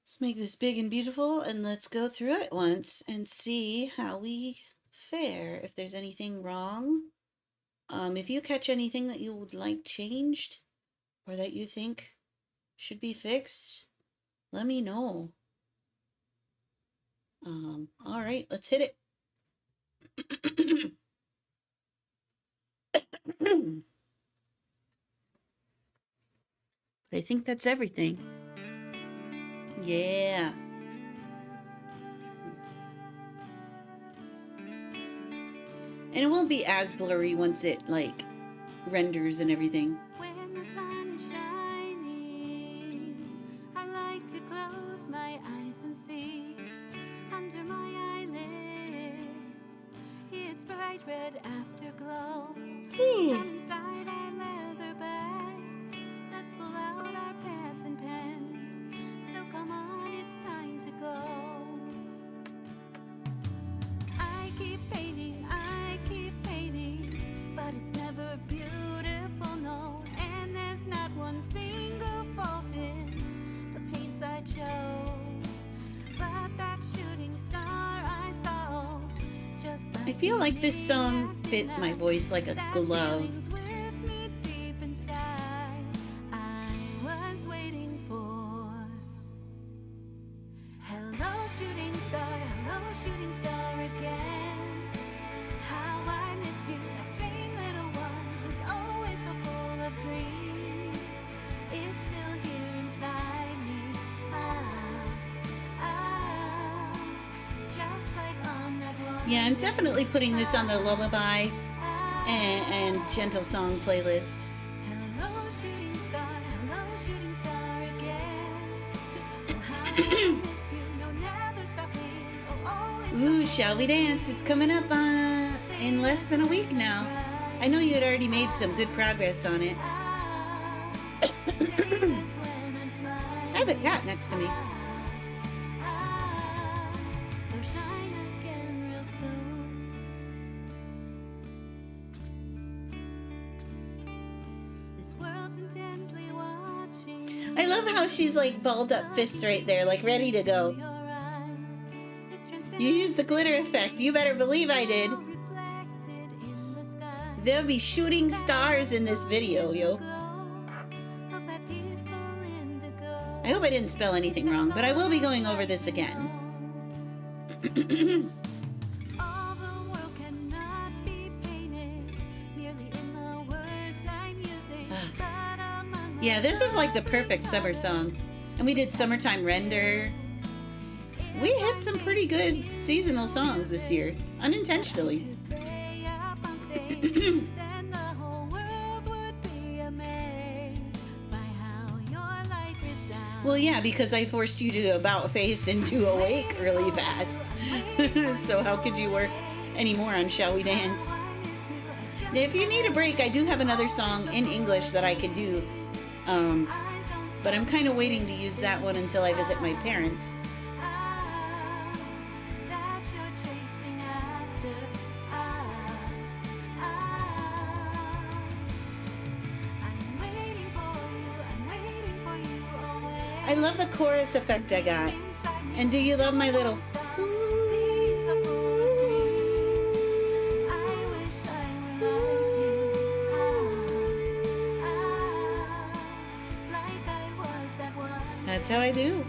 Let's make this big and beautiful and let's go through it once and see how we fare. If there's anything wrong, if you catch anything that you would like changed or that you think should be fixed, let me know. All right, let's hit it. I think that's everything. Yeah. And it won't be as blurry once it like renders and everything. When the sun is shining, I like to close my eyes and see under my eyelids. It's bright red afterglow. From inside our leather bags, let's pull out our pads and pens. So come on, it's time to go. I keep painting, but it's never beautiful, no. And there's not one single fault in the paints I chose. But that shooting star I saw, just I feel like this song fit my voice like a glove. with me deep inside. I was waiting for. Hello, shooting star again. How I missed you, that same little one who's always so full of dreams, is still here inside me. Just like on that one. Yeah, I'm definitely putting this on the lullaby and gentle song playlist. Hello, shooting star again. Oh, how I missed you, no, never stopping. Oh, always. Ooh, shall we dance? It's coming up in less than a week now. I know you had already made some good progress on it. I have a cat next to me. So shine again real soon. This world's intently watching. I love how she's like balled up fists right there, like ready to go. Your eyes, it's You used the glitter effect. You better believe I did. reflected in the sky. There'll be shooting stars in this video, yo. Of that peaceful indigo. I hope I didn't spell anything wrong, but I will be going over this again. All the world cannot be painted merely in the words I'm using. But among Yeah, this is like the perfect summer song. And we did Summertime Render. We hit some pretty good seasonal songs this year, unintentionally. play up on stage, then the whole world would be amazed by how your light resounds. Well, yeah, because I forced you to about face into awake really fast. So how could you work any more on Shall We Dance? If you need a break, I do have another song in English that I can do. Um, but I'm kind of waiting to use that one until I visit my parents. I love the chorus effect I got. And do you love my little... That's how I do.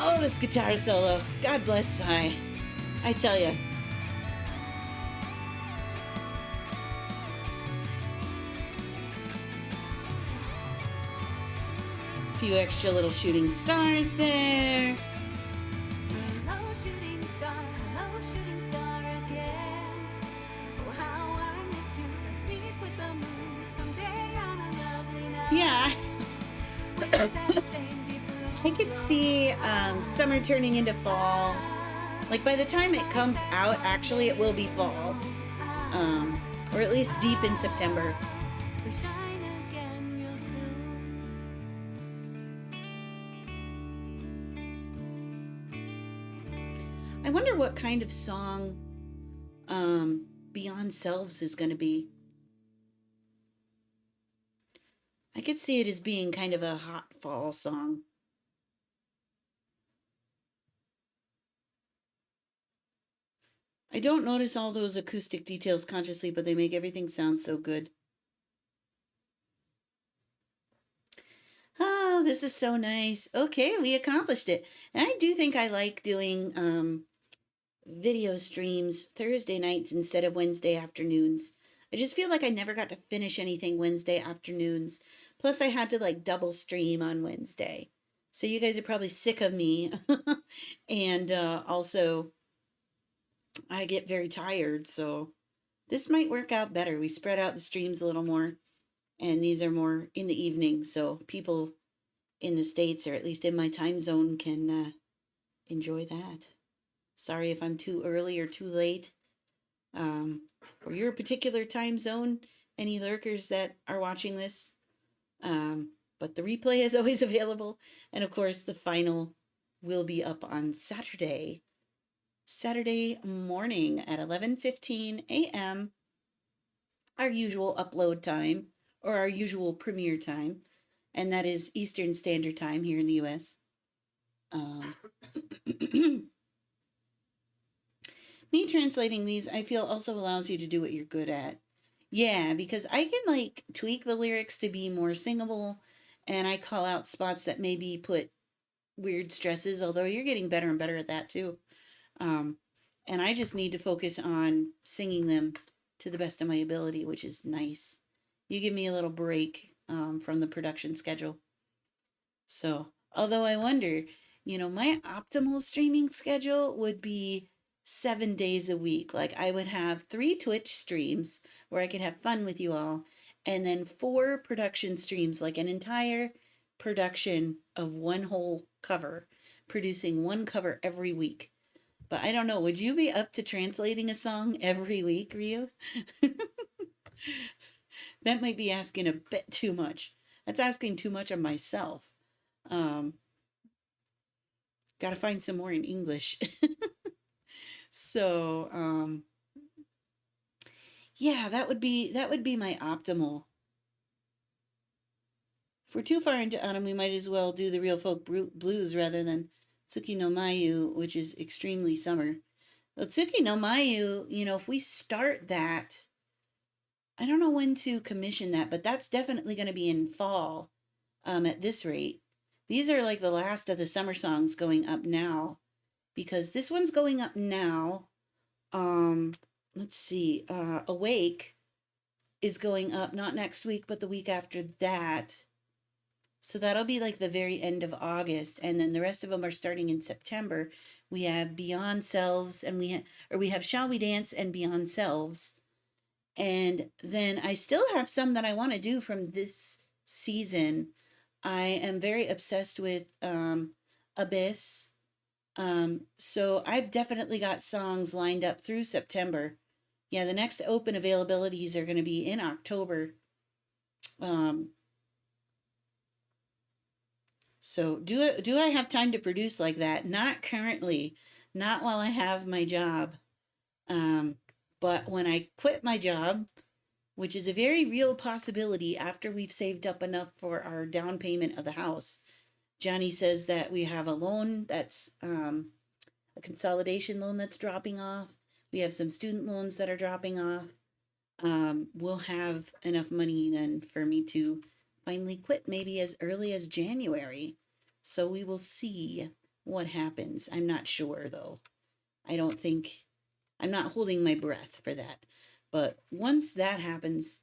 Oh, this guitar solo. God bless Sai. I tell you. A few extra little shooting stars there. Hello, shooting star again. Oh, how I missed you. Let's meet with the moon someday on a lovely night. Yeah. With that same deep blue I could see summer turning into fall. Like by the time it comes out, actually, it will be fall. Or at least deep in September. so shine again real soon. I wonder what kind of song Beyond Selves is going to be. I could see it as being kind of a hot fall song. I don't notice all those acoustic details consciously, but they make everything sound so good. Oh, this is so nice. Okay, we accomplished it. And I do think I like doing video streams Thursday nights instead of Wednesday afternoons. I just feel like I never got to finish anything Wednesday afternoons. Plus, I had to like double stream on Wednesday. So you guys are probably sick of me. And also, I get very tired. So this might work out better. We spread out the streams a little more. And these are more in the evening. So people in the States, or at least in my time zone, can enjoy that. Sorry if I'm too early or too late. For your particular time zone, any lurkers that are watching this. But the replay is always available. And of course, the final will be up on Saturday morning at 11:15 a.m. Our usual upload time, or our usual premiere time. And that is Eastern Standard Time here in the U.S. Me translating these, I feel, also allows you to do what you're good at. Yeah, because I can like tweak the lyrics to be more singable, and I call out spots that maybe put weird stresses, although you're getting better and better at that too. And I just need to focus on singing them to the best of my ability, which is nice. You give me a little break from the production schedule. So, although I wonder, my optimal streaming schedule would be 7 days a week. Like I would have 3 Twitch streams where I could have fun with you all, and then 4 production streams, like an entire production of one whole cover, producing one cover every week. But I don't know, would you be up to translating a song every week, Ryu? That might be asking a bit too much. That's asking too much of myself. Got to find some more in English. So, yeah, that would be my optimal. If we're too far into autumn, we might as well do the real folk blues rather than Tsuki no Mayu, which is extremely summer. Well, Tsuki no Mayu, if we start that, I don't know when to commission that, but that's definitely going to be in fall at this rate. These are like the last of the summer songs going up now, because this one's going up now. Let's see, Awake is going up not next week, but the week after that. So that'll be like the very end of August. And then the rest of them are starting in September, We have Beyond Selves, and we have Shall We Dance and Beyond Selves. And then I still have some that I want to do from this season. I am very obsessed with Abyss. So I've definitely got songs lined up through September. Yeah, the next open availabilities are going to be in October. Um, so do I have time to produce like that? Not currently, not while I have my job. Um, but when I quit my job, which is a very real possibility after we've saved up enough for our down payment of the house. Johnny says that we have a loan that's a consolidation loan that's dropping off. We have some student loans that are dropping off. We'll have enough money then for me to finally quit maybe as early as January. So we will see what happens. I'm not sure though. I don't think, I'm not holding my breath for that. But once that happens,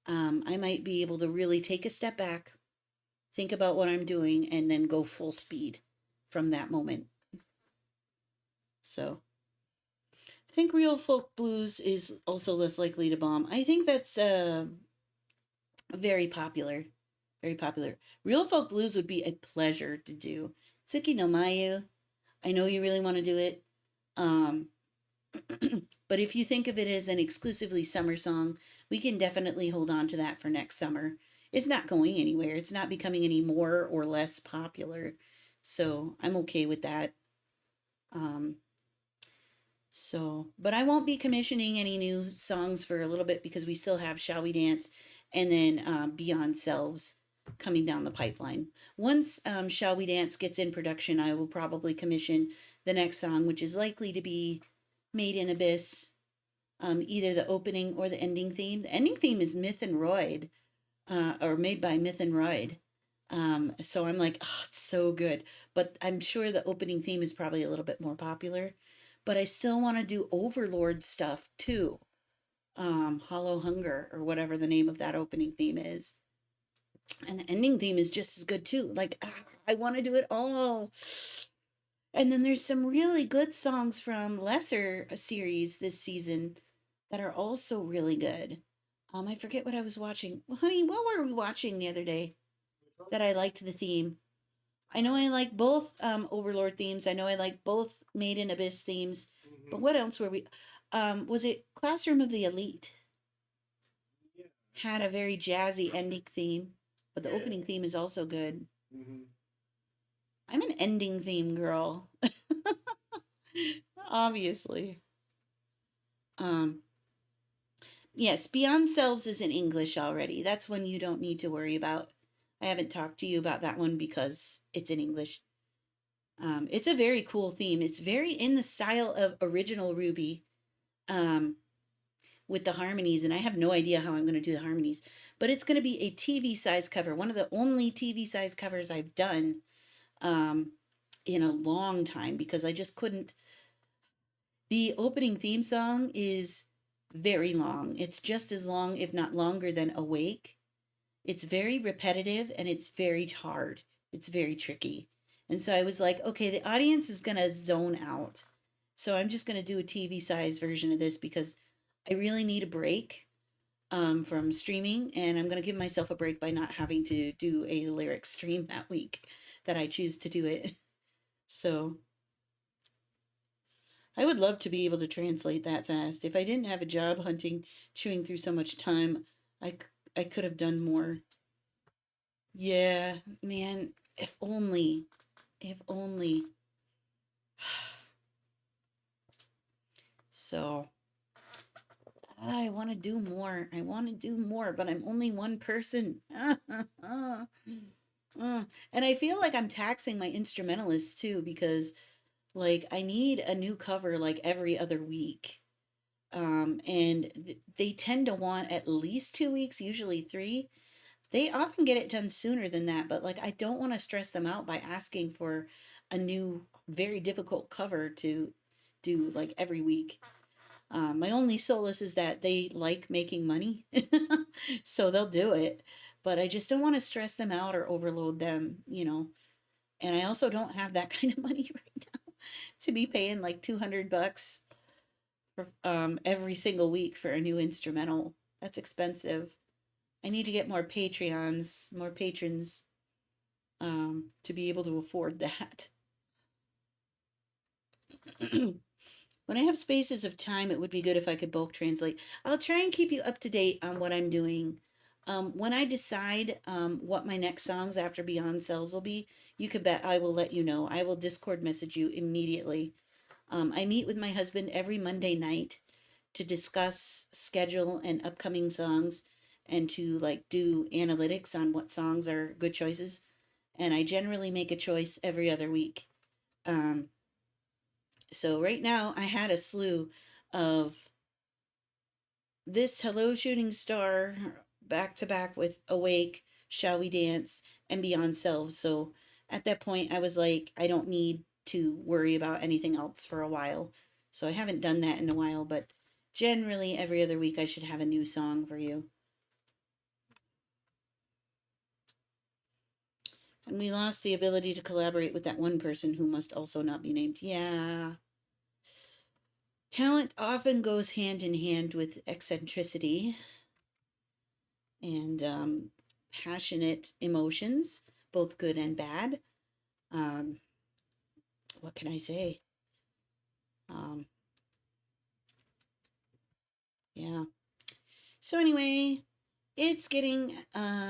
I might be able to really take a step back, think about what I'm doing, and then go full speed from that moment. So I think real folk blues is also less likely to bomb. I think that's very popular. Very popular. Real folk blues would be a pleasure to do. Tsuki no Mayu, I know you really want to do it. Um, but if you think of it as an exclusively summer song, we can definitely hold on to that for next summer. It's not going anywhere. It's not becoming any more or less popular. So I'm okay with that. Um, but I won't be commissioning any new songs for a little bit because we still have Shall We Dance and then Beyond Selves coming down the pipeline. Once Shall We Dance gets in production, I will probably commission the next song, which is likely to be Made in Abyss, either the opening or the ending theme. The ending theme is Myth and Royd, or made by Myth and Royd. So I'm like, oh, it's so good. But I'm sure the opening theme is probably a little bit more popular. But I still want to do Overlord stuff too. Hollow Hunger, or whatever the name of that opening theme is. And the ending theme is just as good too. Like, I want to do it all. And then there's some really good songs from lesser series this season that are also really good. I forget what I was watching. Well, honey, what were we watching the other day that I liked the theme? I know I like both Overlord themes. I know I like both Made in Abyss themes. But what else were we? Was it Classroom of the Elite? Yeah. Had a very jazzy ending theme, but the Yeah. opening theme is also good. Mm-hmm. I'm an ending theme girl. Obviously. Um, yes, Beyond Selves is in English already. That's one you don't need to worry about. I haven't talked to you about that one because it's in English. It's a very cool theme. It's very in the style of original Ruby, um, with the harmonies, and I have no idea how I'm going to do the harmonies, but it's going to be a TV size cover, one of the only TV size covers I've done um, in a long time because I just couldn't. The opening theme song is very long. It's just as long, if not longer, than Awake. It's very repetitive and it's very hard. It's very tricky. And so I was like, okay, the audience is going to zone out. So I'm just going to do a TV size version of this because I really need a break from streaming. And I'm going to give myself a break by not having to do a lyric stream that week that I choose to do it. So I would love to be able to translate that fast. If I didn't have a job hunting, chewing through so much time, I could have done more. Yeah, man, if only, if only. So I want to do more. I want to do more, but I'm only one person. And I feel like I'm taxing my instrumentalists too because like I need a new cover like every other week. And they tend to want at least 2 weeks, usually three. They often get it done sooner than that, but like I don't want to stress them out by asking for a new, very difficult cover to do like every week. My only solace is that they like making money, so they'll do it. But I just don't want to stress them out or overload them, you know. And I also don't have that kind of money right now. to be paying like $200 for every single week for a new instrumental. That's expensive. I need to get more Patreons, more patrons, to be able to afford that. When I have spaces of time, it would be good if I could bulk translate. I'll try and keep you up to date on what I'm doing. When I decide what my next songs after Beyond Cells will be, you can bet I will let you know. I will Discord message you immediately. I meet with my husband every Monday night to discuss schedule and upcoming songs and to like do analytics on what songs are good choices. And I generally make a choice every other week. Um, so right now I had a slew of this Hello Shooting Star back to back with Awake, Shall We Dance, and Beyond Selves. So at that point, I was like, I don't need to worry about anything else for a while. So I haven't done that in a while, but generally every other week I should have a new song for you. And we lost the ability to collaborate with that one person who must also not be named. Yeah. Talent often goes hand in hand with eccentricity and passionate emotions, both good and bad. Um, what can I say? Um, yeah. So anyway, it's getting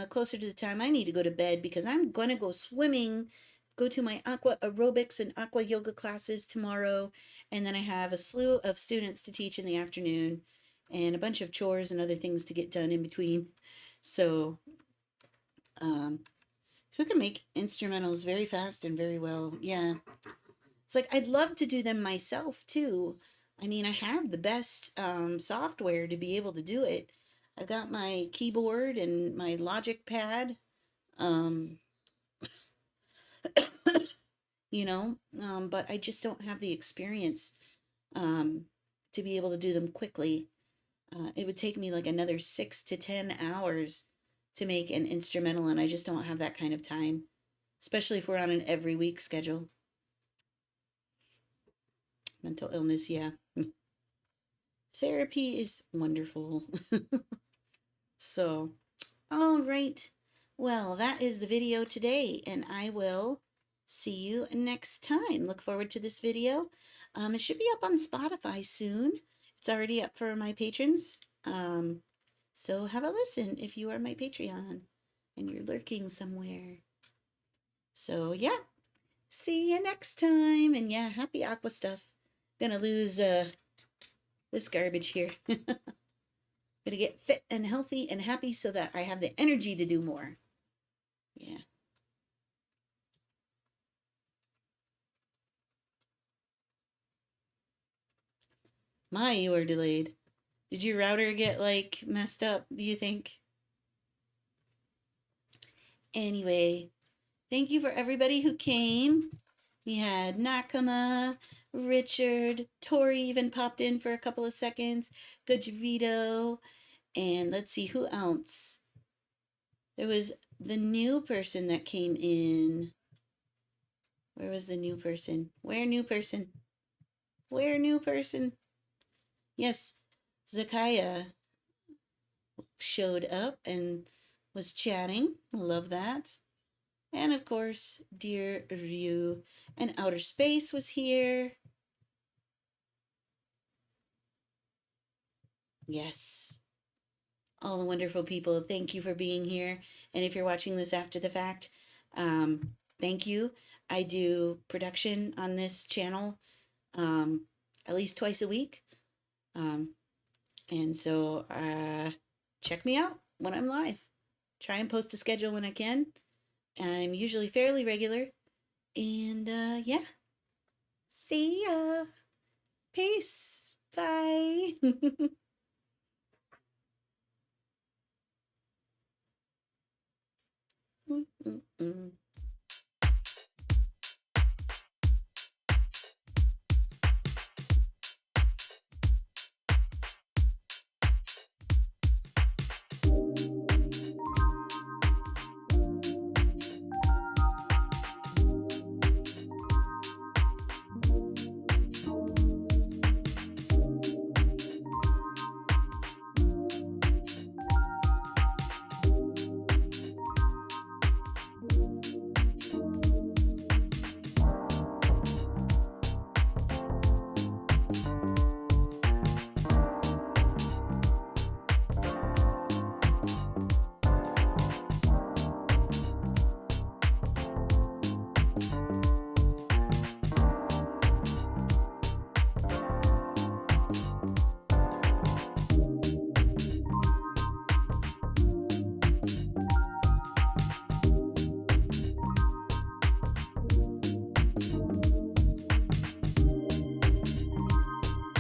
closer to the time I need to go to bed because I'm gonna go swimming, go to my aqua aerobics and aqua yoga classes tomorrow, and then I have a slew of students to teach in the afternoon, and a bunch of chores and other things to get done in between. So, um, who can make instrumentals very fast and very well? Yeah. It's like I'd love to do them myself too. I mean, I have the best software to be able to do it. I've got my keyboard and my Logic pad, um, but I just don't have the experience um, to be able to do them quickly. It would take me like another 6 to 10 hours to make an instrumental, and I just don't have that kind of time, especially if we're on an every week schedule. Mental illness, yeah. Therapy is wonderful. So, all right. Well, that is the video today, and I will see you next time. Look forward to this video. It should be up on Spotify soon. It's already up for my patrons. So have a listen if you are my Patreon and you're lurking somewhere. So yeah, see you next time. And yeah, happy aqua stuff. Gonna lose this garbage here. Gonna get fit and healthy and happy so that I have the energy to do more. Yeah. My, you are delayed. Did your router get like messed up, do you think? Anyway, thank you for everybody who came. We had Nakama, Richard, Tori even popped in for a couple of seconds, Gajavito, and let's see who else. There was the new person that came in. Where was the new person? Where new person? Where new person? Yes, Zakaya showed up and was chatting. Love that. And of course, dear Ryu and Outer Space was here. Yes. All the wonderful people, thank you for being here. And if you're watching this after the fact, thank you. I do production on this channel at least twice a week. And so check me out when I'm live. Try and post a schedule when I can. I'm usually fairly regular. And yeah, see ya. Peace. Bye. Mm-mm-mm.